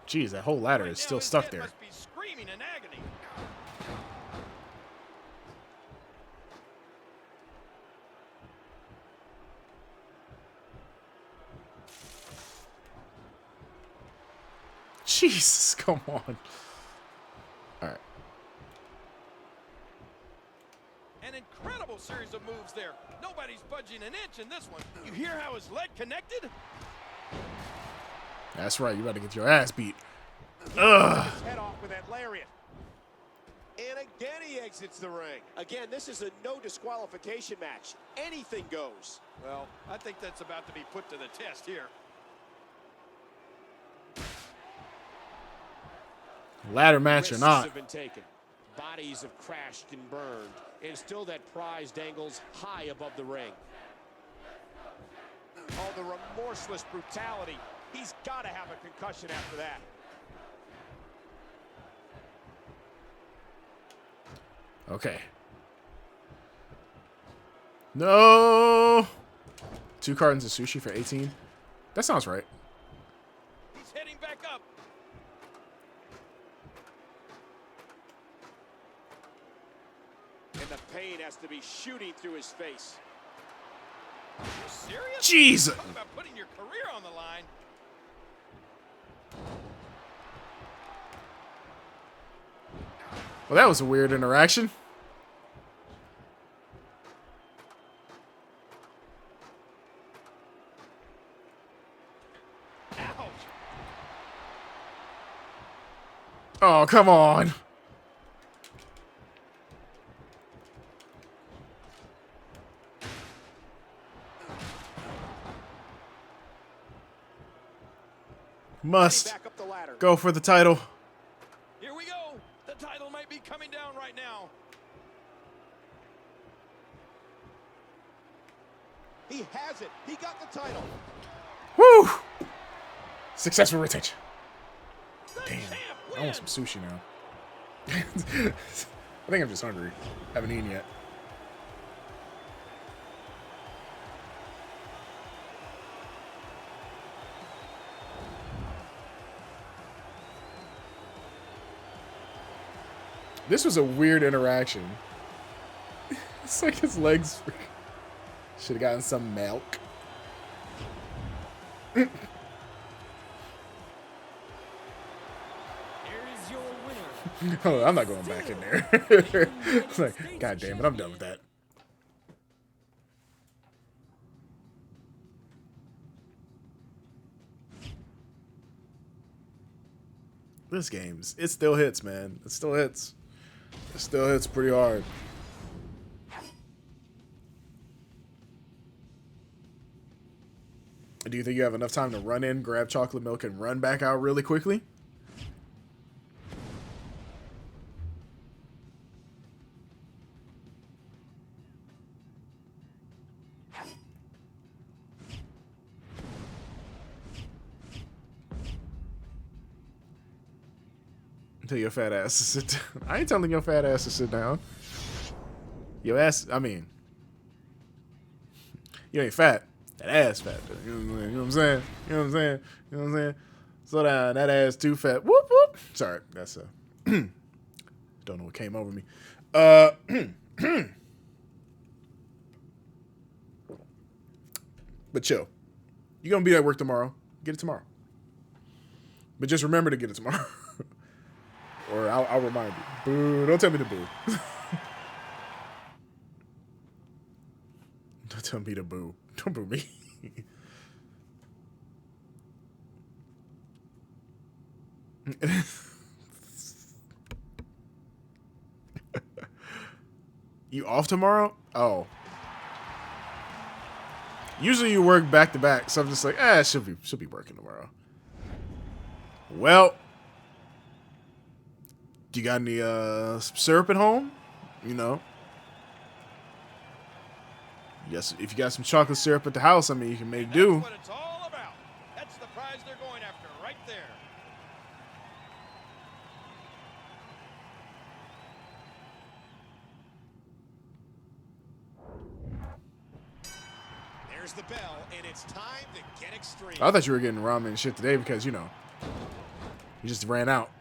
S2: Jeez, that whole ladder
S4: Right
S2: is
S4: now,
S2: still
S4: his
S2: stuck
S4: head
S2: there.
S4: Must be screaming in agony.
S2: Jesus, come on. All right.
S4: An incredible series of moves there. Nobody's budging an inch in this one. You hear how his leg connected?
S2: That's right. You about to get your ass beat. Ugh.
S3: His head off with that lariat. And again, he exits the ring. Again, this is a no disqualification match. Anything goes.
S4: Well, I think that's about to be put to the test here.
S2: Ladder match or
S3: Risks
S2: not.
S3: have been taken. Bodies have crashed and burned. And still that prize dangles high above the ring. Oh, the remorseless brutality. He's got to have a concussion after that.
S2: Okay. No. 2 cartons of sushi for 18. That sounds right.
S4: He's heading back up.
S3: And the pain has to be shooting through his face.
S4: Are you serious?
S2: Jesus.
S4: Talk about putting your career on the line.
S2: Well, that was a weird interaction.
S4: Ouch.
S2: Oh, come on. Must
S3: Back up the ladder.
S2: go for the title.
S4: Here we go. The title might be coming down right now.
S3: He has it. He got the title.
S2: Woo! Successful retention.
S4: The
S2: Damn.
S4: champ
S2: I want
S4: wins.
S2: some sushi now. I think I'm just hungry. Haven't eaten yet. This was a weird interaction. It's like his legs should have gotten some milk.
S6: Here is your winner.
S2: Oh, I'm not going back in there. Like, God damn it, I'm done with that. This game's, it still hits, man. It still hits. It still hits pretty hard. Do you think you have enough time to run in, grab chocolate milk, and run back out really quickly? Tell your fat ass to sit down. I ain't telling your fat ass to sit down. Your ass, I mean, you ain't fat. That ass fat. You know what I'm saying? You know what I'm saying? You know what I'm saying? Slow down. That ass too fat. Whoop, whoop. Sorry. That's don't know what came over me. But chill. You're going to be at work tomorrow. Get it tomorrow. But just remember to get it tomorrow. Or I'll remind you. Boo. Don't tell me to boo. Don't tell me to boo. Don't boo me. You off tomorrow? Oh. Usually you work back to back, so I'm just like, she'll be working tomorrow. Well, do you got any syrup at home? You know. Yes, if you got some chocolate syrup at the house, I mean, you can make do.
S4: That's what it's all about. That's the prize they're going after right there.
S3: There's the bell, and it's time to get extreme.
S2: I thought you were getting ramen and shit today because, you know, you just ran out.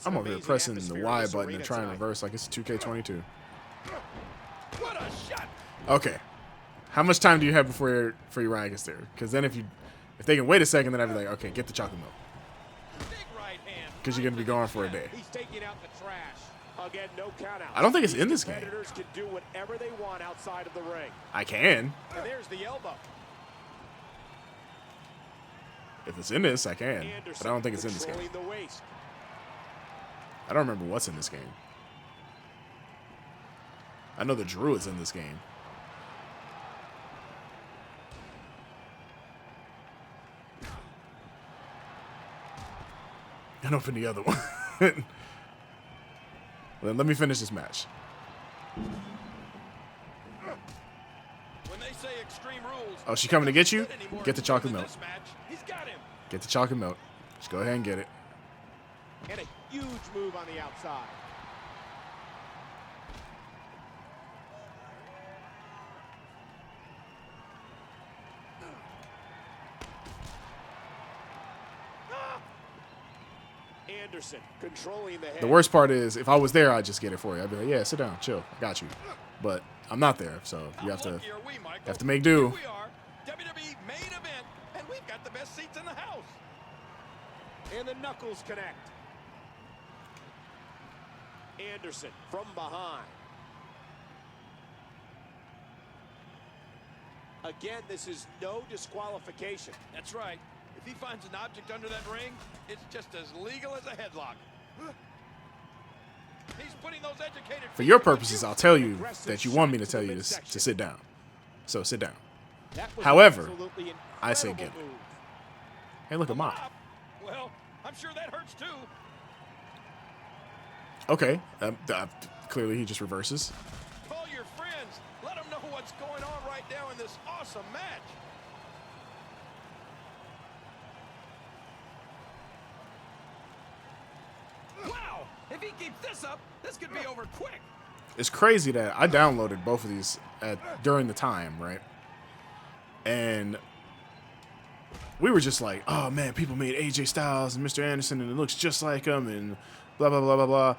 S2: I'm over here pressing the Y button and trying to reverse like it's 2K22.
S4: What a shot!
S2: Okay. How much time do you have before Uriah gets there? Because then if they can wait a second, then I'd be like, okay, get the chocolate milk.
S4: Big right hand.
S2: Because you're going to be gone for a day.
S3: He's taking out the trash. Again, no count out.
S2: I don't think it's in this game.
S3: Competitors can do whatever they want outside of the ring.
S2: I can.
S3: And there's the elbow.
S2: If it's in this, I can. But I don't think it's in this game.
S3: Controlling the waist.
S2: I don't remember what's in this game. I know the Druid's in this game. And open the other one. Well, let me finish this match.
S4: When they say extreme rules,
S2: Oh, she coming to get you? Get the chocolate milk.
S4: this match, he's got him.
S2: Get the chocolate milk. Just go ahead and get it.
S3: And a huge move on the outside. Anderson controlling the head.
S2: The worst part is, if I was there, I'd just get it for you. I'd be like, yeah, sit down, chill, I got you. But I'm not there, so you have to make do.
S4: Here we are, WWE main event, and we've got the best seats in the house.
S3: And the knuckles connect. Anderson from behind. Again, this is no disqualification.
S4: That's right. If he finds an object under that ring, it's just as legal as a headlock. He's putting those educated
S2: For your purposes, I'll tell you that you want me to tell you to sit down. So sit down.
S3: That was
S2: However,
S3: absolutely
S2: I say
S3: incredible
S2: get it.
S3: move.
S2: Hey, look, a mop.
S4: Well, I'm sure that hurts too.
S2: Okay. Clearly, he just reverses.
S4: Call your friends. Let them know what's going on right now in this awesome match. Wow! If he keeps this up, this could be over quick.
S2: It's crazy that I downloaded both of these during the time, right? And we were just like, oh man, people made AJ Styles and Mr. Anderson and it looks just like him and blah, blah, blah, blah, blah.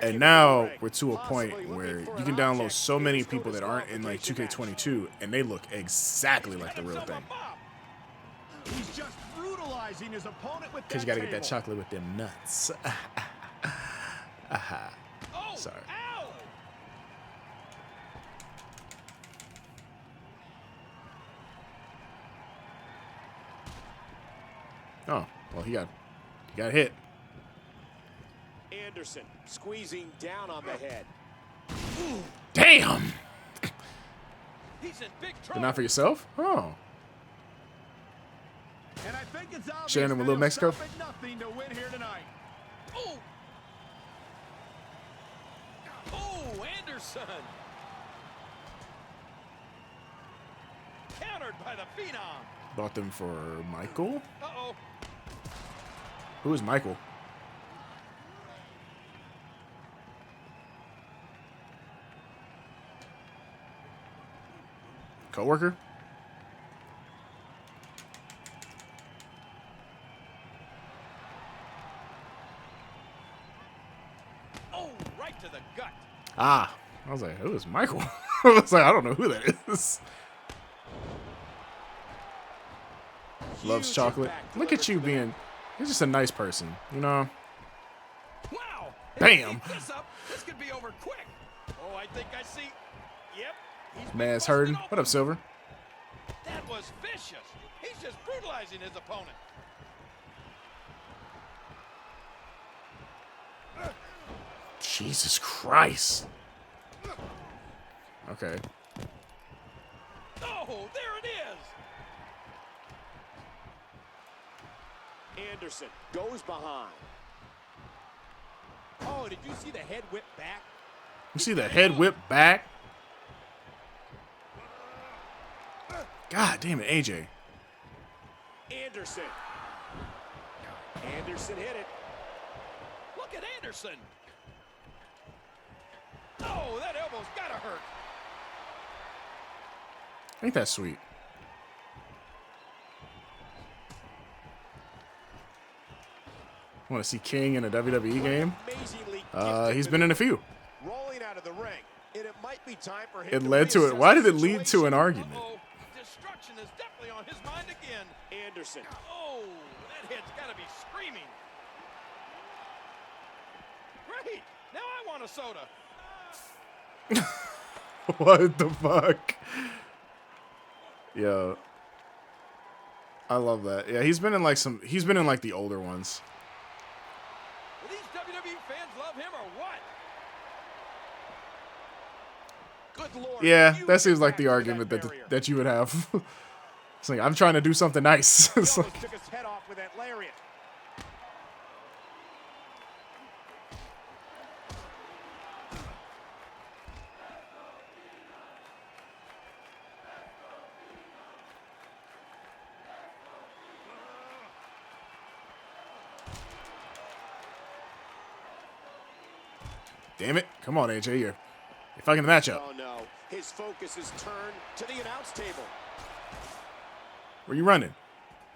S2: And now we're to a point where you can download so many people that aren't in like 2K22 and they look exactly like the real thing.
S7: He's just brutalizing his opponent with
S2: Because you got to get that chocolate with them nuts. Sorry.
S4: Ow!
S2: Oh, well, he got hit.
S3: Anderson squeezing down on the head.
S2: Damn!
S4: He's in big
S2: But
S4: trouble.
S2: not for yourself? Oh.
S7: And I think it's obvious
S2: Shannon with
S7: that
S2: Little
S7: he'll
S2: Mexico?
S7: stop at nothing to win here tonight.
S4: Oh! Oh, Anderson! Countered by the Phenom.
S2: Bought them for Michael?
S4: Uh-oh.
S2: Who is Michael? Coworker?
S4: Oh, right to the gut.
S2: Ah. I was like, who is Michael? I was like, I don't know who that is. Loves
S3: Huge
S2: chocolate.
S3: impact
S2: Look at
S3: delivered
S2: you
S3: to the
S2: being, you're just a nice person, you know?
S4: Wow! If
S2: Bam.
S4: he keeps this up, this could be over quick. Oh, I think I see. Yep. He's been
S2: Man's
S4: busted
S2: hurting.
S4: open.
S2: What up, Silver?
S4: That was vicious. He's just brutalizing his opponent.
S2: Jesus Christ. Okay.
S4: Oh, there it is.
S3: Anderson goes behind. Oh, did you see the head whip back?
S2: You see the head whip back? God damn it, AJ.
S3: Anderson. Anderson hit it.
S4: Look at Anderson. Oh, that elbow's gotta hurt.
S2: Ain't that sweet? Want to see King in a WWE game?
S3: Amazingly
S2: He's been in a few.
S3: rolling out of the ring, and it might be time for him
S2: It
S3: to
S2: led to it.
S3: reassess
S2: Why
S3: the
S2: did it lead to
S3: situation.
S2: an argument?
S4: Uh-oh. Destruction is definitely on his mind again.
S3: Anderson.
S4: Oh, that head's gotta be screaming. Great. Now I want a soda.
S2: What the fuck? Yo. I love that. Yeah, he's been in like the older ones.
S4: Do these WWE fans love him or what?
S3: Good Lord.
S2: Yeah,
S3: huge
S2: that seems like
S3: impact
S2: the
S3: to
S2: argument
S3: that
S2: that
S3: barrier.
S2: that you would have. It's like, I'm trying to do something nice.
S3: He
S2: It's
S3: almost
S2: like,
S3: took his head off with that lariat.
S2: damn it. Come on, AJ. You're fucking the matchup.
S3: Oh no, his focus is turned to the announce table.
S2: Where you running?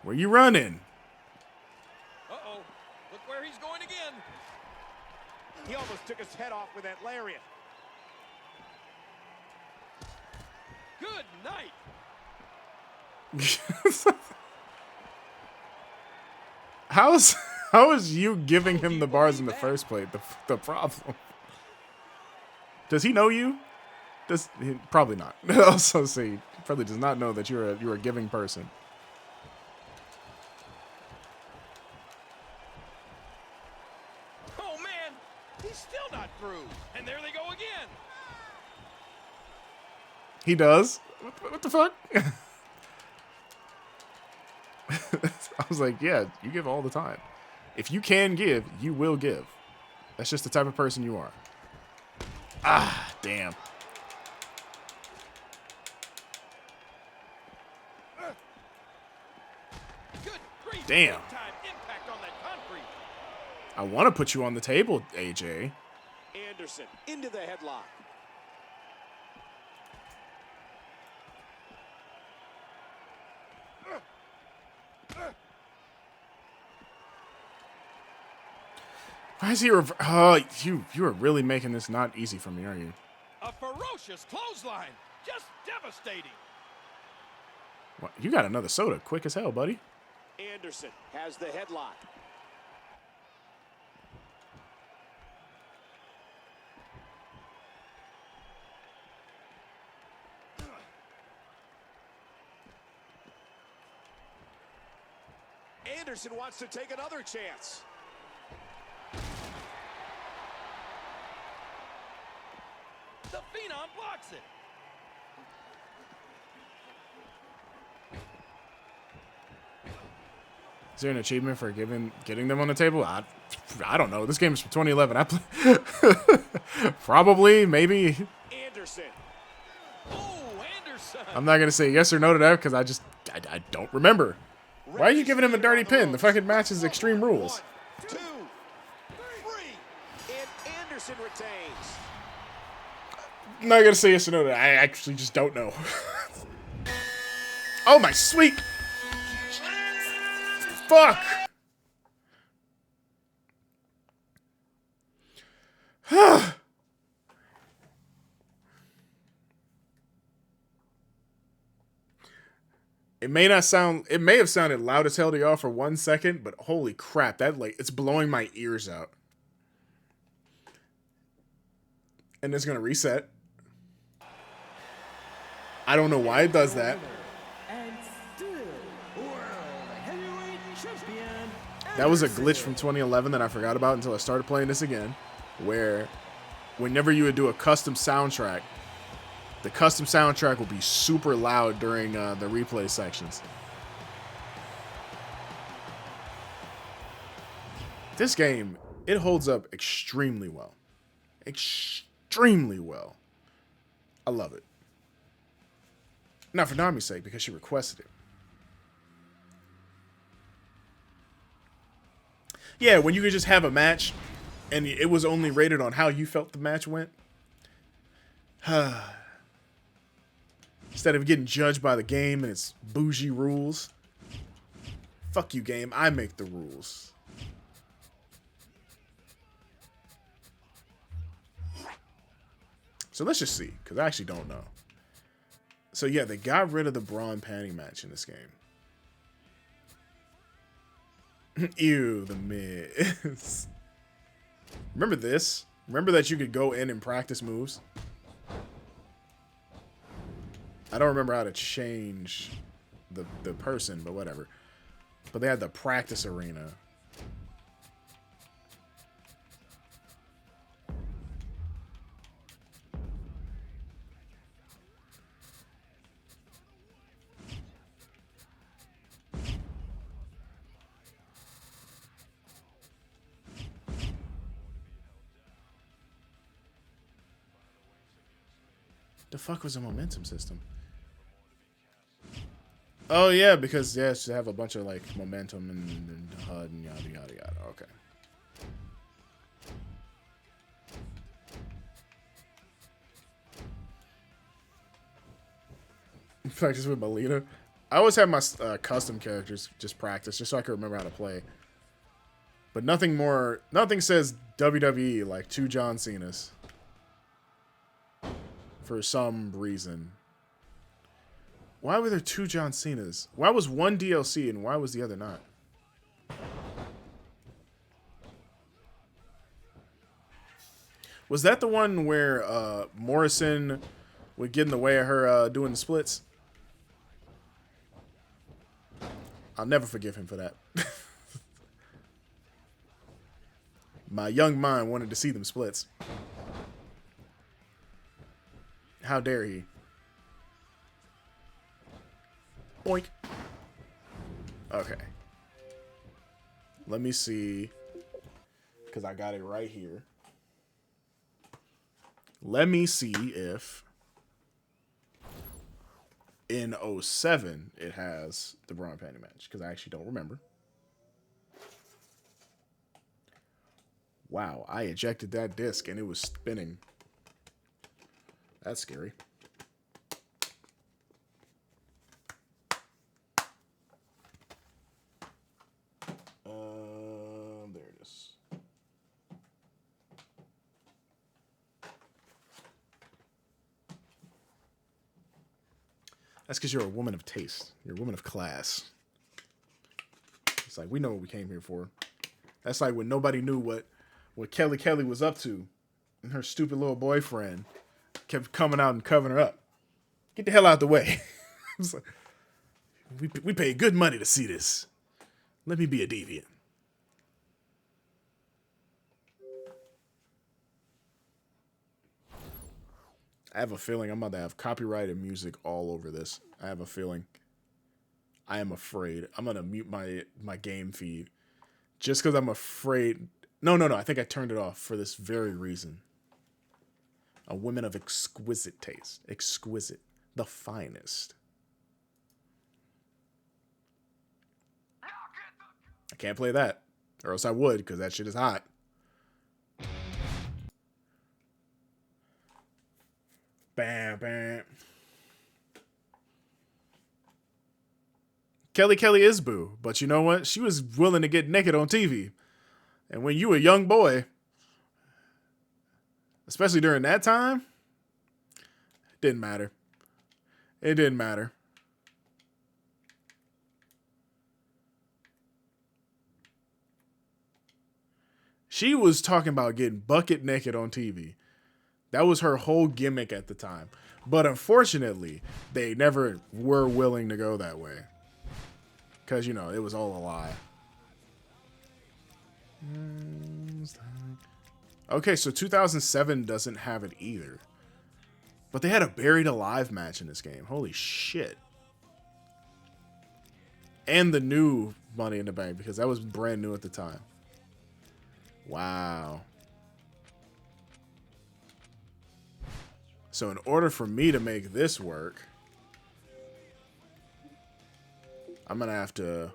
S2: Where you running?
S4: Uh-oh. Look where he's going again.
S3: He almost took his head off with that lariat.
S4: Good night.
S2: how is you giving him the bars in the first place the problem? Does he know you? Probably not. Also, say he probably does not know that you're a giving person.
S4: Oh, man. He's still not through. And there they go again.
S2: He does. What the fuck? was like, yeah, you give all the time. If you can give, you will give. That's just the type of person you are. Ah, damn.
S4: Good grief.
S2: Damn.
S4: Big time impact on that concrete.
S2: I want to put you on the table, AJ.
S3: Anderson into the headlock.
S2: Why is he oh, you are really making this not easy for me, are you?
S4: A ferocious clothesline. Just devastating.
S2: What, you got another soda, quick as hell, buddy.
S3: Anderson has the headlock. Anderson wants to take another chance.
S4: The Phenom blocks it.
S2: Is there an achievement for getting them on the table? I don't know. This game is from 2011. Probably, maybe.
S3: Anderson.
S4: Oh, Anderson.
S2: I'm not gonna say yes or no to that because I don't remember. Why are you giving him a dirty pin? The fucking match is Extreme Rules.
S3: 1, 2, 3, and Anderson retains.
S2: I'm not gonna say yes or no to that. I actually just don't know. Oh my sweet. Fuck. It may have sounded loud as hell to y'all for 1 second, but holy crap, that it's blowing my ears out. And it's gonna reset. I don't know why it does that.
S6: And still World Heavyweight Champion.
S2: That was a glitch from 2011 that I forgot about until I started playing this again, where whenever you would do a custom soundtrack, the custom soundtrack will be super loud during the replay sections. This game, it holds up extremely well. Extremely well. I love it. Not for Nami's sake, because she requested it. Yeah, when you could just have a match and it was only rated on how you felt the match went. Instead of getting judged by the game and its bougie rules. Fuck you, game. I make the rules. So let's just see, because I actually don't know. So yeah, they got rid of the bra and panty match in this game. Ew, the Miz. Remember this? Remember that you could go in and practice moves? I don't remember how to change the person, but whatever. But they had the practice arena. The fuck was a momentum system? Oh yeah, because yeah, to have a bunch of like momentum and HUD and yada yada yada. Okay. Practice with Melita. I always have my custom characters just practice, just so I can remember how to play. But nothing says WWE like two John Cenas. For some reason. Why were there two John Cenas? Why was one DLC and why was the other not? Was that the one where Morrison would get in the way of her doing the splits? I'll never forgive him for that. My young mind wanted to see them splits. How dare he? Boink. Okay. Let me see, because I got it right here. Let me see if in 07 it has the bra and panty match, because I actually don't remember. Wow, I ejected that disc and it was spinning. That's scary. There it is. That's because you're a woman of taste. You're a woman of class. It's like, we know what we came here for. That's like when nobody knew what Kelly was up to, and her stupid little boyfriend kept coming out and covering her up. Get the hell out the way. It's like, we paid good money to see this. Let me be a deviant. I have a feeling I'm about to have copyrighted music all over this. I have a feeling. I am afraid. I'm going to mute my game feed just because I'm afraid. No. I think I turned it off for this very reason. A woman of exquisite taste. Exquisite. The finest. I can't play that. Or else I would, because that shit is hot. Bam, bam. Kelly is boo, but you know what? She was willing to get naked on TV. And when you were a young boy, especially during that time, it didn't matter. It didn't matter. She was talking about getting bucket naked on TV. That was her whole gimmick at the time. But unfortunately, they never were willing to go that way. Because, you know, it was all a lie. Okay, so 2007 doesn't have it either. But they had a Buried Alive match in this game. Holy shit. And the new Money in the Bank, because that was brand new at the time. Wow. So in order for me to make this work, I'm gonna have to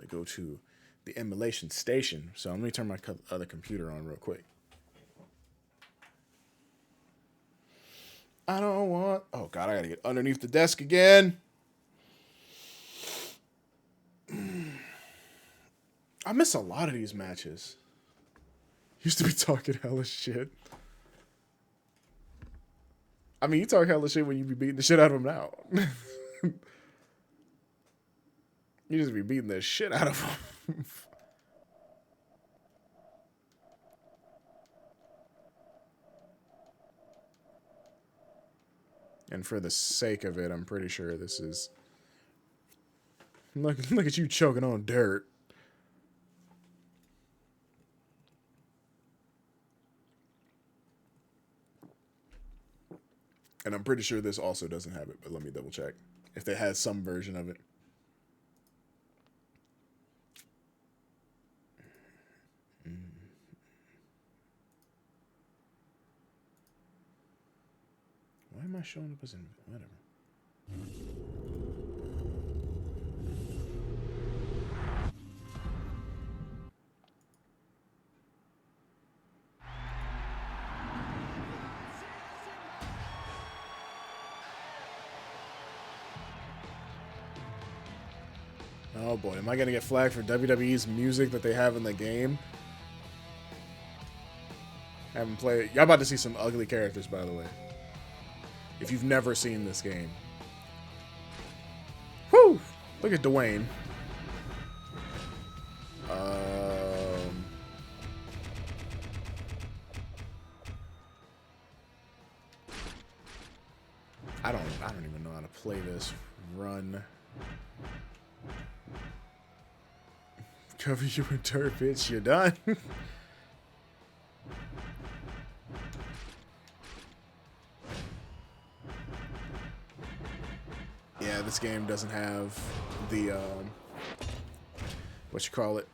S2: go to the emulation station. So let me turn my other computer on real quick. I don't want. Oh God, I gotta get underneath the desk again. I miss a lot of these matches. Used to be talking hella shit. I mean, you talk hella shit when you be beating the shit out of them now. You just be beating the shit out of them. And for the sake of it, I'm pretty sure this is... Look at you choking on dirt. And I'm pretty sure this also doesn't have it, but let me double check. If it has some version of it. Why am I showing up as in whatever? Oh boy, am I gonna get flagged for WWE's music that they have in the game? Haven't played. Y'all about to see some ugly characters, by the way. If you've never seen this game. Whew! Look at Dwayne. I don't even know how to play this. Run. Cover you in dirt, bitch. You're done. Yeah, this game doesn't have the what you call it,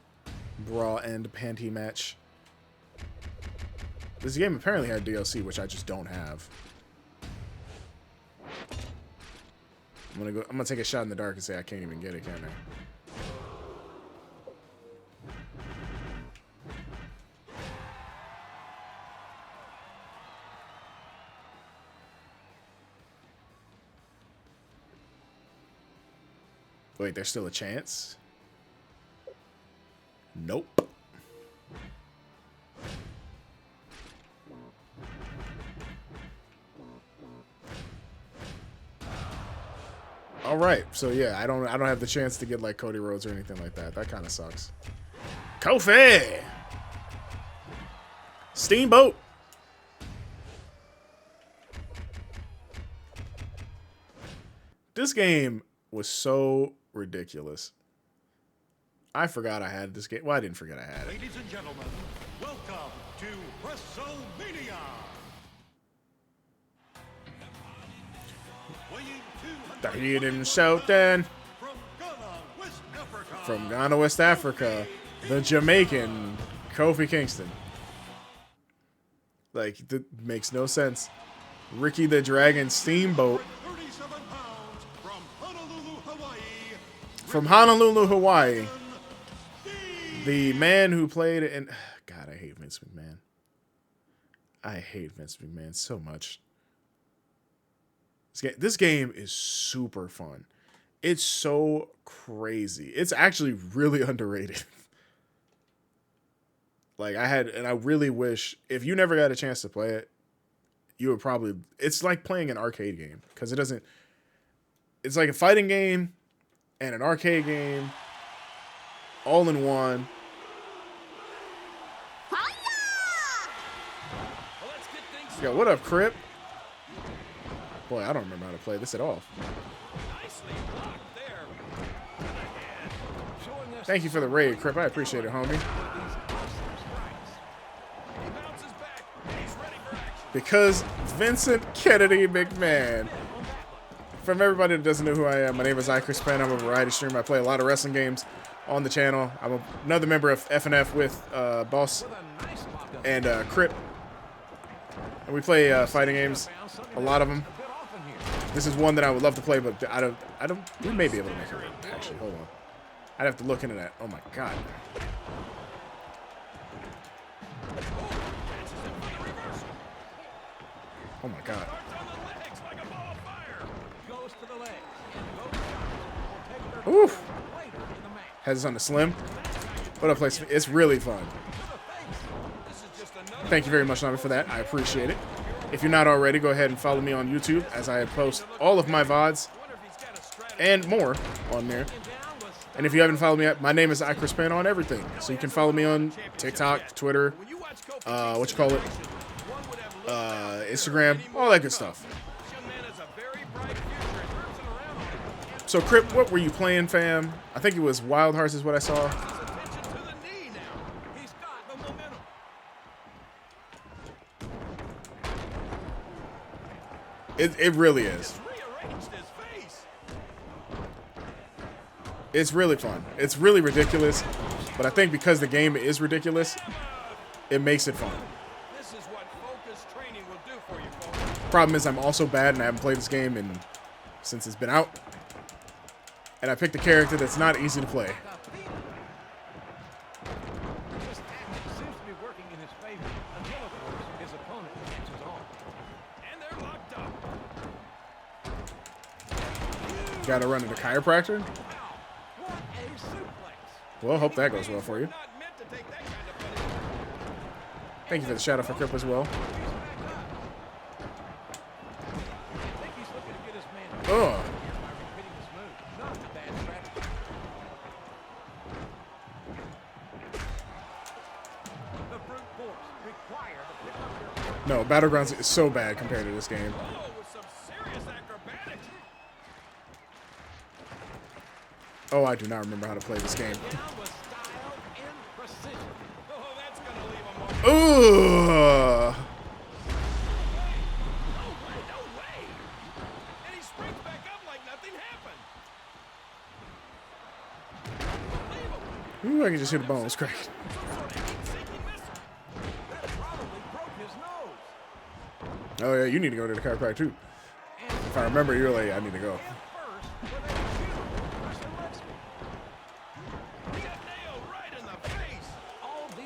S2: Bra and panty match. This game apparently had DLC, which I just don't have. I'm gonna take a shot in the dark and say I can't even get it, can I? Wait, there's still a chance? Nope. All right, so yeah, I don't have the chance to get like Cody Rhodes or anything like that. That kind of sucks. Kofi, Steamboat. This game was so ridiculous. I forgot I had this game. Well, I didn't forget I had it.
S5: Ladies and gentlemen, welcome to WrestleMania.
S2: He didn't shout then. From Ghana, West Africa, the Jamaican Kofi Kingston. Like, that makes no sense. Ricky the Dragon Steamboat. From Honolulu, Hawaii. The man who played in... God, I hate Vince McMahon. I hate Vince McMahon so much. This game is super fun. It's so crazy. It's actually really underrated. Like, I really wish, if you never got a chance to play it, you would probably... It's like playing an arcade game. Because it doesn't... It's like a fighting game and an arcade game all in one. Yo, what up, Crip? Boy, I don't remember how to play this at all. Thank you for the raid, Crip. I appreciate it, homie. Because Vincent Kennedy McMahon. From everybody that doesn't know who I am, my name is Chris Penn. I'm a variety streamer. I play a lot of wrestling games on the channel. I'm another member of FNF with Boss and Crip. And we play fighting games, a lot of them. This is one that I would love to play, but I don't. We may be able to make it. Actually, hold on. I'd have to look into that. Oh my god. Oh my god. Oof. Has this on the slim. What a place. It's really fun. Thank you very much, Nami, for that. I appreciate it. If you're not already, go ahead and follow me on YouTube as I post all of my VODs and more on there. And if you haven't followed me yet, my name is Chris Penn on everything. So you can follow me on TikTok, Twitter, Instagram, all that good stuff. So, Crip, what were you playing, fam? I think it was Wild Hearts is what I saw. It really is. It's really fun. It's really ridiculous, but I think because the game is ridiculous, it makes it fun. Problem is, I'm also bad and I haven't played this game since it's been out. And I picked a character that's not easy to play. Gotta run into chiropractor? Well, hope that goes well for you. Thank you for the shout out for Crip as well. Ugh. No, Battlegrounds is so bad compared to this game. Oh, I do not remember how to play this game. Ooh. Ooh, I can just hear the bones crack. Oh yeah, you need to go to the chiropractor too. If I remember, you were like, I need to go.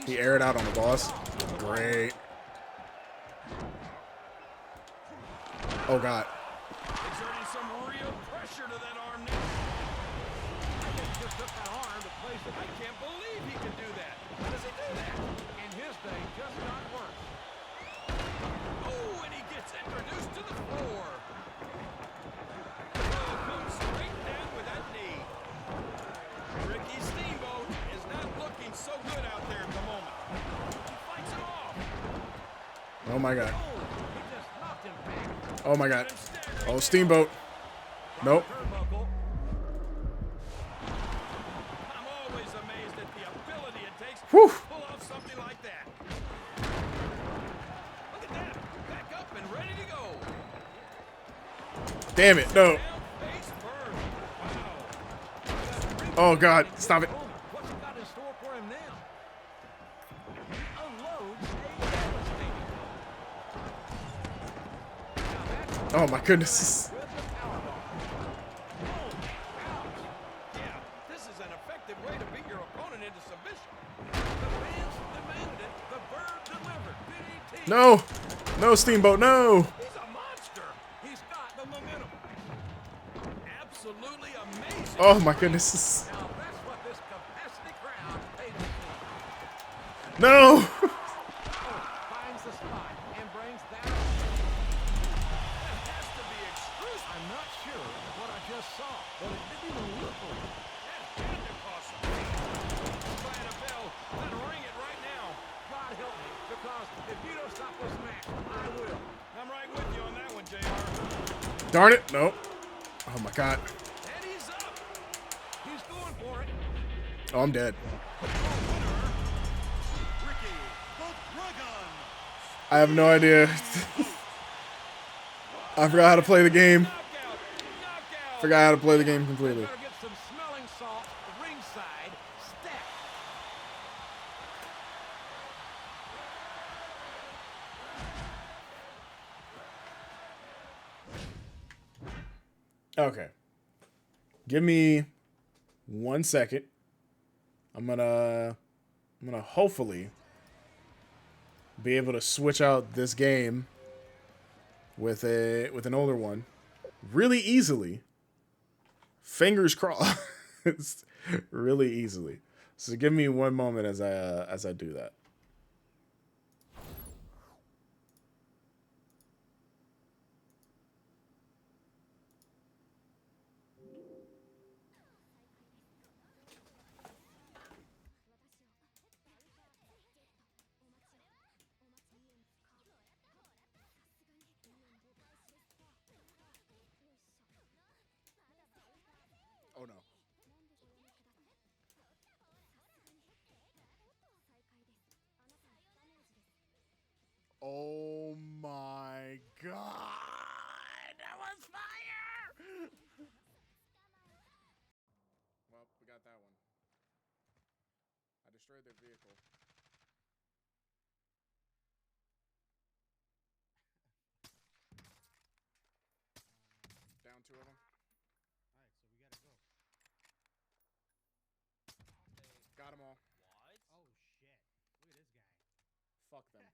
S2: He aired out on the boss. Great. Oh god.
S4: Exerting some real pressure to that arm now.
S3: Just took that arm to place it.
S4: I can't believe he can do that. How does he do that?
S3: In his day, just not work.
S4: Oh, and he gets introduced to the floor. Oh, comes straight down with that knee. Ricky Steamboat is not looking so good out there at the moment. He fights it off.
S2: Oh my god.
S3: He just knocked him back.
S2: Oh my god. Oh, Steamboat. Nope.
S3: Turnbuckle.
S4: I'm always amazed at the ability it takes
S2: Whew.
S4: to pull off something like that. Look at that. Back up and ready to go.
S2: Damn it. No.
S4: Down face first. Wow.
S2: Oh god. Stop it.
S3: What's he got in store for him now? He unloads a devastating. Now that's
S2: Oh my goodness.
S3: with the powerbomb.
S4: Yeah, this is an effective way to beat your opponent into submission.
S3: The fans demanded it. The bird delivered. DDT.
S2: No. No, Steamboat. No.
S4: He's a monster.
S3: He's got the momentum.
S4: Absolutely amazing.
S2: Oh my goodness.
S3: Now that's what this capacity crowd paid to see.
S2: No.
S3: Finds the spot and brings that.
S4: That has to be excruciating.
S3: I'm not sure what I just saw, but it didn't even look like it.
S4: That had to cost some pain. Trying a bell, then ring it right now.
S3: God help me, because if you don't stop this match, I will.
S4: I'm right with you on that one, JR.
S2: Darn it. Nope. Oh my god.
S4: And he's up.
S3: He's going for it.
S2: Oh, I'm dead.
S5: Ricky the Dragon.
S2: I have no idea. I forgot how to play the game.
S4: Knockout. Knockout.
S2: Forgot how to play the game completely.
S3: Better get some smelling salt ringside stat.
S2: Okay. Give me 1 second. I'm gonna hopefully be able to switch out this game with an older one really easily. Fingers crossed. Really easily. So give me one moment as I do that. Oh no. Oh my god. That was fire. Well, we got that one. I destroyed their vehicle. Down 2 of them. Got them all.
S6: What? Oh shit. Look at this guy.
S2: Fuck them.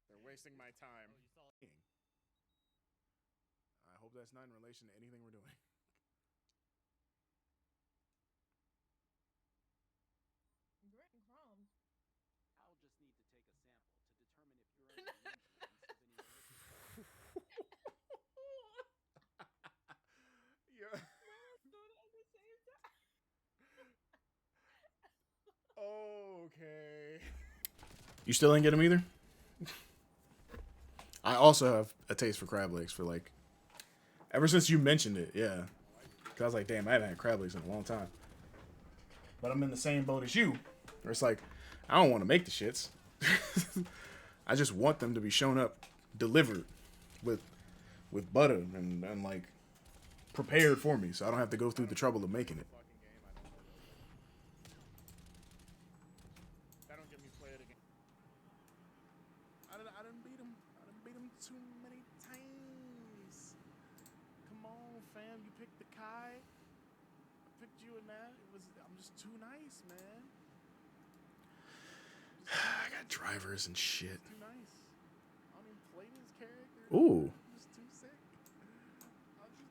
S2: They're wasting my time. I hope that's not in relation to anything we're doing.
S9: I'll just need to take a sample to determine if you're under the influence of any
S2: Yeah. Okay. You still ain't get them either? I also have a taste for crab legs for like ever since you mentioned it, yeah. Cause I was like, damn, I haven't had crab legs in a long time. But I'm in the same boat as you. Where it's like, I don't want to make the shits. I just want them to be shown up, delivered with butter and like prepared for me, so I don't have to go through the trouble of making it. too many times. Come on, fam. You picked the Kai. I picked you in that. I'm just too nice, man. I got drivers and shit. Too nice. I don't even play this character. Ooh. I'm just too sick.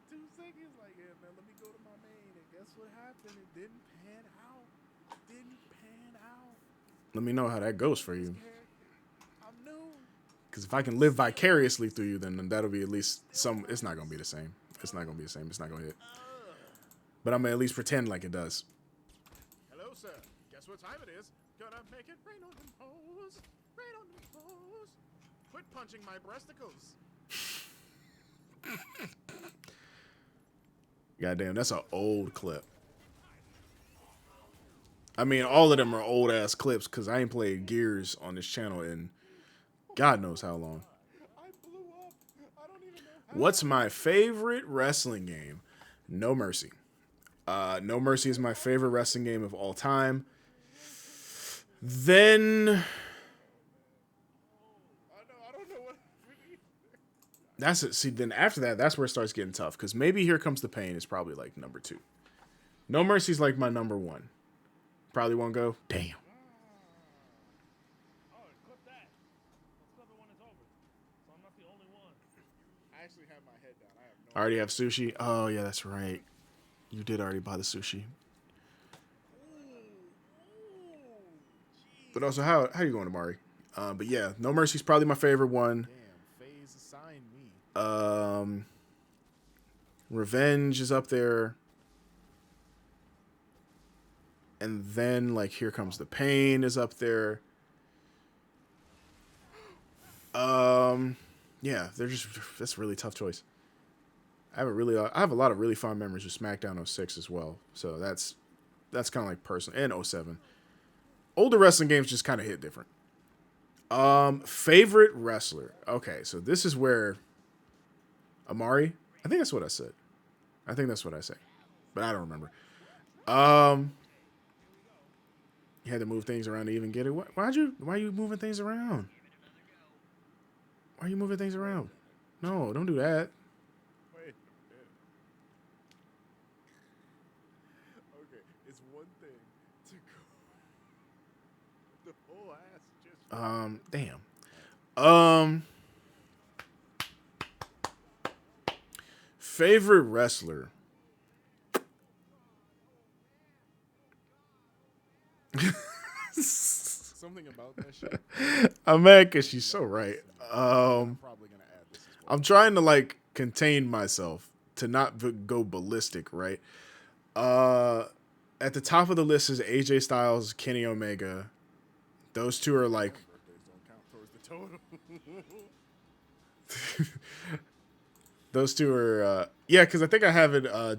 S2: He's like, yeah, man, let me go to my main. And guess what happened? It didn't pan out. Let me know how that goes for you. I'm new. Because if I can live vicariously through you, then that'll be at least some. It's not going to be the same. It's not going to be the same. It's not going to hit. But I'm going to at least pretend like it does.
S7: Hello, sir. Guess what time it is? Gonna make it rain on them hoes. Rain on them hoes. Quit punching my breasticles.
S2: Goddamn, that's an old clip. I mean, all of them are old ass clips because I ain't played Gears on this channel in God knows how long.
S7: I blew up. I don't even know how.
S2: What's my favorite wrestling game? No Mercy. No Mercy is my favorite wrestling game of all time. Then
S7: I don't know what.
S2: that's it. See, then after that, that's where it starts getting tough because maybe Here Comes the Pain is probably like number 2. No Mercy's like my number 1. Probably won't go. Damn.
S3: Oh, clip that. Let's clip it when it's over. So I'm not the only one.
S7: I actually have my head down. I have no.
S2: I already have sushi. Oh yeah, that's right. You did already buy the sushi. But also, how you going, Amari? But yeah, No Mercy's probably my favorite one.
S7: Damn, FaZe assigned me.
S2: Revenge is up there. And then, like, Here Comes the Pain is up there. Yeah, that's a really tough choice. I have a lot of really fond memories of SmackDown 06 as well. So that's kind of like personal. And 07. Older wrestling games just kind of hit different. Favorite wrestler. Okay, so this is where Amari. I think that's what I said. I think that's what I say, but I don't remember. You had to move things around to even get it. Why are you moving things around? Why are you moving things around? No, don't do that.
S7: Wait. Okay, it's one thing to go. The whole ass just.
S2: Damn. Favorite wrestler.
S7: Something about that shit.
S2: I'm mad because she's so right.
S7: I'm probably gonna add this as well.
S2: I'm trying to like contain myself to not go ballistic, right? At the top of the list is AJ Styles, Kenny Omega. Those two are like.
S7: Birthdays don't count towards the total.
S2: Those two are yeah, because I think I have it I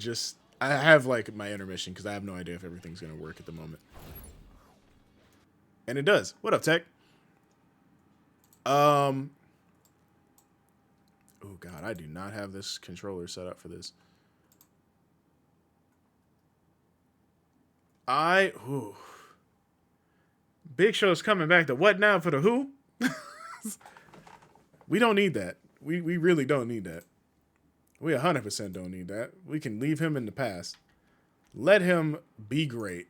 S2: have like my intermission because I have no idea if everything's gonna work at the moment. And it does. What up, Tech? Oh god, I do not have this controller set up for this. Big Show's coming back to what now for the who? We don't need that. We really don't need that. We 100% don't need that. We can leave him in the past. Let him be great.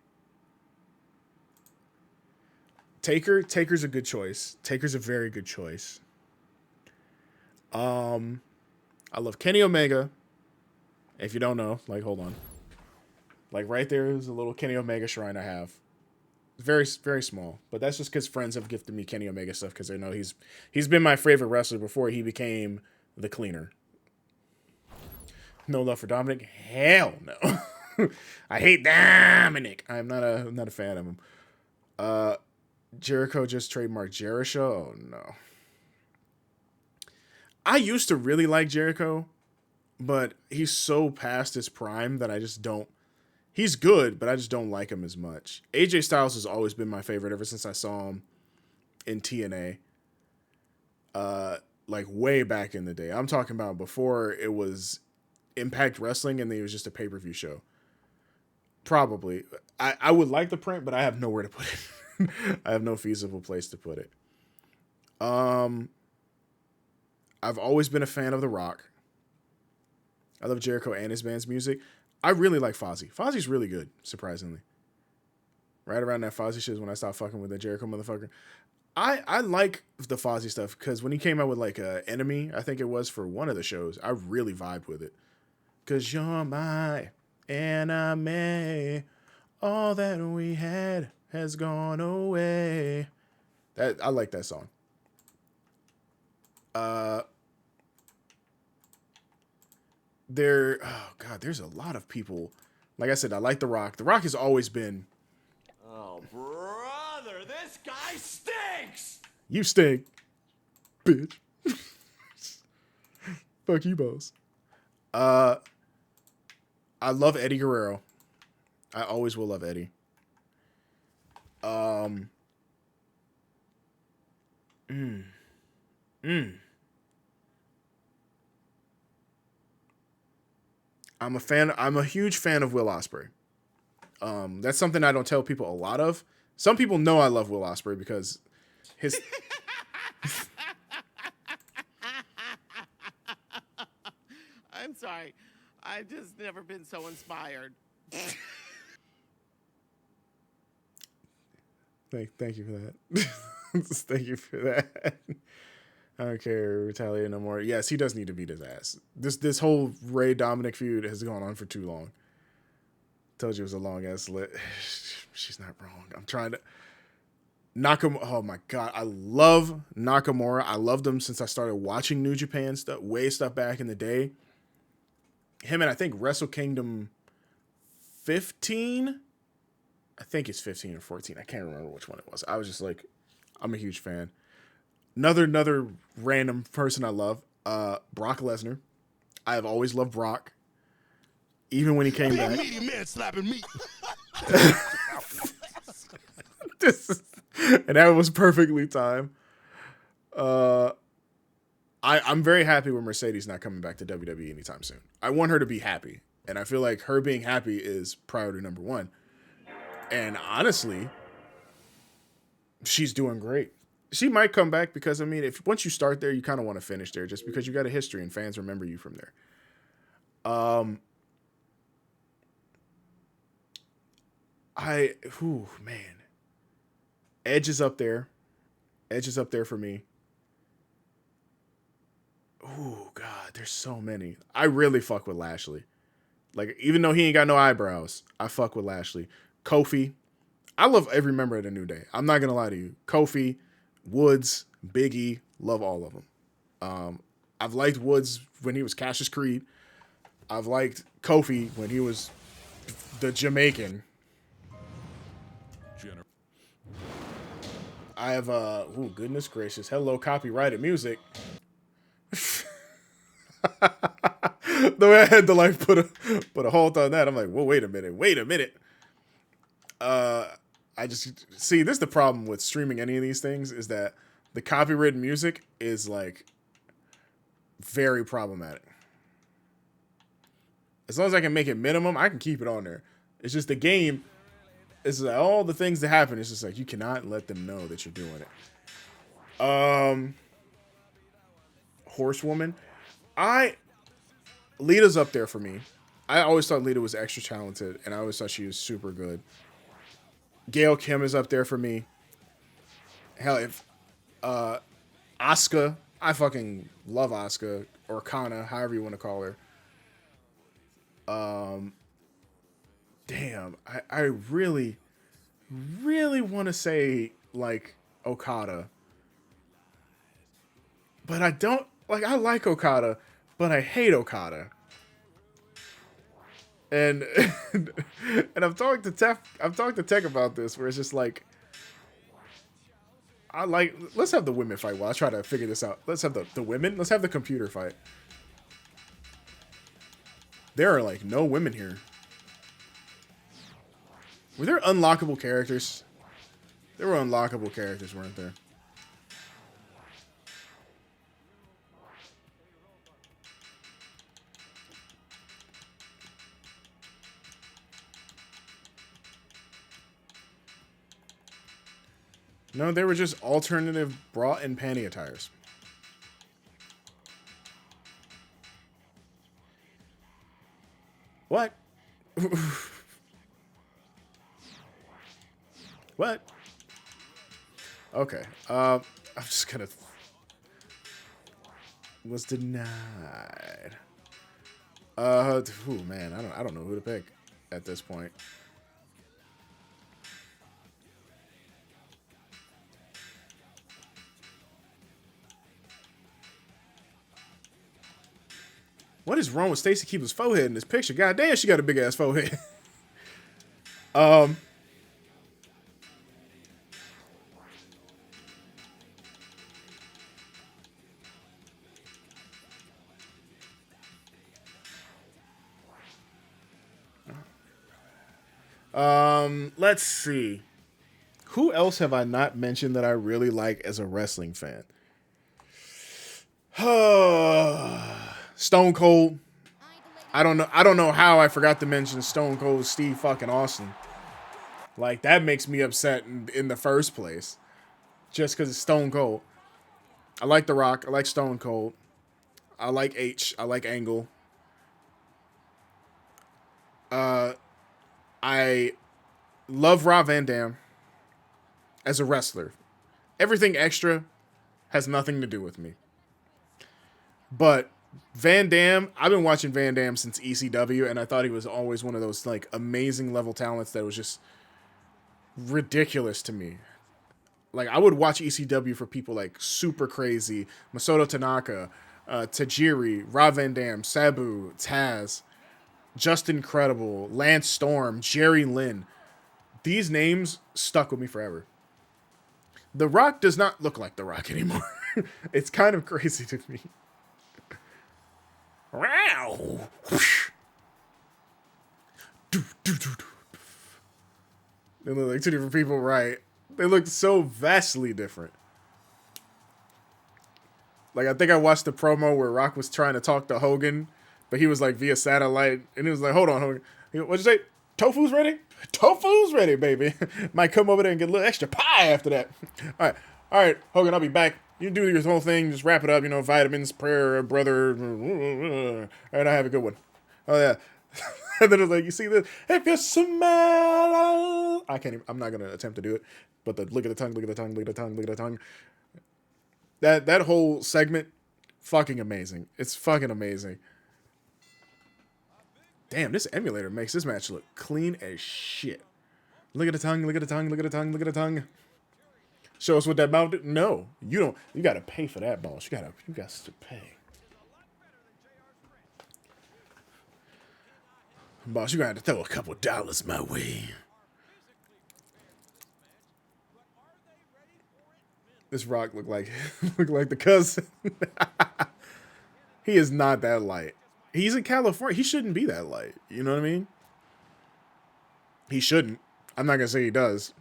S2: Taker's a good choice. Taker's a very good choice. I love Kenny Omega. If you don't know, like, hold on. Like, right there is a little Kenny Omega shrine I have. Very, very small. But that's just because friends have gifted me Kenny Omega stuff because they know he's been my favorite wrestler before he became the cleaner. No love for Dominic? Hell no. I hate Dominic. I'm not a fan of him. Jericho just trademarked Jericho? Oh, no. I used to really like Jericho, but he's so past his prime that I just don't. He's good, but I just don't like him as much. AJ Styles has always been my favorite ever since I saw him in TNA. Like way back in the day. I'm talking about before it was Impact Wrestling and then it was just a pay-per-view show. Probably. I would like the print, but I have nowhere to put it. I have no feasible place to put it. I I've always been a fan of The Rock. I love Jericho and his band's music. I really like Fozzy. Fozzy's really good, surprisingly. Right around that Fozzy shit is when I stopped fucking with the Jericho motherfucker. I like the Fozzy stuff because when he came out with like Enemy, I think it was for one of the shows, I really vibed with it. Cause you're my enemy. All that we had has gone away. That I like that song. Oh God, there's a lot of people. Like I said, I like The Rock. The Rock has always been.
S10: Oh, brother, this guy stinks!
S2: You stink, bitch. Fuck you, boss. I love Eddie Guerrero. I always will love Eddie. I'm a huge fan of Will Ospreay. That's something I don't tell people a lot of. Some people know I love Will Ospreay because his
S8: I'm sorry. I've just never been so inspired.
S2: Thank you for that. Thank you for that. I don't care, retaliate no more. Yes, he does need to beat his ass. This whole Ray Dominic feud has gone on for too long. Told you it was a long ass lit. She's not wrong. I'm trying to Nakamura. Oh my God, I love Nakamura. I loved him since I started watching New Japan stuff back in the day. Him and I think Wrestle Kingdom 15. I think it's 15 or 14. I can't remember which one it was. I was just like, I'm a huge fan. Another random person I love, Brock Lesnar. I have always loved Brock, even when he came back.
S10: Man slapping me.
S2: And that was perfectly timed. I'm very happy with Mercedes not coming back to WWE anytime soon. I want her to be happy, and I feel like her being happy is priority number one. And honestly, she's doing great. She might come back because, I mean, if once you start there, you kind of want to finish there just because you got a history and fans remember you from there. Man. Edge is up there. Edge is up there for me. Oh, God, there's so many. I really fuck with Lashley. Like, even though he ain't got no eyebrows, I fuck with Lashley. Kofi. I love every member of the New Day. I'm not going to lie to you. Kofi, Woods, Big E, love all of them. I've liked Woods when he was Cassius Creed. I've liked Kofi when he was the Jamaican. I have, goodness gracious. Hello, copyrighted music. The way I had to like put a halt on that, I'm like, whoa, wait a minute. I just see this is the problem with streaming any of these things is that the copyrighted music is like very problematic. As long as I can make it minimum, I can keep it on there. It's just the game. It's like all the things that happen. It's just like you cannot let them know that you're doing it. Horsewoman. Lita's up there for me. I always thought Lita was extra talented, and I always thought she was super good. Gail Kim is up there for me. Hell, if Asuka, I fucking love Asuka, or Kana, however you want to call her. Damn, I really, really want to say like Okada, but I don't like. I like Okada, but I hate Okada. And and I've talked to Tech about this, where it's just like, let's have the women fight while I try to figure this out. Let's have the women. Let's have the computer fight. There are like no women here. Were there unlockable characters? There were unlockable characters, weren't there? No, they were just alternative bra and panty attires. What? Okay. I'm just gonna. Was denied. Ooh, man, I don't know who to pick at this point. What is wrong with Stacy Keibler's forehead in this picture? God damn, she got a big ass forehead. Let's see. Who else have I not mentioned that I really like as a wrestling fan? Stone Cold. I don't know how I forgot to mention Stone Cold Steve fucking Austin. Like, that makes me upset in the first place. Just because it's Stone Cold. I like The Rock. I like Stone Cold. I like H. I like Angle. I love Rob Van Dam as a wrestler. Everything extra has nothing to do with me. But Van Dam, I've been watching Van Dam since ECW, and I thought he was always one of those like amazing level talents that was just ridiculous to me. Like, I would watch ECW for people like Super Crazy, Masato Tanaka, Tajiri, Rob Van Dam, Sabu, Taz, Just Incredible, Lance Storm, Jerry Lynn. These names stuck with me forever. The Rock does not look like The Rock anymore. It's kind of crazy to me. Wow. They look like two different people, right? They look so vastly different. Like, I think I watched the promo where Rock was trying to talk to Hogan, but he was like via satellite, and he was like, hold on, Hogan. What'd you say? Tofu's ready? Tofu's ready, baby. Might come over there and get a little extra pie after that. All right, Hogan, I'll be back. You do your whole thing, just wrap it up, vitamins, prayer, brother. All right, I have a good one. Oh, yeah. And then it was like, you see this? If you smell... I can't even, I'm not going to attempt to do it. But the look at the tongue, look at the tongue, look at the tongue, look at the tongue. That whole segment, fucking amazing. It's fucking amazing. Damn, this emulator makes this match look clean as shit. Look at the tongue, look at the tongue, look at the tongue, look at the tongue. Show us what that mouth did. No, you don't. You gotta pay for that, boss. You got to pay. Boss, you gotta throw a couple dollars my way. This Rock look like the cousin. He is not that light. He's in California. He shouldn't be that light. You know what I mean? He shouldn't. I'm not gonna say he does.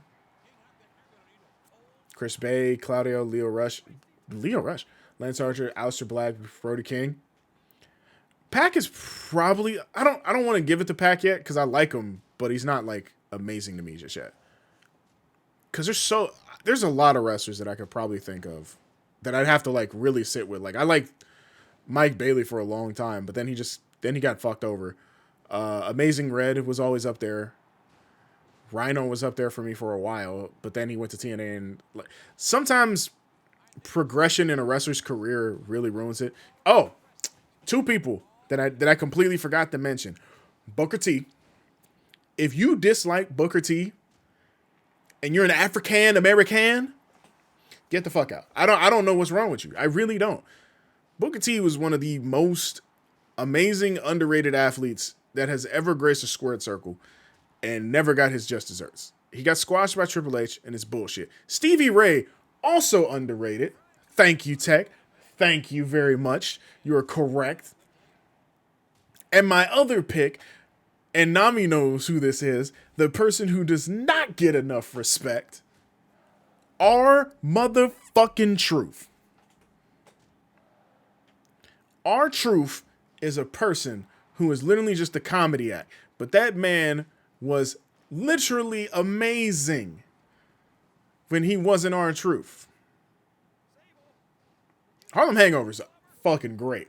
S2: Chris Bay, Claudio, Leo Rush, Lance Archer, Aleister Black, Brody King. Pac is probably I don't want to give it to Pac yet because I like him, but he's not like amazing to me just yet. Because there's a lot of wrestlers that I could probably think of that I'd have to like really sit with. Like, I liked Mike Bailey for a long time, but then he got fucked over. Amazing Red was always up there. Rhino was up there for me for a while, but then he went to TNA, and like, sometimes progression in a wrestler's career really ruins it. Oh, two people that I completely forgot to mention. Booker T. If you dislike Booker T and you're an African American, get the fuck out. I don't know what's wrong with you. I really don't. Booker T was one of the most amazing, underrated athletes that has ever graced a squared circle and never got his just desserts. He got squashed by Triple H, and it's bullshit. Stevie Ray, also underrated. Thank you, Tech. Thank you very much. You are correct. And my other pick, and Nami knows who this is, the person who does not get enough respect, our motherfucking Truth. Our Truth is a person who is literally just a comedy act, but that man was literally amazing when he wasn't our Truth. Harlem Hangover's fucking great.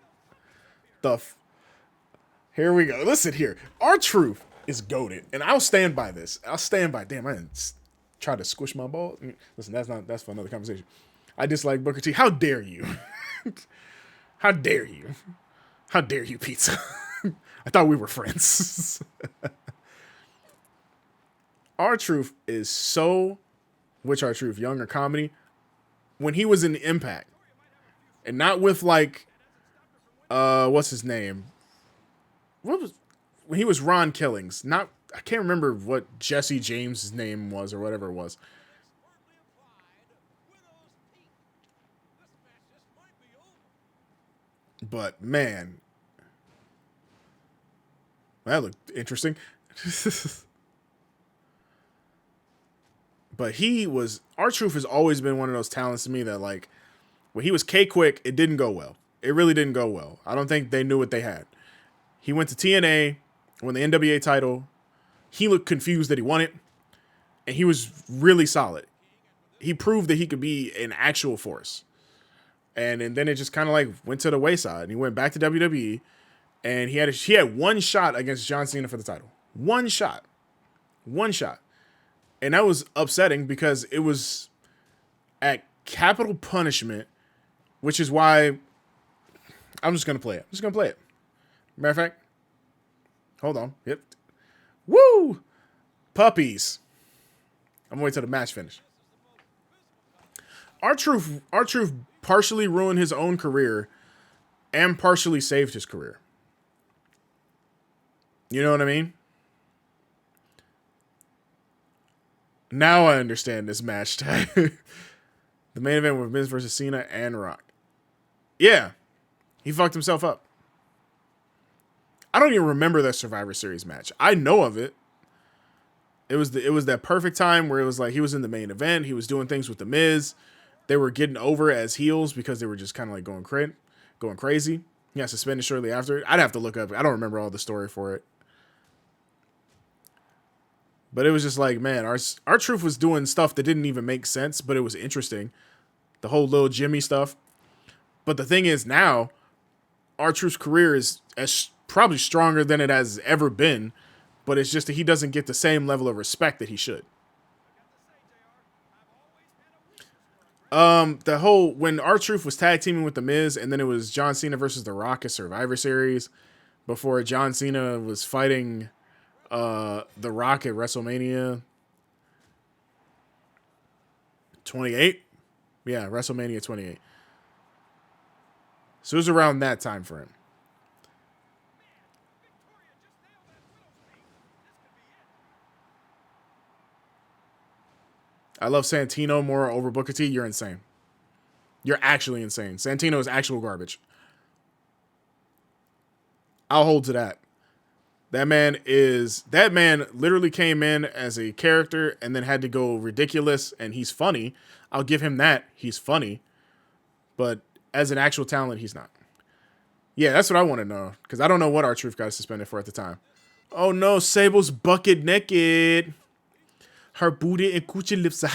S2: Here we go. Listen here. Our Truth is goated, and I'll stand by this. I'll stand by. Damn, I didn't try to squish my ball. Listen, that's for another conversation. I dislike Booker T. How dare you? How dare you? How dare you, pizza? I thought we were friends. R-Truth is so, which R-Truth, Young or Comedy, when he was in Impact, and not with like, what's his name? When he was Ron Killings, not, I can't remember what Jesse James' name was or whatever it was. But man, that looked interesting. But he was, R-Truth has always been one of those talents to me that, like, when he was K-Quick, it didn't go well. It really didn't go well. I don't think they knew what they had. He went to TNA, won the NWA title. He looked confused that he won it, and he was really solid. He proved that he could be an actual force. And then it just kind of like went to the wayside. And he went back to WWE, and he had one shot against John Cena for the title. One shot. And that was upsetting because it was at Capital Punishment, which is why I'm just going to play it. Matter of fact, hold on. Yep. Woo! Puppies. I'm going to wait till the match finish. R-Truth partially ruined his own career and partially saved his career. You know what I mean? Now I understand this match tag. The main event with Miz versus Cena and Rock. Yeah, he fucked himself up. I don't even remember that Survivor Series match. I know of it. It was that perfect time where it was like he was in the main event. He was doing things with the Miz. They were getting over as heels because they were just kind of like going crazy. He got suspended shortly after. I'd have to look up. I don't remember all the story for it. But it was just like, man, R-Truth was doing stuff that didn't even make sense, but it was interesting. The whole little Jimmy stuff. But the thing is now, R-Truth's career is probably stronger than it has ever been, but it's just that he doesn't get the same level of respect that he should. The whole, when R-Truth was tag teaming with The Miz, and then it was John Cena versus The Rock at Survivor Series, before John Cena was fighting The Rock at WrestleMania 28. Yeah, WrestleMania 28. So it was around that time frame. I love Santino more over Booker T. You're insane. You're actually insane. Santino is actual garbage. I'll hold to that. That man literally came in as a character and then had to go ridiculous, and he's funny. I'll give him that. He's funny. But as an actual talent, he's not. Yeah, that's what I want to know, because I don't know what R-Truth got suspended for at the time. Oh no, Sable's bucket naked. Her booty and coochie lips out.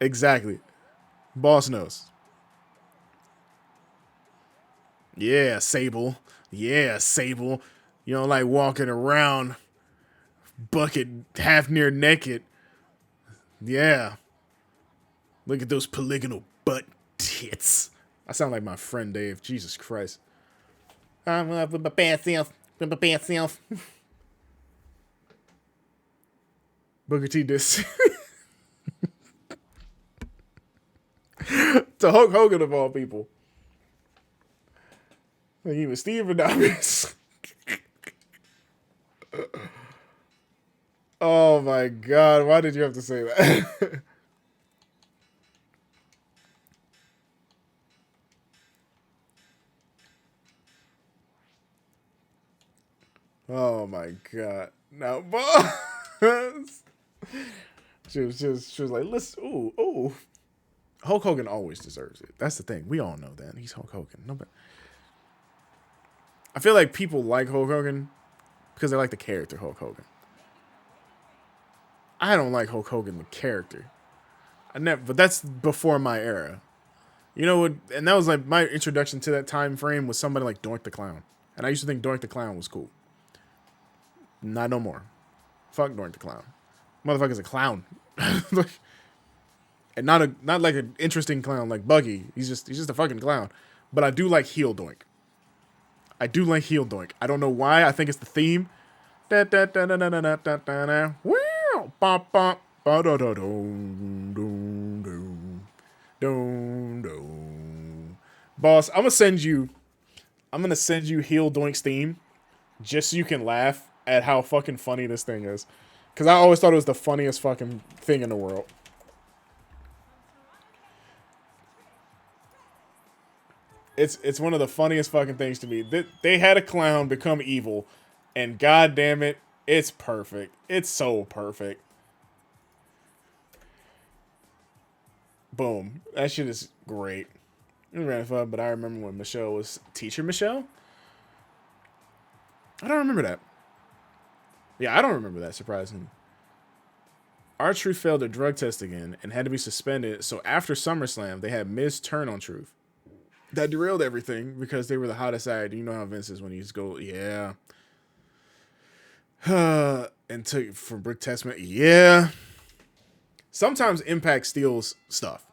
S2: Exactly. Boss knows. Yeah, Sable. Yeah, Sable. You don't like walking around bucket half near naked. Yeah. Look at those polygonal butt tits. I sound like my friend Dave. Jesus Christ. I'm up with my bad self. Booker T this to Hulk Hogan of all people. Like even Steve Adonis. Oh my God! Why did you have to say that? Oh my God! Now, boss. She was like, listen, ooh. Hulk Hogan always deserves it. That's the thing. We all know that. He's Hulk Hogan. Nobody. I feel like people like Hulk Hogan because they like the character Hulk Hogan. I don't like Hulk Hogan, the character. But that's before my era. You know what? And that was like my introduction to that time frame was somebody like Doink the Clown. And I used to think Doink the Clown was cool. Not no more. Fuck Doink the Clown. Motherfucker's a clown. And not like an interesting clown like Buggy. He's just a fucking clown. But I do like heel Doink. I do like heel Doink. I don't know why. I think it's the theme. Da da da da da da da da da da. Wow. Bop bop. Ba da da dum dum dum dum dum. Boss, I'm gonna send you heel Doink's theme just so you can laugh at how fucking funny this thing is. Cause I always thought it was the funniest fucking thing in the world. It's one of the funniest fucking things to me. They had a clown become evil, and god damn it, it's perfect. It's so perfect. Boom. That shit is great. It was really fun, but I remember when Michelle was Teacher Michelle? I don't remember that. Yeah, I don't remember that, surprisingly. R-Truth failed a drug test again and had to be suspended, so after SummerSlam, they had Miz turn on Truth. That derailed everything because they were the hottest side. You know how Vince is when he's go, yeah. And took for Brick Testament, yeah. Sometimes Impact steals stuff,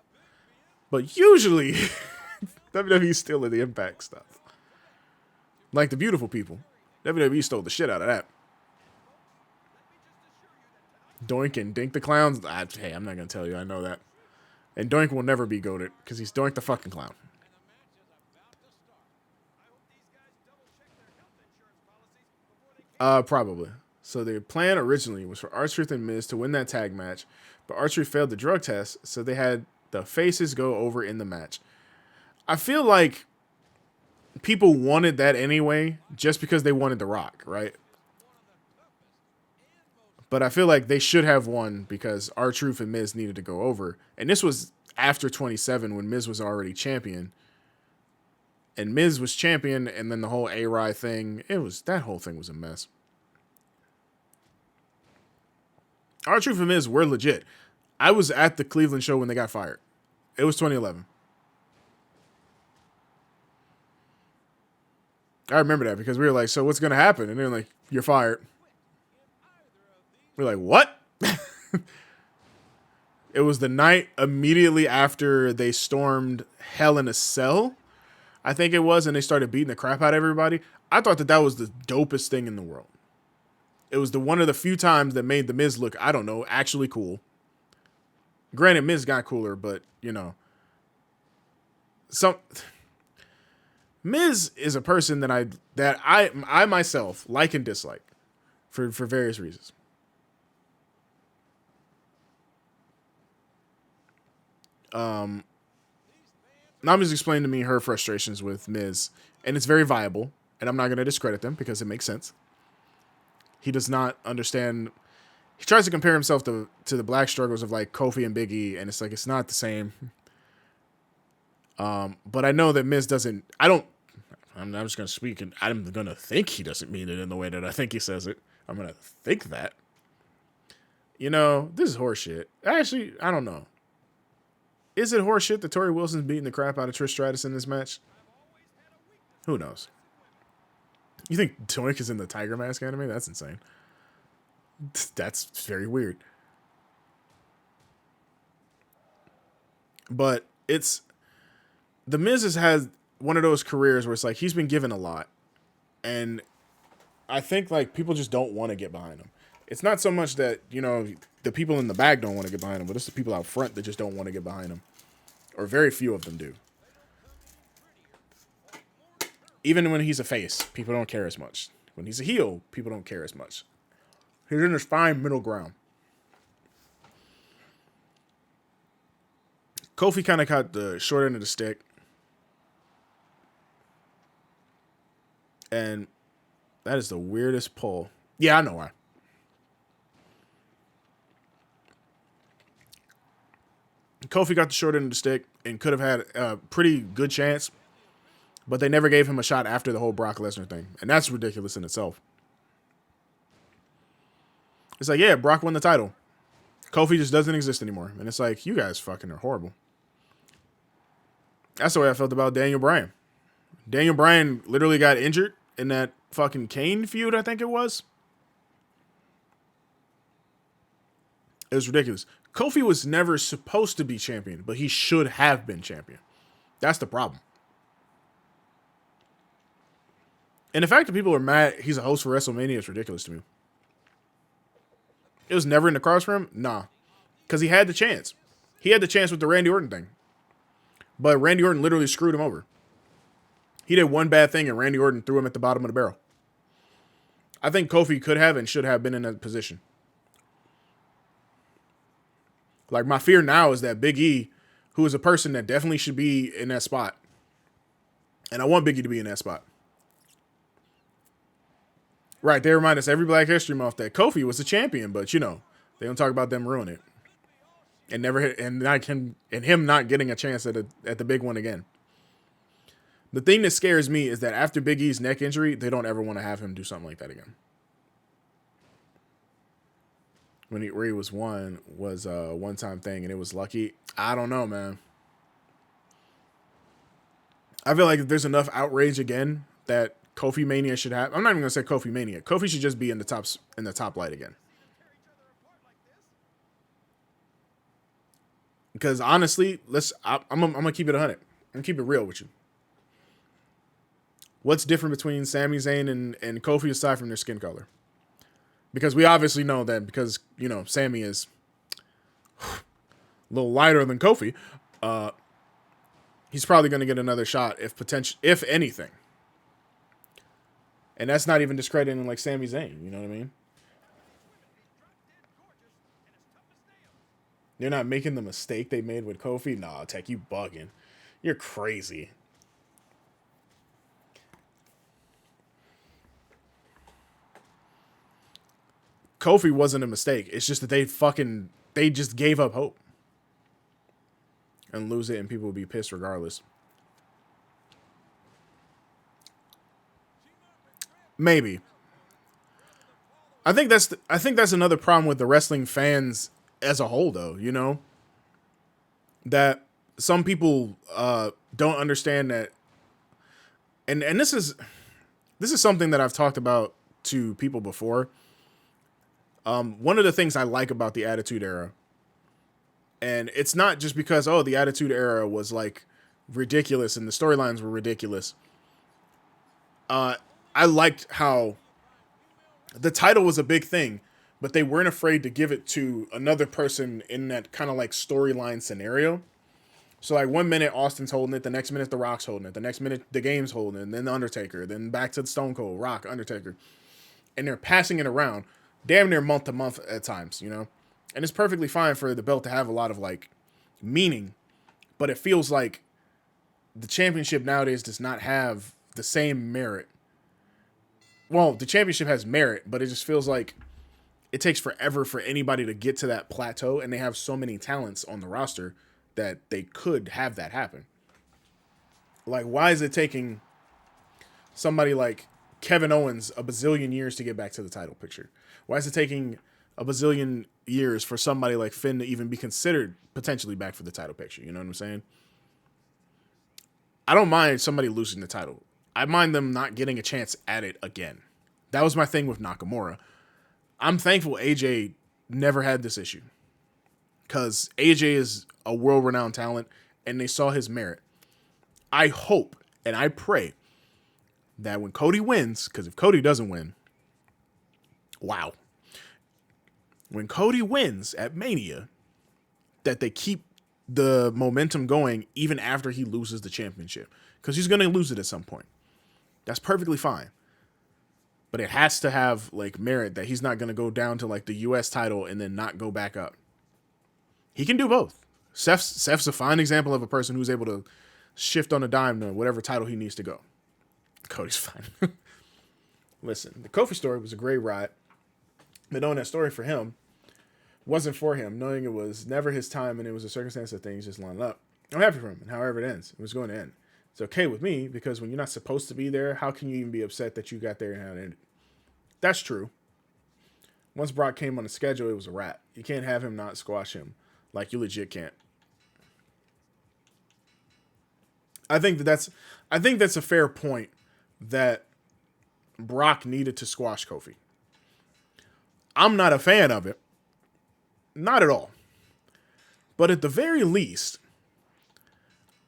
S2: but usually WWE's stealing the Impact stuff. Like the Beautiful People, WWE stole the shit out of that. Doink and Dink the Clowns. Hey, I'm not gonna tell you. I know that. And Doink will never be goated because he's Doink the fucking clown. Probably. So the plan originally was for R-Truth and Miz to win that tag match, but R-Truth failed the drug test, so they had the faces go over in the match. I feel like people wanted that anyway, just because they wanted The Rock, right? But I feel like they should have won because R-Truth and Miz needed to go over. And this was after 27 when Miz was already champion. And Miz was champion, and then the whole A-Rye thing, that whole thing was a mess. R-Truth and Miz were legit. I was at the Cleveland show when they got fired. It was 2011. I remember that because we were like, so what's going to happen? And they're like, you're fired. We're like, what? It was the night immediately after they stormed Hell in a Cell, I think it was, and they started beating the crap out of everybody. I thought that was the dopest thing in the world. It was one of the few times that made The Miz look, I don't know, actually cool. Granted, Miz got cooler, but, you know. Miz is a person that I myself like and dislike for various reasons. Nami's explained to me her frustrations with Miz, and it's very viable, and I'm not going to discredit them because it makes sense. He does not understand. He tries to compare himself to the black struggles of like Kofi and Big E, and it's like it's not the same. But I know that Miz doesn't. I'm just going to speak, and I'm going to think he doesn't mean it in the way that I think he says it. I'm going to think that. You know, this is horseshit. Actually, I don't know. Is it horseshit that Tori Wilson's beating the crap out of Trish Stratus in this match? Who knows? You think Doink is in the Tiger Mask anime? That's insane. That's very weird. But The Miz has had one of those careers where it's like he's been given a lot. And I think like people just don't want to get behind him. It's not so much that, you know, the people in the back don't want to get behind him, but it's the people out front that just don't want to get behind him. Or very few of them do. Even when he's a face, people don't care as much. When he's a heel, people don't care as much. He's in this fine middle ground. Kofi kind of got the short end of the stick. And that is the weirdest pull. Yeah, I know why. Kofi got the short end of the stick and could have had a pretty good chance, but they never gave him a shot after the whole Brock Lesnar thing. And that's ridiculous in itself. It's like, yeah, Brock won the title. Kofi just doesn't exist anymore. And it's like, you guys fucking are horrible. That's the way I felt about Daniel Bryan. Daniel Bryan literally got injured in that fucking Kane feud, I think it was. It was ridiculous. Kofi was never supposed to be champion, but he should have been champion. That's the problem. And the fact that people are mad he's a host for WrestleMania is ridiculous to me. It was never in the cards for him? Nah. Because he had the chance. He had the chance with the Randy Orton thing. But Randy Orton literally screwed him over. He did one bad thing and Randy Orton threw him at the bottom of the barrel. I think Kofi could have and should have been in that position. Like, my fear now is that Big E, who is a person that definitely should be in that spot, and I want Big E to be in that spot. Right, they remind us every Black History Month that Kofi was the champion, but you know, they don't talk about them ruin it. And never hit, and him not getting a chance at the big one again. The thing that scares me is that after Big E's neck injury, they don't ever want to have him do something like that again. Where he was a one-time thing, and it was lucky. I don't know, man. I feel like if there's enough outrage again that Kofi Mania should have. I'm not even gonna say Kofi Mania. Kofi should just be in the top light again. Because honestly, I'm gonna keep it 100. I'm gonna keep it real with you. What's different between Sami Zayn and Kofi aside from their skin color? Because we obviously know that because, you know, Sami is a little lighter than Kofi, he's probably going to get another shot if anything. And that's not even discrediting like Sami Zayn, you know what I mean? They're not making the mistake they made with Kofi? Nah, Tech, you bugging. You're crazy. Kofi wasn't a mistake. It's just that they just gave up hope. And lose it and people will be pissed regardless. Maybe. I think that's another problem with the wrestling fans as a whole, though, you know? That some people don't understand that, and this is something that I've talked about to people before. One of the things I like about the Attitude Era, and it's not just because, the Attitude Era was like ridiculous and the storylines were ridiculous. I liked how the title was a big thing, but they weren't afraid to give it to another person in that kind of like storyline scenario. So like 1 minute Austin's holding it, the next minute The Rock's holding it, the next minute The Game's holding it, and then The Undertaker, then back to the Stone Cold, Rock, Undertaker. And they're passing it around damn near month to month at times, you know? And it's perfectly fine for the belt to have a lot of like meaning, but it feels like the championship nowadays does not have the same merit. Well, the championship has merit, but it just feels like it takes forever for anybody to get to that plateau, and they have so many talents on the roster that they could have that happen. Like, why is it taking somebody like Kevin Owens a bazillion years to get back to the title picture? Why is it taking a bazillion years for somebody like Finn to even be considered potentially back for the title picture? You know what I'm saying? I don't mind somebody losing the title. I mind them not getting a chance at it again. That was my thing with Nakamura. I'm thankful AJ never had this issue, because AJ is a world-renowned talent and they saw his merit. I hope and I pray that when Cody wins, because if Cody doesn't win, wow. When Cody wins at Mania, that they keep the momentum going even after he loses the championship, because he's going to lose it at some point. That's perfectly fine. But it has to have like merit, that he's not going to go down to like the US title and then not go back up. He can do both. Seth's a fine example of a person who's able to shift on a dime to whatever title he needs to go. Cody's fine. Listen, the Kofi story was a great ride. But knowing that story for him wasn't for him, knowing it was never his time and it was a circumstance that things just lined up. I'm happy for him, and however it ends, it was going to end. It's okay with me, because when you're not supposed to be there, how can you even be upset that you got there and how it ended? That's true. Once Brock came on the schedule, it was a wrap. You can't have him not squash him. Like, you legit can't. I think that's a fair point that Brock needed to squash Kofi. I'm not a fan of it. Not at all. But at the very least,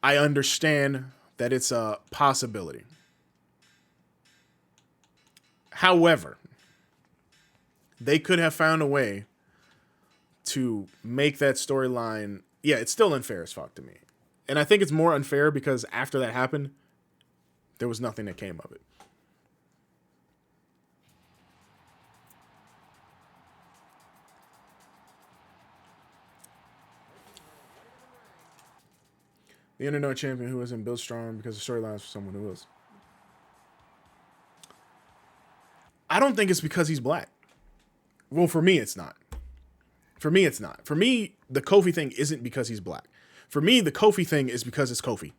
S2: I understand that it's a possibility. However, they could have found a way to make that storyline. Yeah, it's still unfair as fuck to me. And I think it's more unfair because after that happened, there was nothing that came of it. The Internet champion who isn't built strong because the storylines for someone who is. I don't think it's because he's black. Well, for me, it's not. For me, it's not. For me, the Kofi thing isn't because he's black. For me, the Kofi thing is because it's Kofi.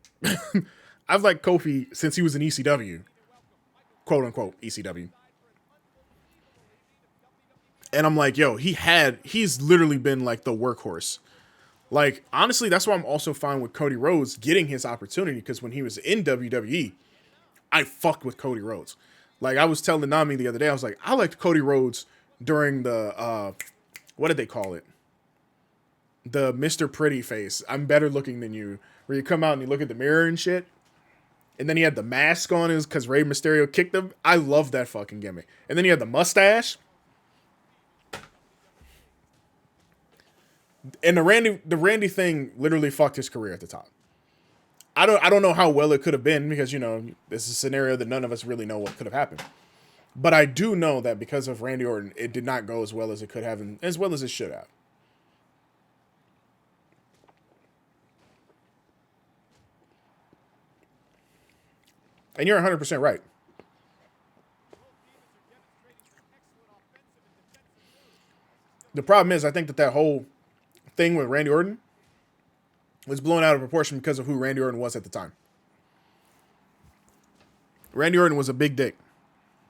S2: I've liked Kofi since he was in ECW. Quote unquote ECW. And I'm like, yo, he's literally been like the workhorse. Like, honestly, that's why I'm also fine with Cody Rhodes getting his opportunity, because when he was in WWE, I fucked with Cody Rhodes. Like, I was telling Nami the other day, I was like, I liked Cody Rhodes during the, what did they call it? The Mr. Pretty face. I'm better looking than you. Where you come out and you look at the mirror and shit. And then he had the mask on because Rey Mysterio kicked him. I love that fucking gimmick. And then he had the mustache. And the Randy thing literally fucked his career at the top. I don't know how well it could have been because, you know, this is a scenario that none of us really know what could have happened. But I do know that because of Randy Orton, it did not go as well as it could have and as well as it should have. And you're 100% right. The problem is, I think that whole thing with Randy Orton was blown out of proportion because of who Randy Orton was at the time. Randy Orton was a big dick.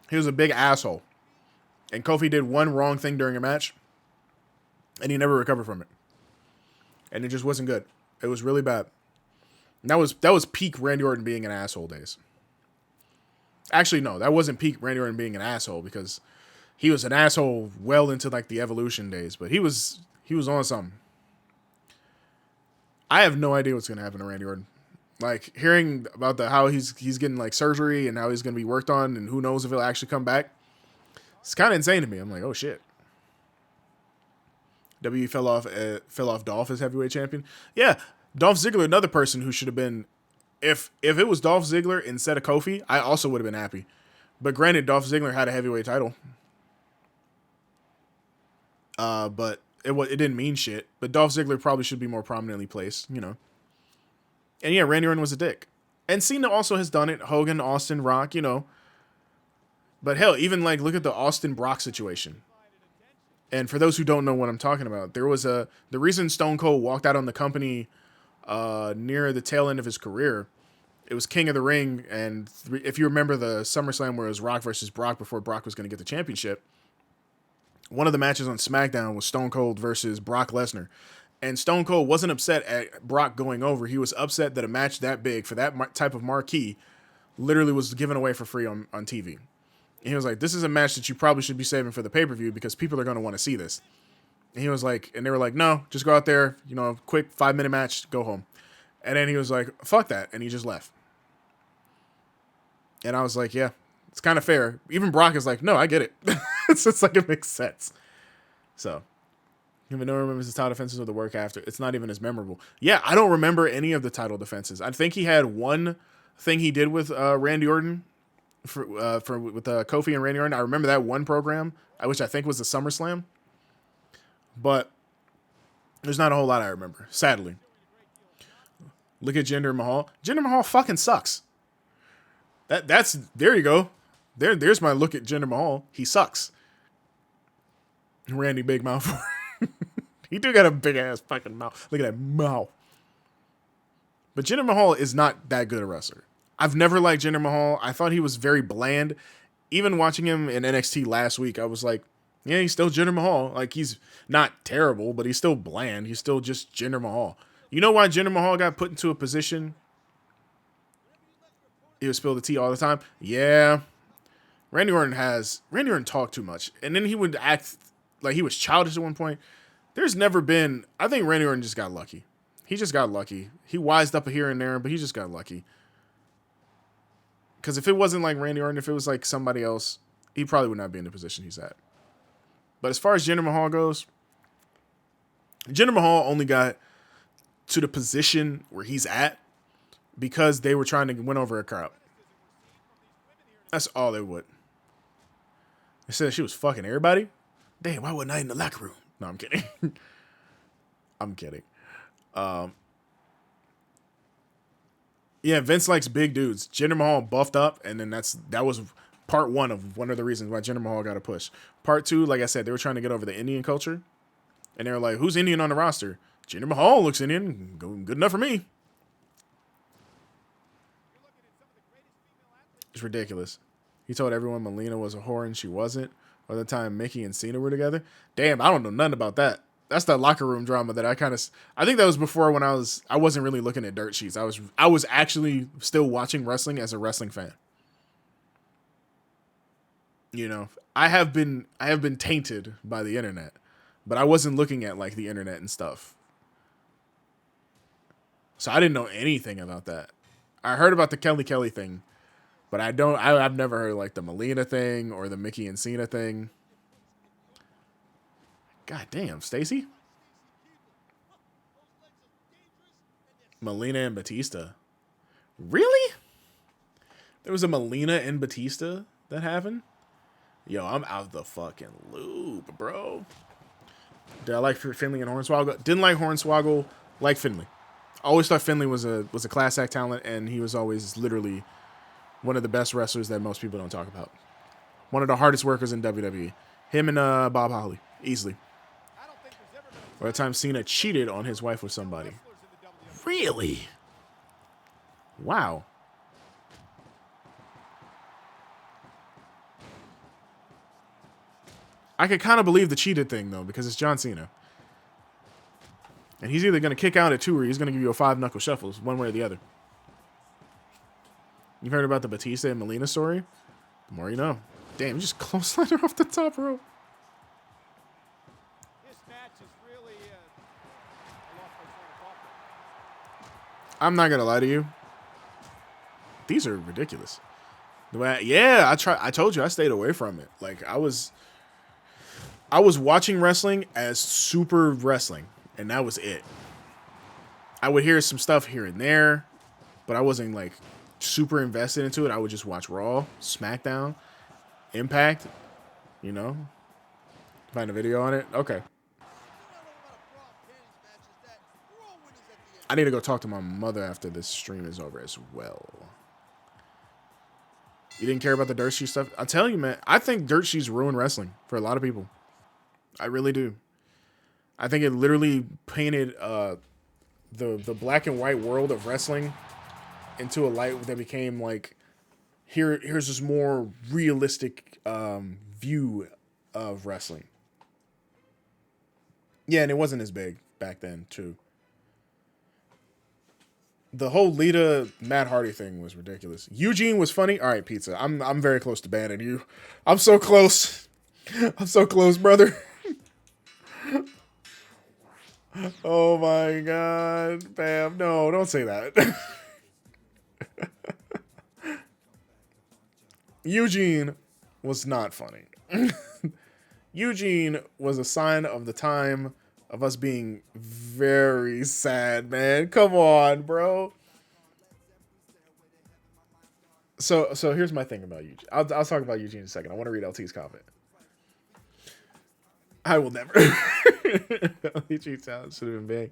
S2: He was a big asshole. And Kofi did one wrong thing during a match, and he never recovered from it. And it just wasn't good. It was really bad. And that was peak Randy Orton being an asshole days. Actually, no, that wasn't peak Randy Orton being an asshole, because he was an asshole well into like the Evolution days, but he was on something. I have no idea what's gonna happen to Randy Orton. Like, hearing about how he's getting like surgery and how he's gonna be worked on, and who knows if he'll actually come back. It's kind of insane to me. I'm like, oh shit. WWE fell off Dolph as heavyweight champion. Yeah, Dolph Ziggler, another person who should have been. If it was Dolph Ziggler instead of Kofi, I also would have been happy. But granted, Dolph Ziggler had a heavyweight title. But it didn't mean shit. But Dolph Ziggler probably should be more prominently placed, you know. And yeah, Randy Orton was a dick. And Cena also has done it. Hogan, Austin, Rock, you know. But hell, even like look at the Austin Brock situation. And for those who don't know what I'm talking about, there was the reason Stone Cold walked out on the company near the tail end of his career. It was King of the Ring, and if you remember the SummerSlam where it was Rock versus Brock before Brock was going to get the championship, one of the matches on SmackDown was Stone Cold versus Brock Lesnar. And Stone Cold wasn't upset at Brock going over. He was upset that a match that big for that type of marquee literally was given away for free on TV. And he was like, this is a match that you probably should be saving for the pay-per-view because people are going to want to see this. And he was like, and they were like, no, just go out there, you know, quick 5-minute match, go home. And then he was like, fuck that. And he just left. And I was like, yeah, it's kind of fair. Even Brock is like, no, I get it. It's just like, it makes sense. So, even no one remembers his title defenses or the work after. It's not even as memorable. Yeah, I don't remember any of the title defenses. I think he had one thing he did with Randy Orton with Kofi and Randy Orton. I remember that one program, which I think was the SummerSlam. But there's not a whole lot I remember, sadly. Look at Jinder Mahal. Jinder Mahal fucking sucks. There you go. There's my look at Jinder Mahal. He sucks. Randy Big Mouth. He do got a big ass fucking mouth. Look at that mouth. But Jinder Mahal is not that good a wrestler. I've never liked Jinder Mahal. I thought he was very bland. Even watching him in NXT last week, I was like, yeah, he's still Jinder Mahal. Like, he's not terrible, but he's still bland. He's still just Jinder Mahal. You know why Jinder Mahal got put into a position He would spill the tea all the time. Yeah. Randy Orton talked too much. And then he would act like he was childish at one point. There's never been, I think Randy Orton just got lucky. He just got lucky. He wised up here and there, but he just got lucky. Because if it wasn't like Randy Orton, if it was like somebody else, he probably would not be in the position he's at. But as far as Jinder Mahal goes, Jinder Mahal only got to the position where he's at because they were trying to win over a crowd. That's all they would. They said she was fucking everybody. Damn, why wasn't I in the locker room? No, I'm kidding. I'm kidding. Yeah, Vince likes big dudes. Jinder Mahal buffed up, and then that was part one of the reasons why Jinder Mahal got a push. Part two, like I said, they were trying to get over the Indian culture, and they were like, "Who's Indian on the roster?" Jinder Mahal looks Indian. Good enough for me. It's ridiculous. He told everyone Melina was a whore and she wasn't. By the time Mickey and Cena were together. Damn, I don't know nothing about that. That's the locker room drama that I think that was before when I wasn't really looking at dirt sheets. I was actually still watching wrestling as a wrestling fan. You know, I have been tainted by the internet, but I wasn't looking at like the internet and stuff. So I didn't know anything about that. I heard about the Kelly thing, but I've never heard like the Melina thing or the Mickey and Cena thing. God damn, Stacy. Melina and Batista. Really? There was a Melina and Batista that happened? Yo, I'm out the fucking loop, bro. Did I like Finley and Hornswoggle? Didn't like Hornswoggle, like Finley. I always thought Finley was a class act talent, and he was always literally one of the best wrestlers that most people don't talk about. One of the hardest workers in WWE. Him and Bob Holly, easily. By the time Cena cheated on his wife with somebody. Really? Wow. I could kind of believe the cheated thing, though, because it's John Cena. And he's either going to kick out at 2 or he's going to give you a 5-knuckle shuffles, one way or the other. You've heard about the Batista and Melina story? The more you know. Damn, you just clotheslined her off the top rope.
S3: This match is really
S2: I'm not going to lie to you. These are ridiculous. I told you I stayed away from it. Like, I was watching wrestling as super wrestling, and that was it. I would hear some stuff here and there, but I wasn't like super invested into it. I would just watch Raw, SmackDown, Impact, you know. Find a video on it. Okay. I need to go talk to my mother after this stream is over as well. You didn't care about the dirt sheet stuff? I'll tell you, man, I think dirt sheets ruin wrestling for a lot of people. I really do. I think it literally painted the black and white world of wrestling into a light that became like, here's this more realistic view of wrestling. Yeah, and it wasn't as big back then, too. The whole Lita Matt Hardy thing was ridiculous. Eugene was funny. All right, Pizza. I'm very close to banning you. I'm so close. I'm so close, brother. Oh my God, Bam. No, don't say that. Eugene was not funny. Eugene was a sign of the time of us being very sad, man. Come on, bro. So here's my thing about Eugene. I'll talk about Eugene in a second. I want to read LT's comment. I will never. Eugene talent should have been big.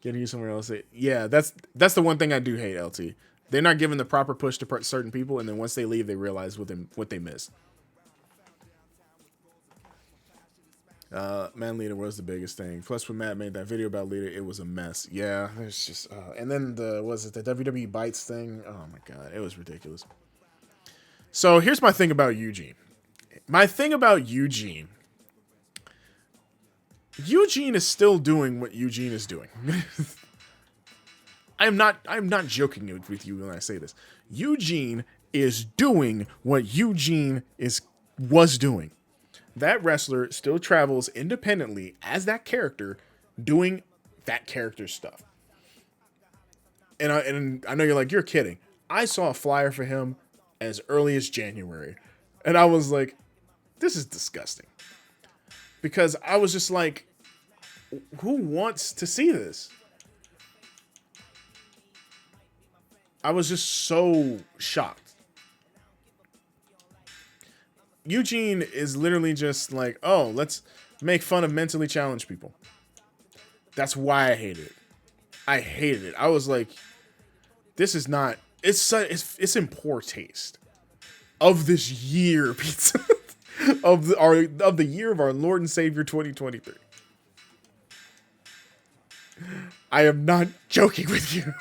S2: Getting you somewhere else. Yeah, that's the one thing I do hate, LT. They're not giving the proper push to certain people, and then once they leave, they realize what they missed. Man, Lita was the biggest thing. Plus, when Matt made that video about Lita, it was a mess. Yeah, there's just and then the WWE Bites thing? Oh my God, it was ridiculous. So here's my thing about Eugene. My thing about Eugene is still doing what Eugene is doing. I'm not joking with you when I say this. Eugene is doing what Eugene was doing. That wrestler still travels independently as that character, doing that character's stuff. And I know you're like, you're kidding. I saw a flyer for him as early as January, and I was like, this is disgusting. Because I was just like, who wants to see this? I was just so shocked. Eugene is literally just like, oh, let's make fun of mentally challenged people. That's why I hated it. I hated it. I was like, this is not, it's in poor taste of this year, pizza. of the year of our Lord and Savior 2023. I am not joking with you.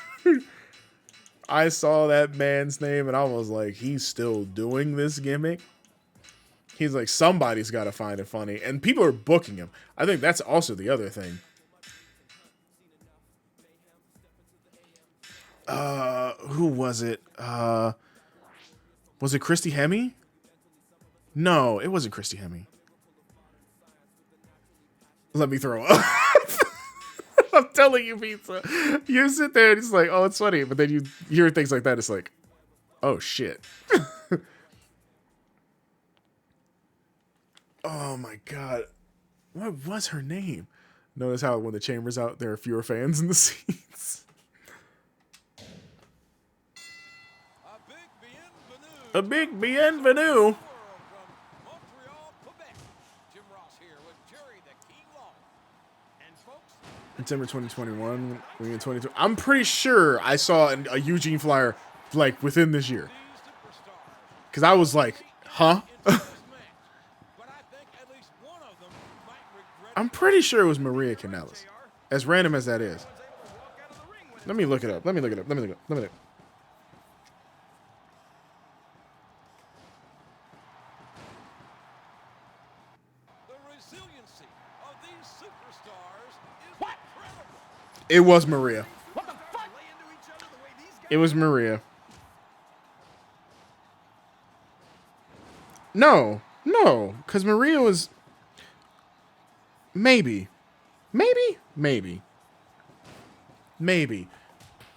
S2: I saw that man's name and I was like, he's still doing this gimmick. He's like, somebody's got to find it funny. And people are booking him. I think that's also the other thing. Who was it? Was it Christy Hemme? No, it wasn't Christy Hemme. Let me throw up. I'm telling you, pizza. You sit there and it's like, oh, it's funny. But then you hear things like that. It's like, oh, shit. Oh, my God. What was her name? Notice how when the chamber's out, there are fewer fans in the seats. A big bienvenue. September 2021. We're in 22. I'm pretty sure I saw a Eugene flyer like within this year. Because I was like, huh? I'm pretty sure it was Maria Kanellis. As random as that is. Let me look it up. Let me look it up. It was Maria. What the fuck? It was Maria. No, because Maria was maybe.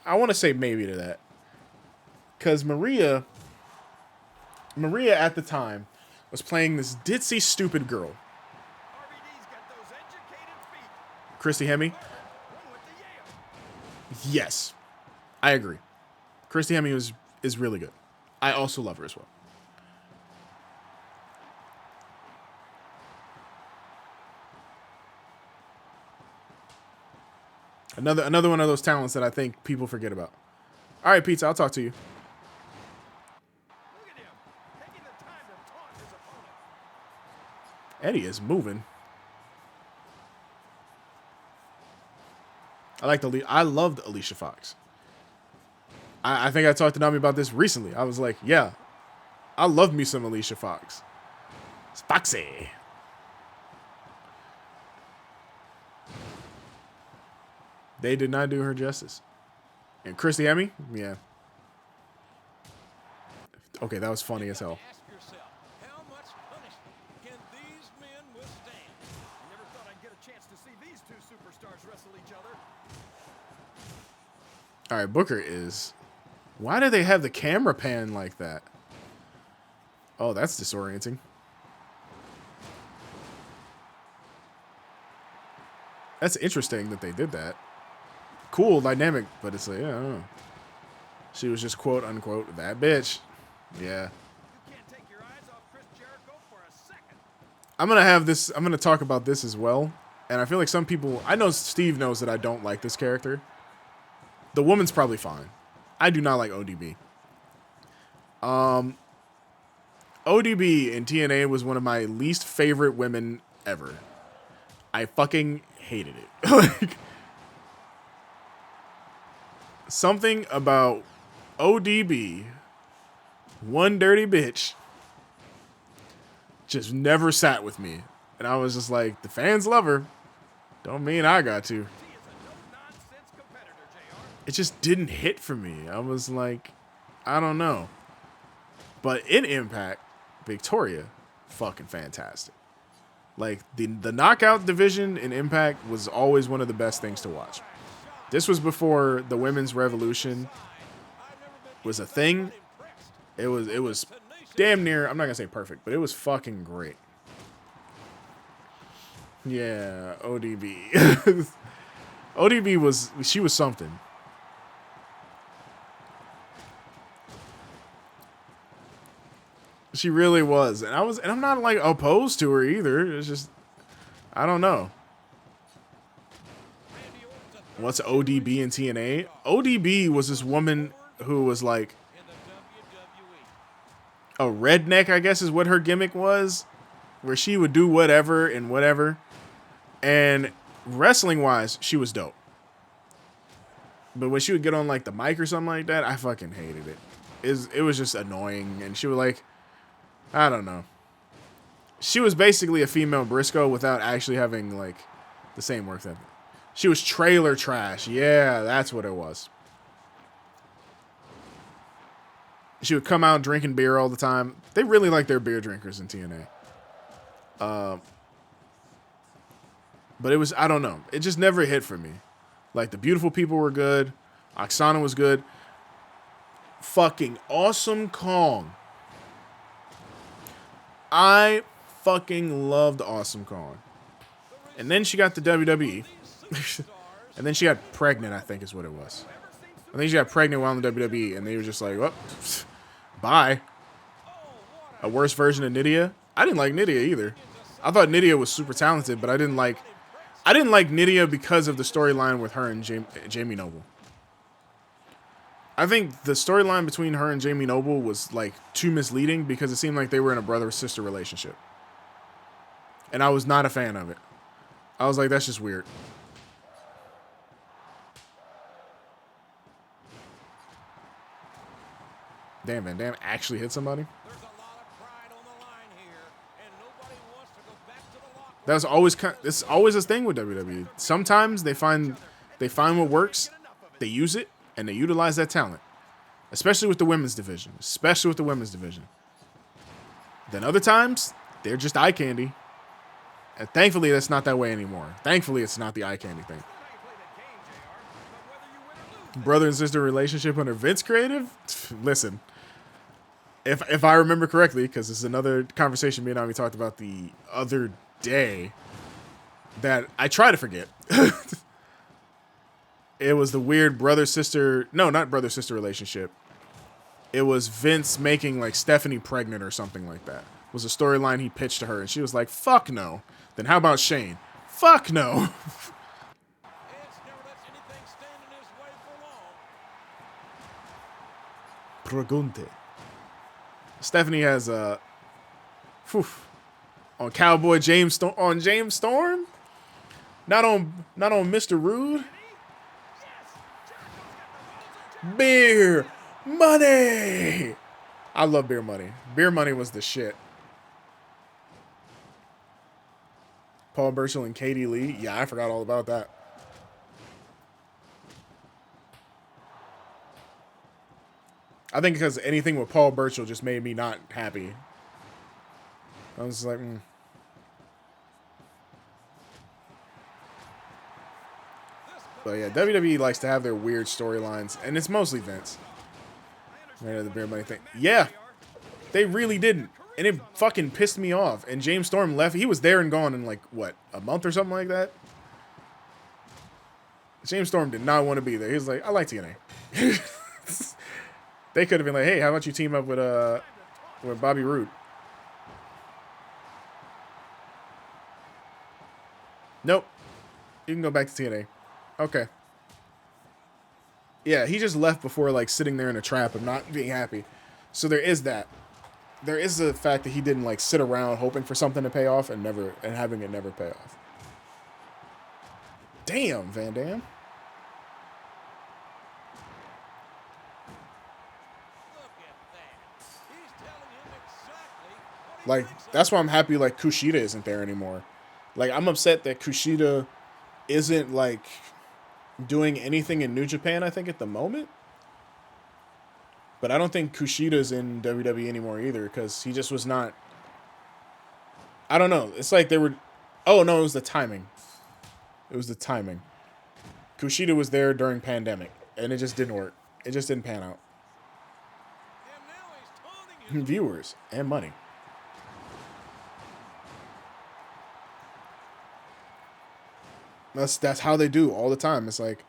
S2: I want to say maybe to that. Because Maria at the time was playing this ditzy stupid girl. Christy Hemme? Yes, I agree. Christy Hemme is really good. I also love her as well. Another one of those talents that I think people forget about. All right, Pizza, I'll talk to you. Eddie is moving. I loved Alicia Fox. I think I talked to Nami about this recently. I was like, yeah, I love me some Alicia Fox. It's Foxy. They did not do her justice. And Christy Hemme? Yeah. Okay, that was funny as hell. All right, Booker is... Why do they have the camera pan like that? Oh, that's disorienting. That's interesting that they did that. Cool dynamic, but it's like, yeah, I don't know. She was just quote unquote that bitch. Yeah. I'm gonna talk about this as well. And I feel like some people, I know Steve knows that I don't like this character. The woman's probably fine. I do not like ODB. ODB in TNA was one of my least favorite women ever. I fucking hated it. Like, something about ODB, one dirty bitch, just never sat with me. And I was just like, the fans love her. Don't mean I got to. it just didn't hit for me. I was like, I don't know. But in Impact, Victoria, fucking fantastic. Like, the knockout division in Impact was always one of the best things to watch. This was before the women's revolution was a thing. It was damn near, I'm not going to say perfect, but it was fucking great. Yeah, ODB. ODB she was something. She really was. And I'm not like opposed to her either. It's just, I don't know. What's ODB in TNA? ODB was this woman who was like a redneck, I guess is what her gimmick was, where she would do whatever and whatever. And wrestling wise, she was dope. But when she would get on like the mic or something like that, I fucking hated it. It was just annoying. And she would like, I don't know. She was basically a female Briscoe without actually having like the same work ethic. She was trailer trash. Yeah, that's what it was. She would come out drinking beer all the time. They really like their beer drinkers in TNA. But it was, I don't know. It just never hit for me. Like, the beautiful people were good. Oksana was good. Fucking Awesome Kong. I fucking loved Awesome Kong. And then she got the WWE. And then she got pregnant, I think is what it was. I think she got pregnant while in the WWE. And they were just like, well, bye. A worse version of Nydia. I didn't like Nydia either. I thought Nydia was super talented, but I didn't like Nydia because of the storyline with her and Jamie Noble. I think the storyline between her and Jamie Noble was like too misleading because it seemed like they were in a brother-sister relationship. And I was not a fan of it. I was like, that's just weird. Damn, Van Dam actually hit somebody? That's always it's always a thing with WWE. Sometimes they find what works, they use it, and they utilize that talent. Especially with the women's division. Then other times, they're just eye candy. And thankfully, that's not that way anymore. Thankfully, it's not the eye candy thing. Brother and sister relationship under Vince Creative? Listen. If I remember correctly, because this is another conversation me and Ami talked about the other day that I try to forget. It was the weird brother-sister... No, not brother-sister relationship. It was Vince making, like, Stephanie pregnant or something like that. It was a storyline he pitched to her, and she was like, fuck no. Then how about Shane? Fuck no. Pregunte. Stephanie has a... on Cowboy James Storm? Not on Mr. Rude? Beer Money! I love Beer Money. Beer Money was the shit. Paul Burchill and Katie Lee. Yeah, I forgot all about that. I think because anything with Paul Burchill just made me not happy. I was like, But yeah, WWE likes to have their weird storylines, and it's mostly Vince. Right, the Beer Money thing. Yeah, they really didn't, and it fucking pissed me off. And James Storm left. He was there and gone in like what, a month or something like that. James Storm did not want to be there. He was like, I like TNA. They could have been like, hey, how about you team up with Bobby Roode? Nope. You can go back to TNA. Okay. Yeah, he just left before like sitting there in a trap and not being happy. So there is that. There is the fact that he didn't like sit around hoping for something to pay off and having it never pay off. Damn, Van Dam. Like, that's why I'm happy like Kushida isn't there anymore. Like, I'm upset that Kushida isn't like doing anything in New Japan, I think, at the moment. But I don't think Kushida's in WWE anymore either, because he just was not. I don't know. It's like they were. Oh, no, it was the timing. It was the timing. Kushida was there during pandemic, and it just didn't work. It just didn't pan out. Viewers and money. That's how they do all the time. It's like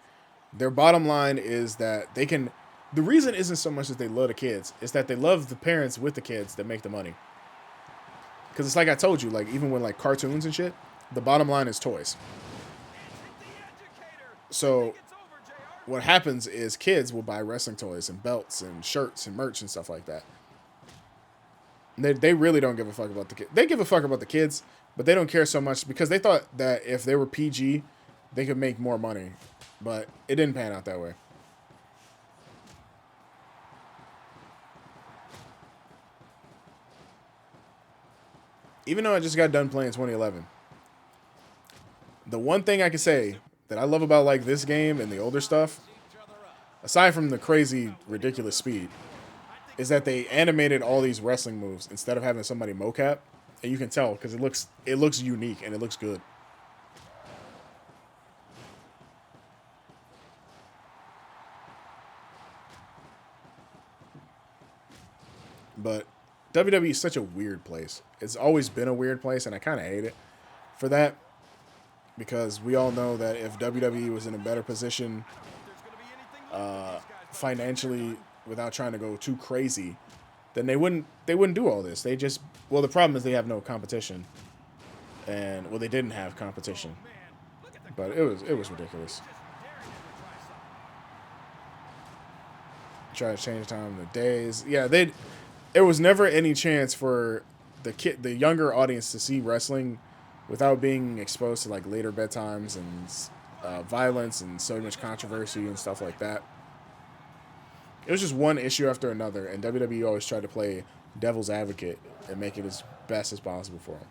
S2: their bottom line is that they can. The reason isn't so much that they love the kids; it's that they love the parents with the kids that make the money. Because it's like I told you, like even with like cartoons and shit, the bottom line is toys. So what happens is kids will buy wrestling toys and belts and shirts and merch and stuff like that. They really don't give a fuck about the kids. They give a fuck about the kids, but they don't care so much because they thought that if they were PG, they could make more money. But it didn't pan out that way. Even though I just got done playing 2011, the one thing I can say that I love about like this game and the older stuff, aside from the crazy, ridiculous speed, is that they animated all these wrestling moves instead of having somebody mocap, and you can tell because it looks unique and it looks good. But WWE is such a weird place. It's always been a weird place, and I kind of hate it for that. Because we all know that if WWE was in a better position financially without trying to go too crazy, then they wouldn't do all this. They just, well, the problem is they have no competition. And, well, they didn't have competition. But it was ridiculous. Try to change time the days. Yeah, there was never any chance for the younger audience to see wrestling without being exposed to like later bedtimes and violence and so much controversy and stuff like that. It was just one issue after another, and WWE always tried to play devil's advocate and make it as best as possible for them.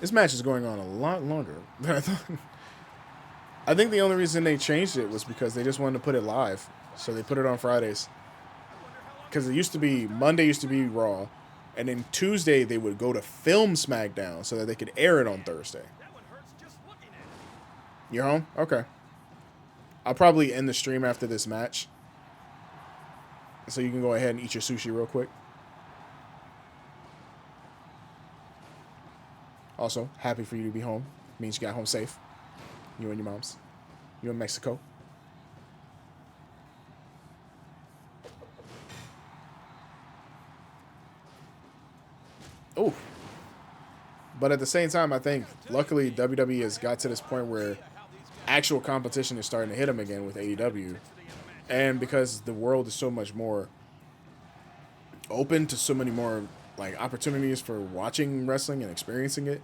S2: This match is going on a lot longer than I thought. I think the only reason they changed it was because they just wanted to put it live. So they put it on Fridays. Because it used to be, Monday used to be Raw. And then Tuesday they would go to film SmackDown so that they could air it on Thursday. You're home? Okay. I'll probably end the stream after this match. So you can go ahead and eat your sushi real quick. Also, happy for you to be home. Means you got home safe. You and your moms. You in Mexico. Oh. But at the same time, I think, luckily, WWE has got to this point where actual competition is starting to hit them again with AEW. And because the world is so much more open to so many more like opportunities for watching wrestling and experiencing it.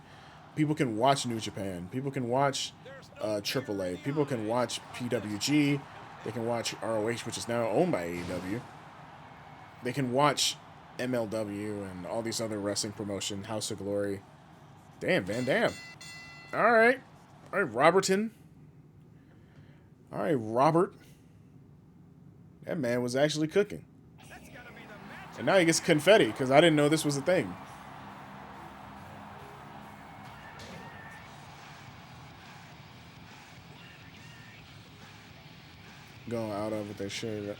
S2: People can watch New Japan. People can watch AAA. People can watch PWG. They can watch ROH, which is now owned by AEW. They can watch MLW and all these other wrestling promotion, House of Glory. Damn, Van Dam. All right. All right, Robertson. All right, Robert. That man was actually cooking. And now he gets confetti, because I didn't know this was a thing. Going out of with their shit.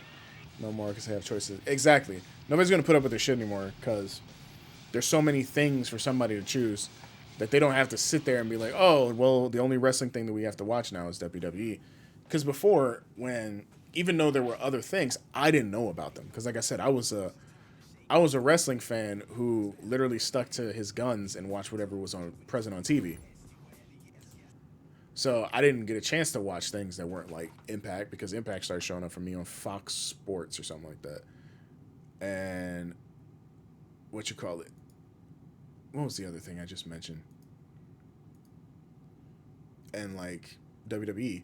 S2: No more, because they have choices. Exactly. Nobody's going to put up with their shit anymore, because there's so many things for somebody to choose that they don't have to sit there and be like, oh, well, the only wrestling thing that we have to watch now is WWE. Because before, even though there were other things, I didn't know about them. Because like I said, I was a wrestling fan who literally stuck to his guns and watched whatever was present on TV. So I didn't get a chance to watch things that weren't like Impact, because Impact started showing up for me on Fox Sports or something like that. And what was the other thing I just mentioned? And like WWE.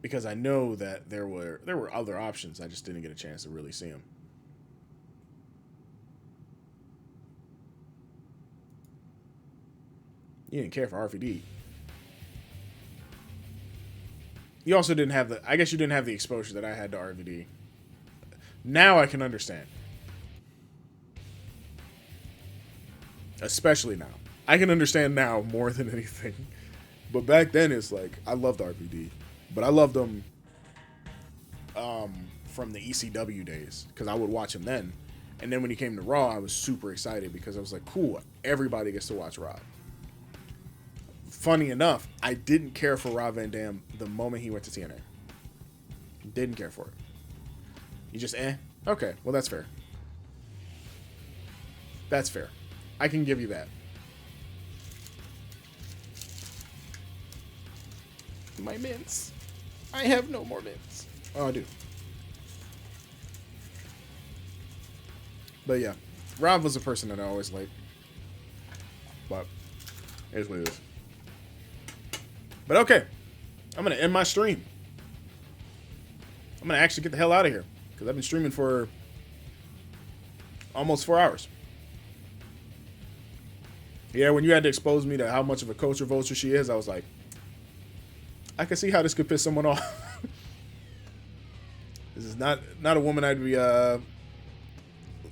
S2: because I know that there were other options. I just didn't get a chance to really see them. You didn't care for RVD. You also didn't have the, I guess you didn't have the exposure that I had to RVD. Now I can understand. Especially now. I can understand now more than anything. But back then it's like, I loved RVD. But I loved him from the ECW days. Because I would watch him then. And then when he came to Raw, I was super excited because I was like, cool, everybody gets to watch Rob. Funny enough, I didn't care for Rob Van Dam the moment he went to TNA. Didn't care for it. You just, okay, well, that's fair. That's fair. I can give you that. My mints. I have no more mints. Oh, I do. But yeah, Rob was a person that I always liked. But here's what it is. But okay, I'm going to end my stream. I'm going to actually get the hell out of here because I've been streaming for almost 4 hours. Yeah, when you had to expose me to how much of a culture vulture she is, I was like, I can see how this could piss someone off. This is not a woman I'd be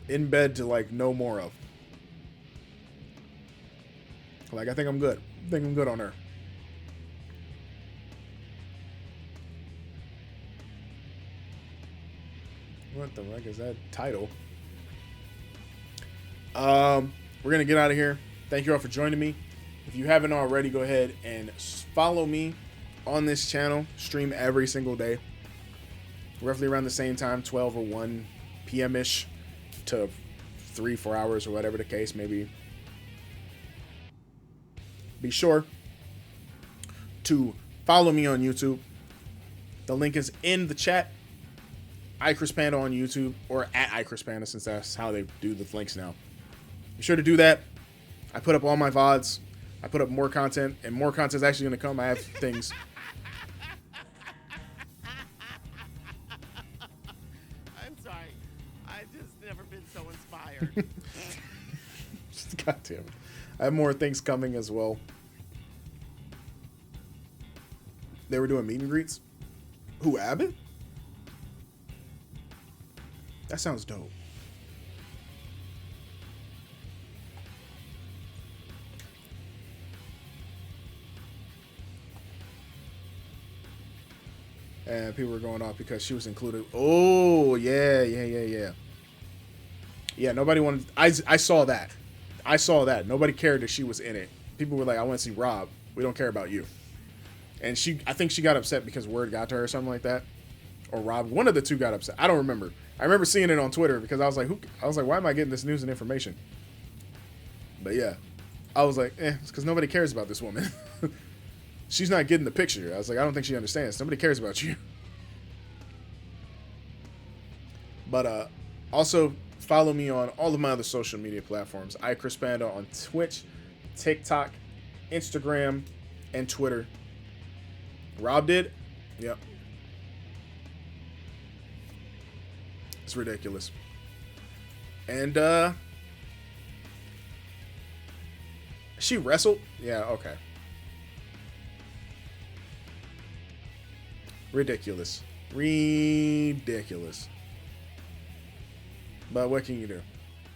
S2: in bed to like know more of. Like, I think I'm good. I think I'm good on her. What the fuck is that title? We're going to get out of here. Thank you all for joining me. If you haven't already, go ahead and follow me on this channel. Stream every single day. Roughly around the same time, 12 or 1 p.m.-ish to 3-4 hours or whatever the case may be. Be sure to follow me on YouTube. The link is in the chat. iChrisPanda on YouTube, or at iChrisPanda, since that's how they do the links now. Be sure to do that. I put up all my VODs. I put up more content, and more content is actually going to come. I have things.
S8: I'm sorry. I've just never been so inspired.
S2: God damn it. I have more things coming as well. They were doing meet and greets. Who, Abbott? That sounds dope. And people were going off because she was included. Oh, yeah. Yeah, nobody wanted... I saw that. I saw that. Nobody cared that she was in it. People were like, I want to see Rob. We don't care about you. And I think she got upset because word got to her or something like that. Or Rob. One of the two got upset. I don't remember. I remember seeing it on Twitter because I was like, why am I getting this news and information? But yeah, I was like, it's because nobody cares about this woman. She's not getting the picture. I was like, I don't think she understands. Nobody cares about you. But also follow me on all of my other social media platforms. iChrisPanda on Twitch, TikTok, Instagram, and Twitter. Rob did? Yep. It's ridiculous. And she wrestled? Yeah, okay. Ridiculous. Ridiculous. But what can you do?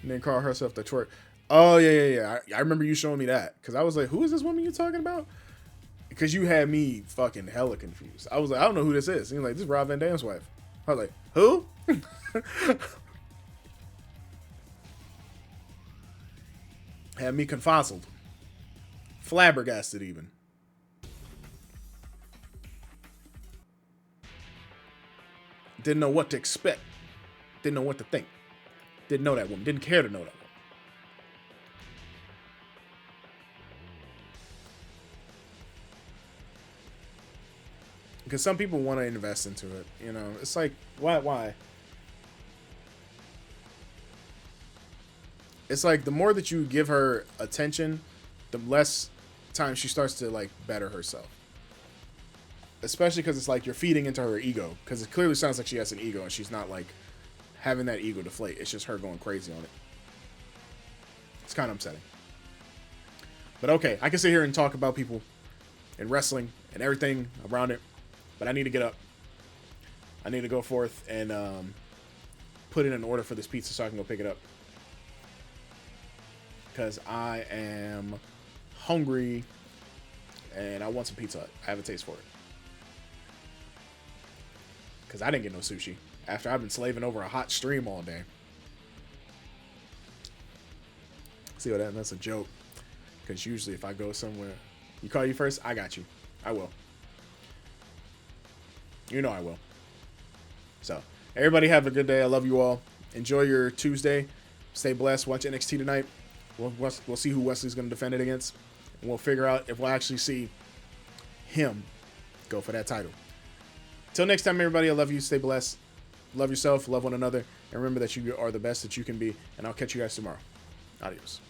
S2: And then call herself the twerk. Oh, yeah. I remember you showing me that. Because I was like, who is this woman you talking about? Because you had me fucking hella confused. I was like, I don't know who this is. And you're like, this is Rob Van Dam's wife. I was like, who? Had me confuzzled. Flabbergasted even. Didn't know what to expect. Didn't know what to think. Didn't know that woman. Didn't care to know that woman. Because some people want to invest into it. You know, it's like, why? It's like the more that you give her attention, the less time she starts to like better herself. especially because it's like you're feeding into her ego, because it clearly sounds like she has an ego and she's not like having that ego deflate. It's just her going crazy on it. It's kind of upsetting. But okay, I can sit here and talk about people and wrestling and everything around it, but I need to get up. I need to go forth and put in an order for this pizza so I can go pick it up, because I am hungry and I want some Pizza Hut. I have a taste for it, because I didn't get no sushi after I've been slaving over a hot stream all day. See what that's a joke, because usually if I go somewhere, you call you first, I got you. I will. You know I will. So, everybody have a good day. I love you all. Enjoy your Tuesday. Stay blessed. Watch NXT tonight. We'll see who Wesley's going to defend it against. And we'll figure out if we'll actually see him go for that title. Till next time, everybody, I love you. Stay blessed. Love yourself. Love one another. And remember that you are the best that you can be. And I'll catch you guys tomorrow. Adios.